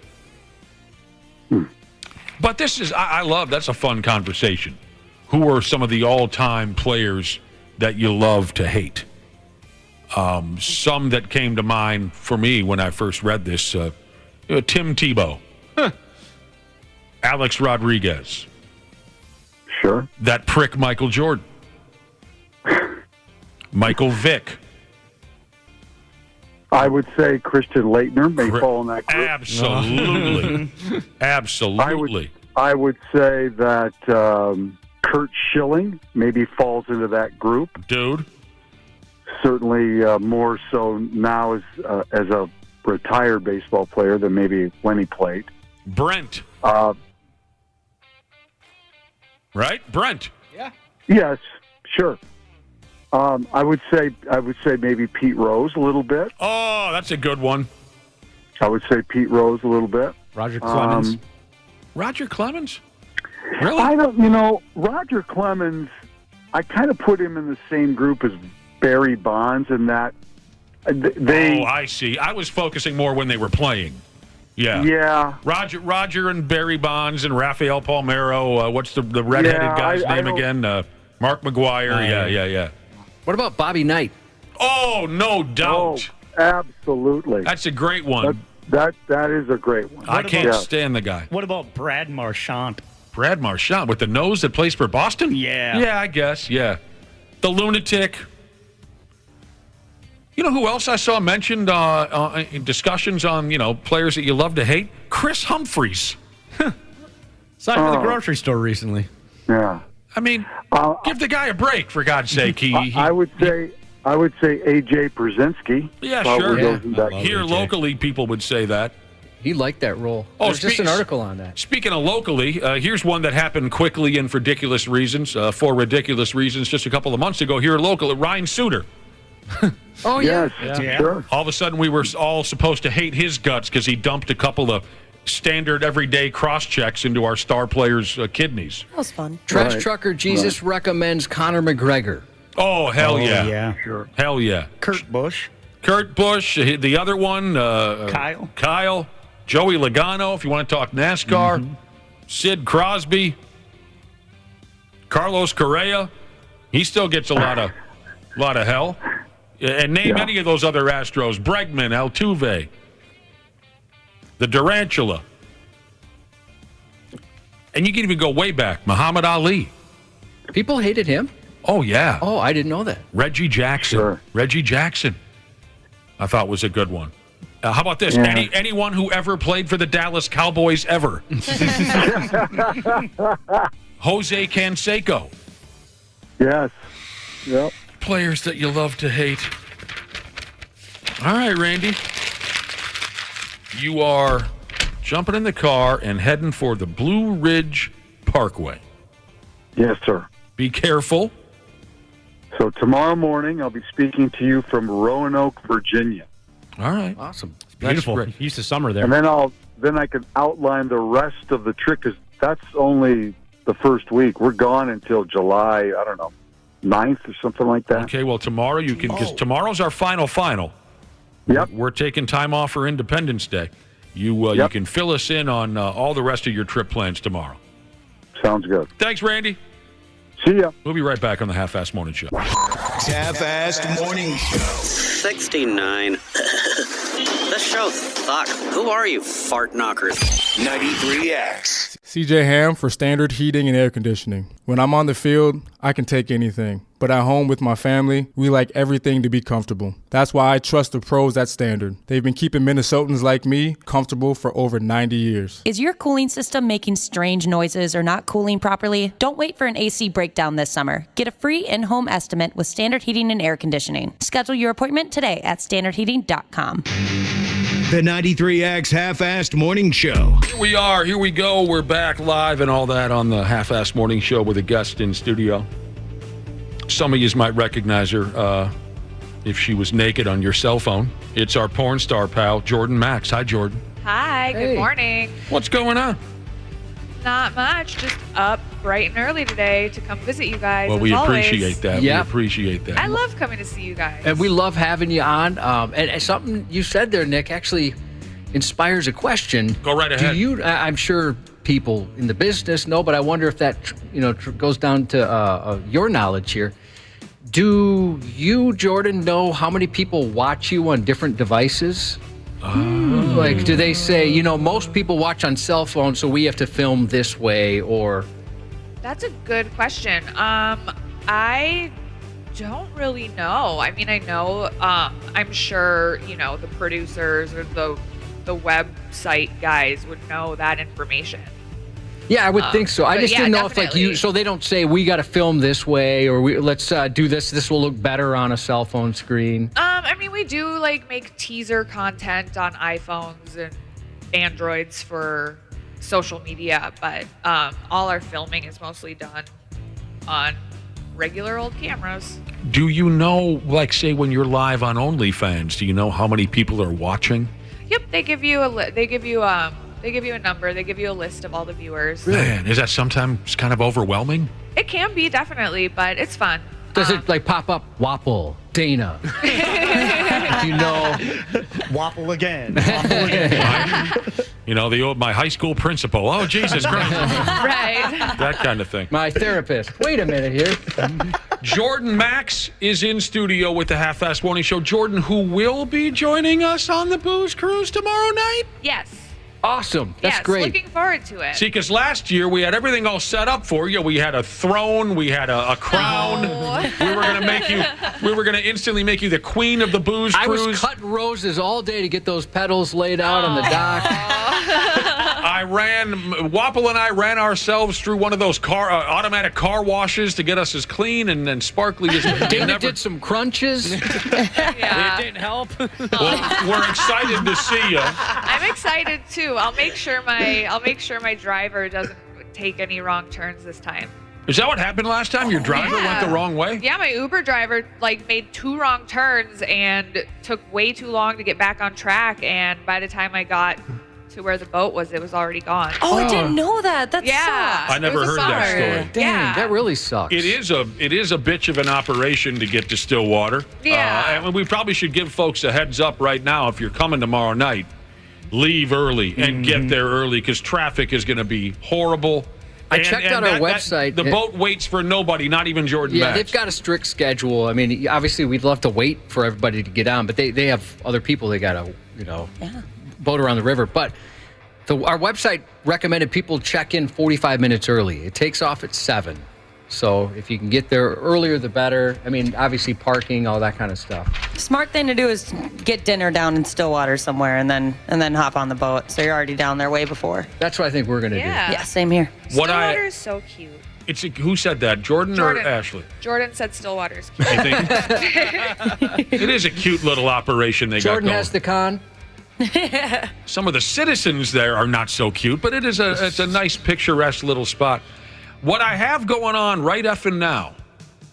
But this is, I love, that's a fun conversation. Who are some of the all-time players that you love to hate? Some that came to mind for me when I first read this, Tim Tebow. Alex Rodriguez. Sure. That prick Michael Jordan. Michael Vick. I would say Christian Laettner may fall in that group. Absolutely. Absolutely. I would say that Kurt Schilling maybe falls into that group. Dude. Certainly more so now as a retired baseball player than maybe when he played. Brent. Right? Brent. Yeah. Yes, sure. I would say maybe Pete Rose a little bit. Oh, that's a good one. I would say Pete Rose a little bit. Roger Clemens. Roger Clemens? Really? I don't, Roger Clemens, I kind of put him in the same group as Barry Bonds in that they... Oh, I see. I was focusing more when they were playing. Yeah. Yeah. Roger and Barry Bonds and Rafael Palmeiro. What's the redheaded guy's name again? Mark McGuire. Yeah. What about Bobby Knight? Oh, no doubt. Oh, absolutely. That's a great one. That is a great one. I can't stand the guy. What about Brad Marchand? Brad Marchand with the nose that plays for Boston? Yeah. Yeah, I guess. Yeah. The lunatic. You know who else I saw mentioned in discussions on, players that you love to hate? Chris Humphries. Signed to the grocery store recently. Yeah. I mean, give the guy a break, for God's sake. I would say A.J. Brzezinski. Yeah, sure. Yeah. Here locally, people would say that. He liked that role. Oh, There's just an article on that. Speaking of locally, here's one that happened quickly and for ridiculous reasons, just a couple of months ago here local. Ryan Suter. Oh, yeah. Yes, sure. All of a sudden, we were all supposed to hate his guts because he dumped a couple of standard everyday cross checks into our star players' kidneys. That was fun. Trash Trucker Jesus recommends Conor McGregor. Oh, hell yeah. Yeah. Sure. Hell yeah. Kurt Busch. Kurt Busch, the other one, Kyle, Joey Logano, if you want to talk NASCAR, Sid Crosby, Carlos Correa. He still gets a lot of hell. And name any of those other Astros: Bregman, Altuve, the Durantula. And you can even go way back, Muhammad Ali. People hated him? Oh, yeah. Oh, I didn't know that. Reggie Jackson. Sure. Reggie Jackson, I thought was a good one. How about this? Yeah. Anyone who ever played for the Dallas Cowboys ever? Jose Canseco. Yes. Yep. Players that you love to hate. All right, Randy. You are jumping in the car and heading for the Blue Ridge Parkway. Yes, sir. Be careful. So tomorrow morning, I'll be speaking to you from Roanoke, Virginia. All right. Awesome. Beautiful. That's great. Used to summer there. And then I can outline the rest of the trip, because that's only the first week. We're gone until July, 9th or something like that. Okay, well, tomorrow you can, because tomorrow's our final. Yep. We're taking time off for Independence Day. You can fill us in on all the rest of your trip plans tomorrow. Sounds good. Thanks, Randy. See ya. We'll be right back on the Half-Assed Morning Show. Half-Assed Morning Show. 69. This show sucks. Who are you, fart knockers? 93X. CJ Ham for Standard Heating and Air Conditioning. When I'm on the field, I can take anything. But at home with my family, we like everything to be comfortable. That's why I trust the pros at Standard. They've been keeping Minnesotans like me comfortable for over 90 years. Is your cooling system making strange noises or not cooling properly? Don't wait for an AC breakdown this summer. Get a free in-home estimate with Standard Heating and Air Conditioning. Schedule your appointment today at standardheating.com. The 93X Half-Assed Morning Show. Here we are. Here we go. We're back live and all that on the Half-Assed Morning Show with a guest in studio. Some of you might recognize her if she was naked on your cell phone. It's our porn star pal, Jordan Maxx. Hi, Jordan. Hi, good morning. What's going on? Not much, just up bright and early today to come visit you guys. Well, as we always. appreciate that. Yeah. We appreciate that. I love coming to see you guys. And we love having you on. And something you said there, Nick, actually inspires a question. Go right ahead. Do you? I'm sure people in the business know, but I wonder if that goes down to your knowledge here. Do you, Jordan, know how many people watch you on different devices? Like, do they say, most people watch on cell phones, so we have to film this way, or? That's a good question. I don't really know. I mean, I know, I'm sure, the producers or the website guys would know that information. Yeah, I would think so. I just didn't know definitely. if so they don't say we got to film this way, or let's do this. This will look better on a cell phone screen. I mean, we do make teaser content on iPhones and Androids for social media, but all our filming is mostly done on regular old cameras. Do you know, say when you're live on OnlyFans, do you know how many people are watching? Yep, they give you a number. They give you a list of all the viewers. Man, is that sometimes kind of overwhelming? It can be, definitely, but it's fun. Does it pop up? Wapple, Dana. Wapple again. Wapple again. My high school principal. Oh, Jesus Christ. Right. That kind of thing. My therapist. Wait a minute here. Jordan Maxx is in studio with the Half-Assed Morning Show. Jordan, who will be joining us on the Booze Cruise tomorrow night? Yes. Awesome. That's great. Looking forward to it. See, because last year we had everything all set up for you. We had a throne. We had a crown. Oh. We were going to instantly make you the queen of the Booze Cruise. I was cutting roses all day to get those pedals laid out on the dock. Wapple and I ran ourselves through one of those automatic car washes to get us as clean and sparkly as Dana did some crunches. Yeah. It didn't help. Well, we're excited to see you. I'm excited too. I'll make sure my driver doesn't take any wrong turns this time. Is that what happened last time? Your driver went the wrong way? Yeah, my Uber driver made 2 wrong turns and took way too long to get back on track. And by the time I got to where the boat was, it was already gone. Oh, I didn't know that. That sucks. I never heard that story. Dang, that really sucks. It is a bitch of an operation to get to Stillwater. Yeah. And we probably should give folks a heads up right now. If you're coming tomorrow night, leave early and get there early because traffic is going to be horrible. I checked out our website. The boat waits for nobody, not even Jordan Yeah, Maxx. they've got a strict schedule. I mean, obviously, we'd love to wait for everybody to get on, but they have other people they got to, boat around the river. But our website recommended people check in 45 minutes early. It takes off at 7. So if you can get there earlier, the better. I mean, obviously, parking, all that kind of stuff. Smart thing to do is get dinner down in Stillwater somewhere and then hop on the boat. So you're already down there way before. That's what I think we're going to do. Yeah, same here. Stillwater is so cute. Who said that, Jordan or Ashley? Jordan said Stillwater's cute. I think it is a cute little operation they Jordan got going. has the con. Some of the citizens there are not so cute, but it's a nice picturesque little spot. What I have going on right effing now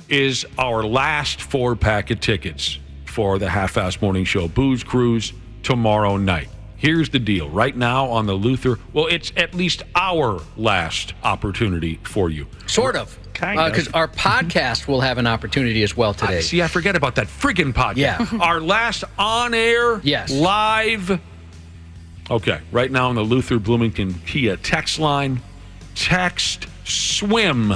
is our last 4-pack of tickets for the Half-Assed Morning Show Booze Cruise tomorrow night. Here's the deal. Right now on the Luther, well, it's at least our last opportunity for you. Sort of. Because our podcast will have an opportunity as well today. See, I forget about that friggin' podcast. Yeah. Our last on-air, live. Okay, right now on the Luther Bloomington Kia text line, text SWIM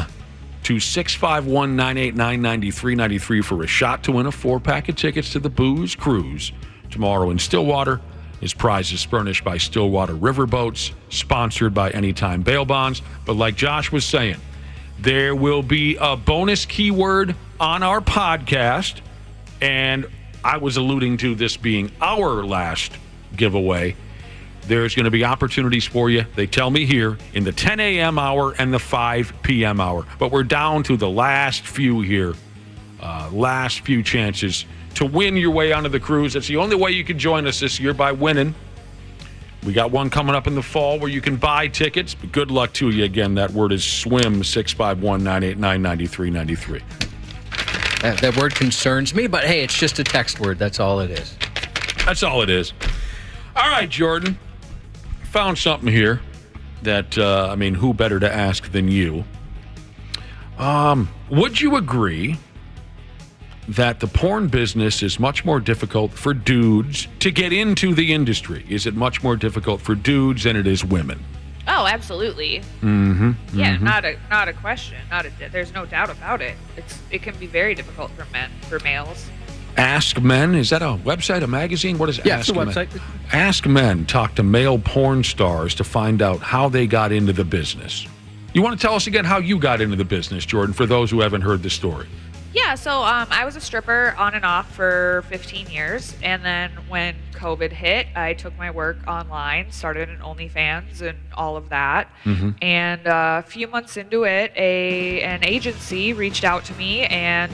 to 651-989-9393 for a shot to win a 4-pack of tickets to the Booze Cruise tomorrow in Stillwater. His prize is furnished by Stillwater Riverboats, sponsored by Anytime Bail Bonds. But like Josh was saying, there will be a bonus keyword on our podcast, and I was alluding to this being our last giveaway. There's going to be opportunities for you, they tell me here, in the 10 a.m. hour and the 5 p.m. hour. But we're down to the last few here, last few chances to win your way onto the cruise. It's the only way you can join us this year, by winning. We got one coming up in the fall where you can buy tickets. But good luck to you. Again, that word is SWIM, 651-989-9393. That word concerns me, but hey, it's just a text word. That's all it is. That's all it is. All right, Jordan. Found something here that, who better to ask than you? Would you agree that the porn business is much more difficult for dudes to get into the industry? Is it much more difficult for dudes than it is women? Oh, absolutely. Mm-hmm. Yeah, not a question. There's no doubt about it. It can be very difficult for males. Ask Men, is that a website, a magazine? What is it? Yeah, Ask it's a Men? website. Ask Men talk to male porn stars to find out how they got into the business. You want to tell us again how you got into the business, Jordan, for those who haven't heard the story? Yeah, so I was a stripper on and off for 15 years, and then when COVID hit, I took my work online, started an OnlyFans and all of that. Mm-hmm. And a few months into it, an agency reached out to me and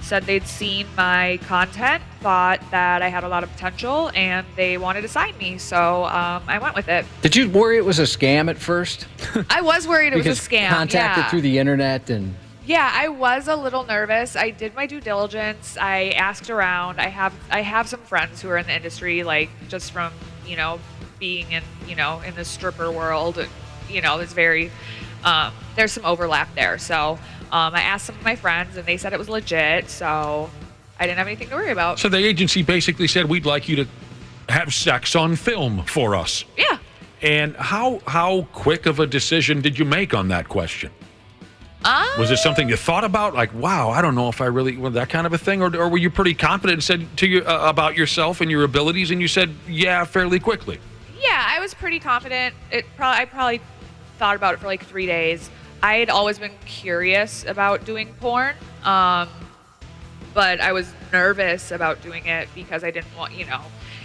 said they'd seen my content, thought that I had a lot of potential, and they wanted to sign me. So I went with it. Did you worry it was a scam at first? I was worried it was a Because scam. contacted yeah. through the internet and... Yeah, I was a little nervous. I did my due diligence. I asked around. I have some friends who are in the industry, like just from, being in, in the stripper world. It's very, there's some overlap there. So I asked some of my friends and they said it was legit. So I didn't have anything to worry about. So the agency basically said, we'd like you to have sex on film for us. Yeah. And how quick of a decision did you make on that question? Was it something you thought about? Like, wow, I don't know if I really, that kind of a thing? Or were you pretty confident and said to you about yourself and your abilities and you said, yeah, fairly quickly? Yeah, I was pretty confident. I probably thought about it for like 3 days. I had always been curious about doing porn, but I was nervous about doing it because I didn't want,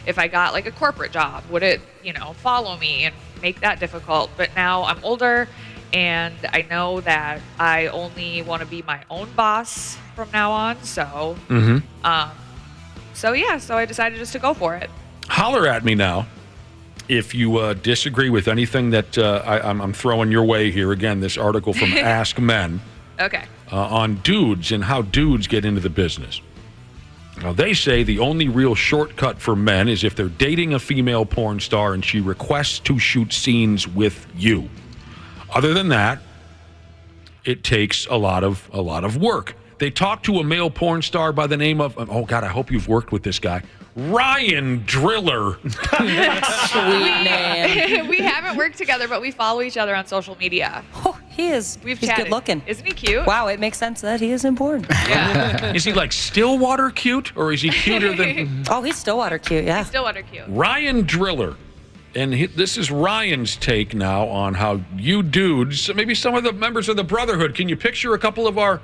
if I got like a corporate job, would it, follow me and make that difficult? But now I'm older and I know that I only want to be my own boss from now on. So, so I decided just to go for it. Holler at me now if you disagree with anything that I'm throwing your way here. Again, this article from Ask Men. Okay. On dudes and how dudes get into the business. Now, they say the only real shortcut for men is if they're dating a female porn star and she requests to shoot scenes with you. Other than that, it takes a lot of work. They talked to a male porn star by the name of, oh God, I hope you've worked with this guy, Ryan Driller. Sweet name. We haven't worked together, but we follow each other on social media. Oh, he's He's good looking. Isn't he cute? Wow, it makes sense that he is important. Yeah. Is he like Stillwater cute, or is he cuter than... Oh, he's Stillwater cute, yeah. He's Stillwater cute. Ryan Driller. And this is Ryan's take now on how you dudes, maybe some of the members of the Brotherhood, can you picture a couple of our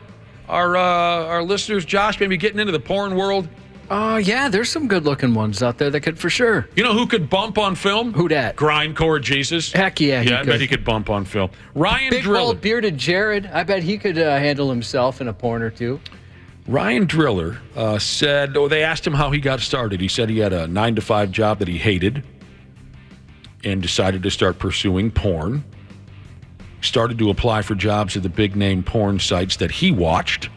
listeners, Josh, maybe getting into the porn world? Yeah, there's some good-looking ones out there that could for sure. You know who could bump on film? Who dat? Grindcore Jesus. Heck yeah, I bet he could bump on film. Ryan Big Driller. old bearded Jared. I bet he could handle himself in a porn or two. Ryan Driller said, they asked him how he got started. He said he had a 9-to-5 job that he hated and decided to start pursuing porn. Started to apply for jobs at the big-name porn sites that he watched.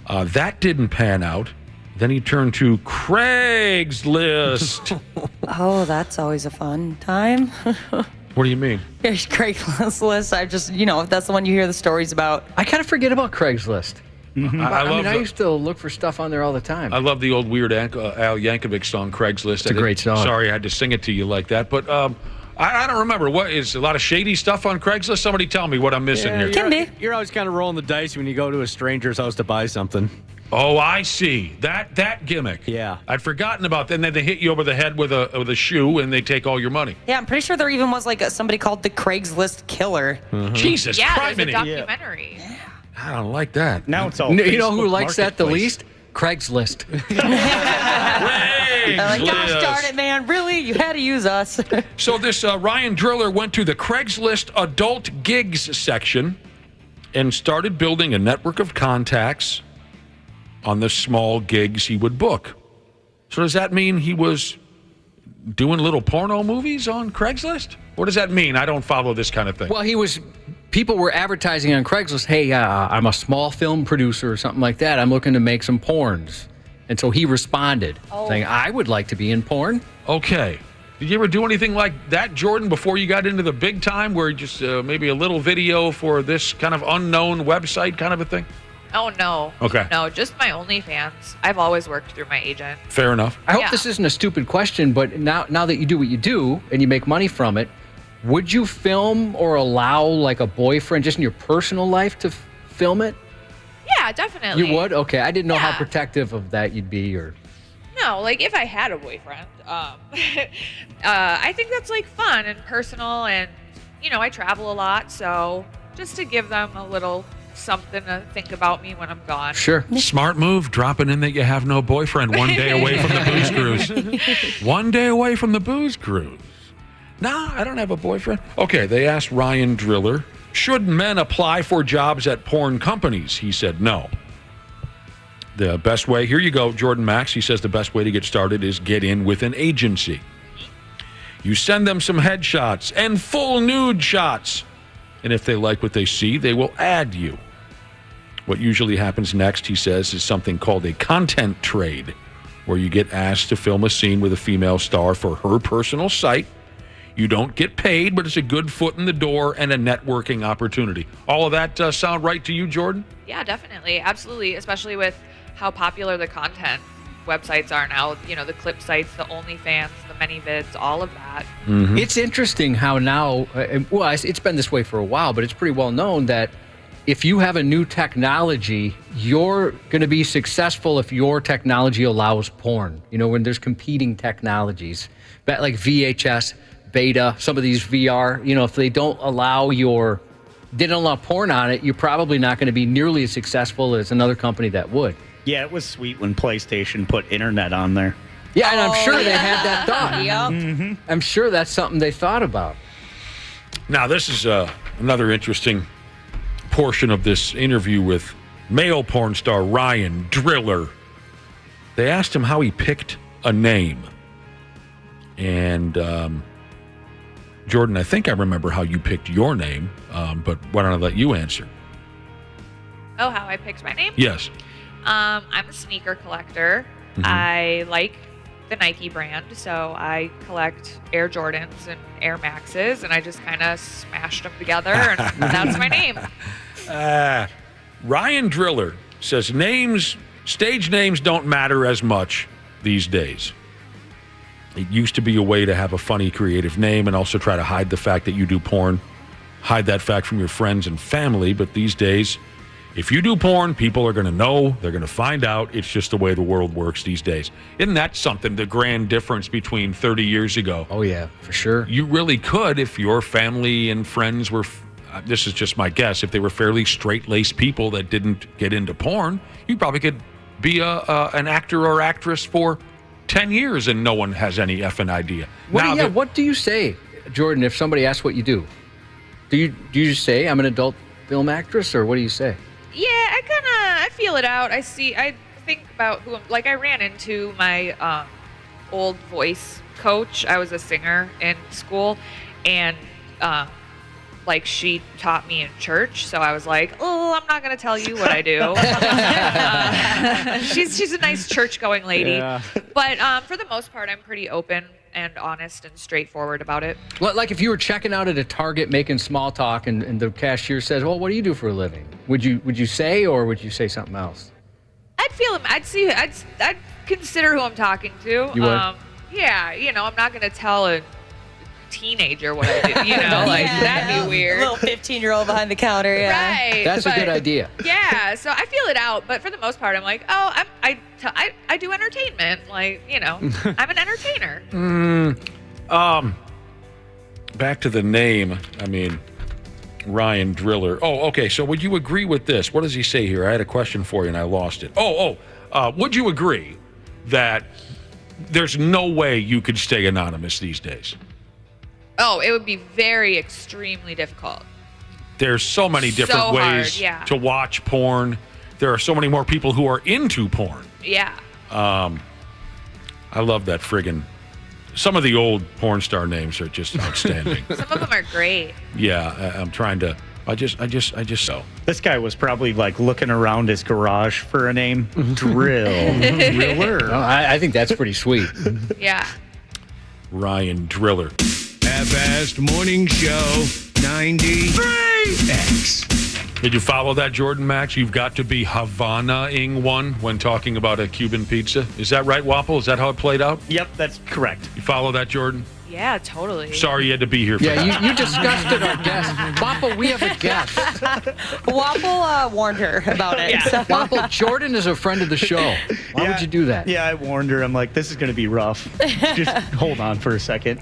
That didn't pan out. Then he turned to Craigslist. Oh, that's always a fun time. What do you mean? Craigslist. I just, that's the one you hear the stories about. I kind of forget about Craigslist. I used to look for stuff on there all the time. I love the old weird Al Yankovic song, Craigslist. It's a great song. Sorry I had to sing it to you like that. But I don't remember. What is a lot of shady stuff on Craigslist? Somebody tell me what I'm missing here. Can be. You're always kind of rolling the dice when you go to a stranger's house to buy something. Oh, I see. That gimmick. Yeah. I'd forgotten about that. And then they hit you over the head with a shoe and they take all your money. Yeah, I'm pretty sure there even was like somebody called the Craigslist Killer. Mm-hmm. Jesus Christ. There's a documentary. Yeah. I don't like that. Now it's all You know who Facebook likes that the Marketplace. least? Craigslist. I'm like, gosh darn it, man. Really? You had to use us. So this Ryan Driller went to the Craigslist adult gigs section and started building a network of contacts on the small gigs he would book. So does that mean he was doing little porno movies on Craigslist? What does that mean? I don't follow this kind of thing. Well, people were advertising on Craigslist, hey, I'm a small film producer or something like that. I'm looking to make some porns. And so he responded saying, I would like to be in porn. Okay. Did you ever do anything like that, Jordan, before you got into the big time where just maybe a little video for this kind of unknown website kind of a thing? Oh, no. Okay. No, just my OnlyFans. I've always worked through my agent. Fair enough. I hope this isn't a stupid question, but now that you do what you do and you make money from it, would you film or allow like a boyfriend just in your personal life to film it? Yeah, definitely. You would? Okay. I didn't know how protective of that you'd be or... No, like if I had a boyfriend, I think that's like fun and personal, and I travel a lot, so just to give them a little something to think about me when I'm gone. Sure. Smart move, dropping in that you have no boyfriend one day away from the booze cruise. One day away from the booze cruise. Nah, I don't have a boyfriend. Okay, they asked Ryan Driller, should men apply for jobs at porn companies? He said no. The best way, here you go, Jordan Maxx. He says the best way to get started is get in with an agency. You send them some headshots and full nude shots. And if they like what they see, they will add you. What usually happens next, he says, is something called a content trade, where you get asked to film a scene with a female star for her personal site. You don't get paid, but it's a good foot in the door and a networking opportunity. All of that sound right to you, Jordan? Yeah, definitely. Absolutely. Especially with how popular the content websites are now. The clip sites, the OnlyFans, the ManyVids, all of that. Mm-hmm. It's interesting how now, it's been this way for a while, but it's pretty well known that if you have a new technology, you're going to be successful if your technology allows porn. When there's competing technologies, like VHS, beta, some of these VR, if they don't allow porn on it, you're probably not going to be nearly as successful as another company that would. Yeah, it was sweet when PlayStation put internet on there. Yeah, and I'm sure they had that thought. Yep. Mm-hmm. I'm sure that's something they thought about. Now, this is another interesting portion of this interview with male porn star Ryan Driller. They asked him how he picked a name. And, Jordan, I think I remember how you picked your name, but why don't I let you answer? Oh, how I picked my name? Yes. I'm a sneaker collector. Mhm. I like the Nike brand, so I collect Air Jordans and Air Maxes, and I just kind of smashed them together, and that's my name. Ryan Driller says stage names don't matter as much these days. It used to be a way to have a funny, creative name and also try to hide the fact that you do porn, hide that fact from your friends and family. But these days, if you do porn, people are going to know. They're going to find out. It's just the way the world works these days. Isn't that something, the grand difference between 30 years ago? Oh, yeah, for sure. You really could, if your family and friends were, this is just my guess, if they were fairly straight-laced people that didn't get into porn, you probably could be an actor or actress for 10 years and no one has any effing idea. What do you say, Jordan, if somebody asks what you do? Do you just say, I'm an adult film actress, or what do you say? Yeah, I feel it out. I think about who, like, I ran into my old voice coach. I was a singer in school, and like, she taught me in church, so I was like, oh, I'm not going to tell you what I do. She's a nice church-going lady. Yeah. But for the most part, I'm pretty open and honest and straightforward about it. Like if you were checking out at a Target making small talk and the cashier says, well, what do you do for a living? Would you say, or would you say something else? I'd feel him. I'd consider who I'm talking to. You would? Yeah, I'm not going to tell a teenager what I do, like, that'd be weird. A little 15-year-old behind the counter, yeah. Right. That's a good idea. Yeah, so I feel it out, but for the most part, I'm like, oh, I do entertainment, like, I'm an entertainer. Back to the name, I mean, Ryan Driller. Oh, okay, so would you agree with this? What does he say here? I had a question for you and I lost it. Would you agree that there's no way you could stay anonymous these days? Oh, it would be very extremely difficult. There's so many different ways to watch porn. There are so many more people who are into porn. Yeah. I love that friggin'. Some of the old porn star names are just outstanding. Some of them are great. Yeah, I'm trying to. I just so. This guy was probably like looking around his garage for a name. Driller. No, I think that's pretty sweet. Yeah. Ryan Driller. Half-assed morning show 93X. Did you follow that, Jordan Maxx? You've got to be Havana-ing one when talking about a Cuban pizza. Is that right, Wapple? Is that how it played out? Yep, that's correct. You follow that, Jordan? Yeah, totally. Sorry you had to be here for that. Yeah, you disgusted our guest. Wapple, we have a guest. Wapple warned her about it. Yeah. So. Wapple, Jordan is a friend of the show. Why would you do that? Yeah, I warned her. I'm like, this is going to be rough. Just hold on for a second.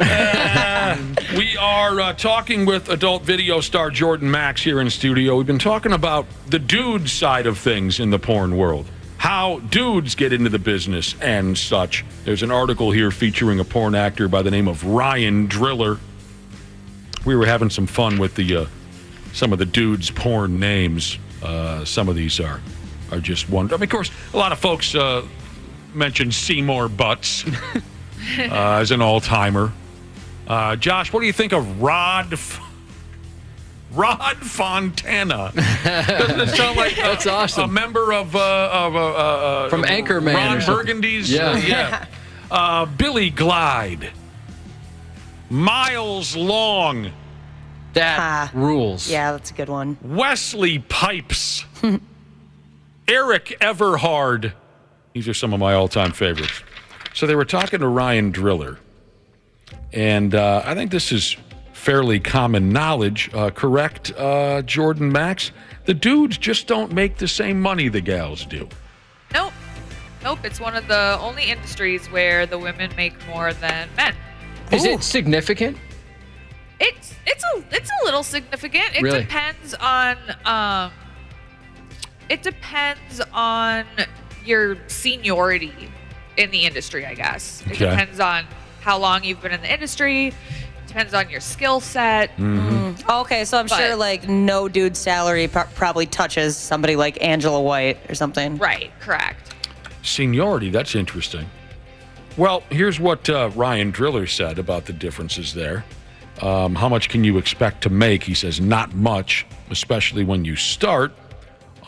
We are talking with adult video star Jordan Maxx here in studio. We've been talking about the dude side of things in the porn world. How dudes get into the business and such. There's an article here featuring a porn actor by the name of Ryan Driller. We were having some fun with the some of the dudes' porn names. Some of these are just wonderful. I mean, of course, a lot of folks mentioned Seymour Butts as an all-timer. Josh, what do you think of Rod Fontana? Doesn't it sound like that's awesome? A member of from Anchorman, Ron Burgundy's? Yeah. Billy Glide, Miles Long. That rules. Yeah, that's a good one. Wesley Pipes, Eric Everhard. These are some of my all-time favorites. So they were talking to Ryan Driller, and I think this is fairly common knowledge, correct, Jordan Maxx? The dudes just don't make the same money the gals do. Nope. It's one of the only industries where the women make more than men. Is it significant? It's a little significant. It Really? depends on your seniority in the industry, I guess. It Okay. depends on how long you've been in the industry. Depends on your skill set. Okay, so I'm sure like no dude's salary probably touches somebody like Angela White or something. Right, correct. Seniority, that's interesting. Well, here's what Ryan Driller said about the differences there. How much can you expect to make? He says, not much, especially when you start.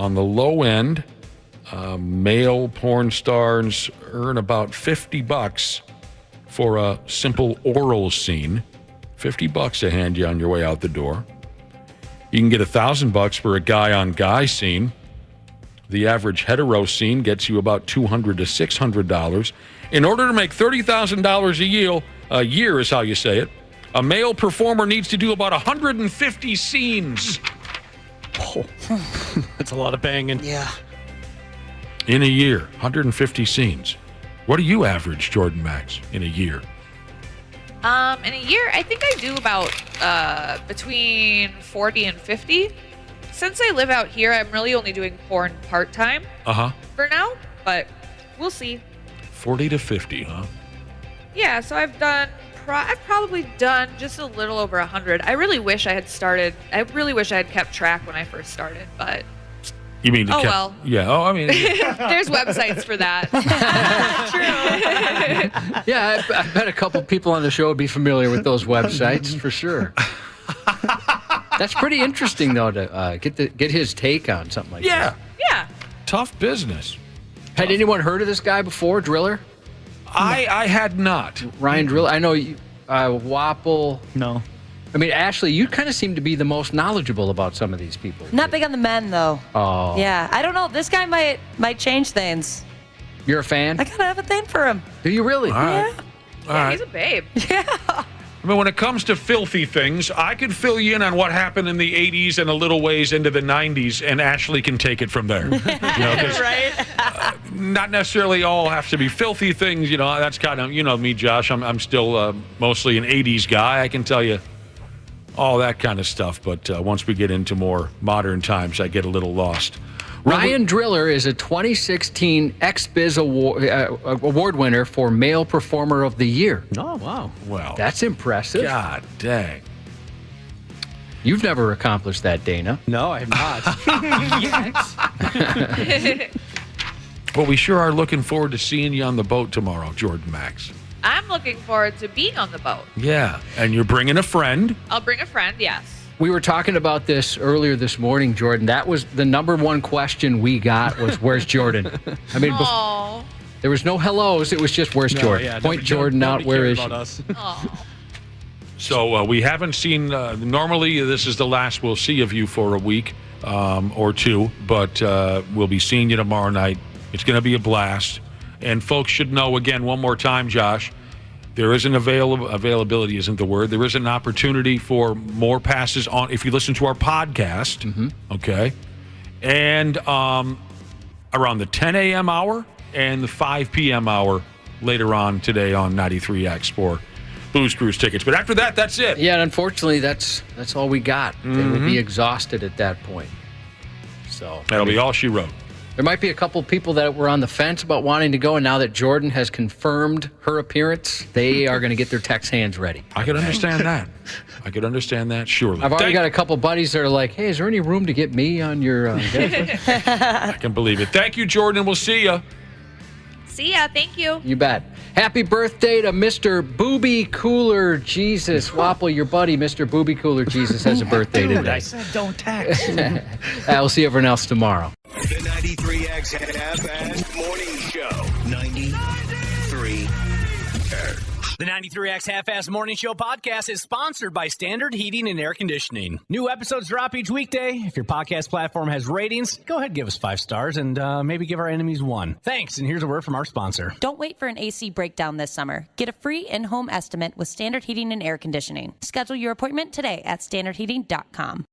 On the low end, male porn stars earn about $50 for a simple oral scene. $50 to hand you on your way out the door. You can get $1,000 for a guy-on-guy scene. The average hetero scene gets you about $200 to $600. In order to make $30,000 a year is how you say it, a male performer needs to do about 150 scenes. Oh, that's a lot of banging. Yeah. In a year, 150 scenes. What do you average, Jordan Maxx, in a year? In a year, I think I do about between 40 and 50. Since I live out here, I'm really only doing porn part-time for now, but we'll see. 40 to 50, huh? Yeah, so I've probably done just a little over 100. I really wish I had kept track when I first started, but you mean well. Yeah. Oh, I mean, there's websites for that. True. Yeah, I bet a couple people on the show would be familiar with those websites for sure. That's pretty interesting, though, to get his take on something like that. Yeah. Tough business. Had anyone heard of this guy before, Driller? I had not. Ryan Driller. I know you, Wapple. No. I mean, Ashley, you kind of seem to be the most knowledgeable about some of these people. Not big on the men, though. Oh. Yeah, I don't know. This guy might change things. You're a fan? I kind of have a thing for him. Do you really? All right. Yeah. All right. He's a babe. Yeah. I mean, when it comes to filthy things, I could fill you in on what happened in the 80s and a little ways into the 90s, and Ashley can take it from there. Right? Not necessarily all have to be filthy things. That's kind of, me, Josh. I'm still mostly an 80s guy. I can tell you all that kind of stuff. But once we get into more modern times, I get a little lost. Ryan Driller is a 2016 XBiz award winner for Male Performer of the Year. Oh, wow. Well, that's impressive. God dang. You've never accomplished that, Dana. No, I have not. Yet. Well, we sure are looking forward to seeing you on the boat tomorrow, Jordan Maxx. I'm looking forward to being on the boat. Yeah, and you're bringing a friend. I'll bring a friend, yes. We were talking about this earlier this morning, Jordan. That was the number one question we got was, where's Jordan? I mean, there was no hellos. It was just, where's Jordan? Yeah, Point Jordan out. Where is she? So we haven't seen, normally this is the last we'll see of you for a week or two, but we'll be seeing you tomorrow night. It's going to be a blast. And folks should know, again, one more time, Josh, there is an availability isn't the word. There is an opportunity for more passes on if you listen to our podcast, okay? And around the 10 a.m. hour and the 5 p.m. hour later on today on 93X for Booze Cruise tickets. But after that, that's it. Yeah, and unfortunately, that's all we got. They will be exhausted at that point. So that'll be all she wrote. There might be a couple people that were on the fence about wanting to go, and now that Jordan has confirmed her appearance, they are going to get their text hands ready. I could understand that. I could understand that, surely. I've already got a couple buddies that are like, hey, is there any room to get me on your I can believe it. Thank you, Jordan. We'll see you. See ya. Thank you. You bet. Happy birthday to Mr. Booby Cooler Jesus. Wapple, your buddy, Mr. Booby Cooler Jesus, has a birthday Dude, today. I said don't text. We'll see everyone else tomorrow. The 93X Half-Assed Morning Show. 93. The 93X Half-Assed Morning Show podcast is sponsored by Standard Heating and Air Conditioning. New episodes drop each weekday. If your podcast platform has ratings, go ahead and give us 5 stars and maybe give our enemies 1. Thanks, and here's a word from our sponsor. Don't wait for an AC breakdown this summer. Get a free in-home estimate with Standard Heating and Air Conditioning. Schedule your appointment today at standardheating.com.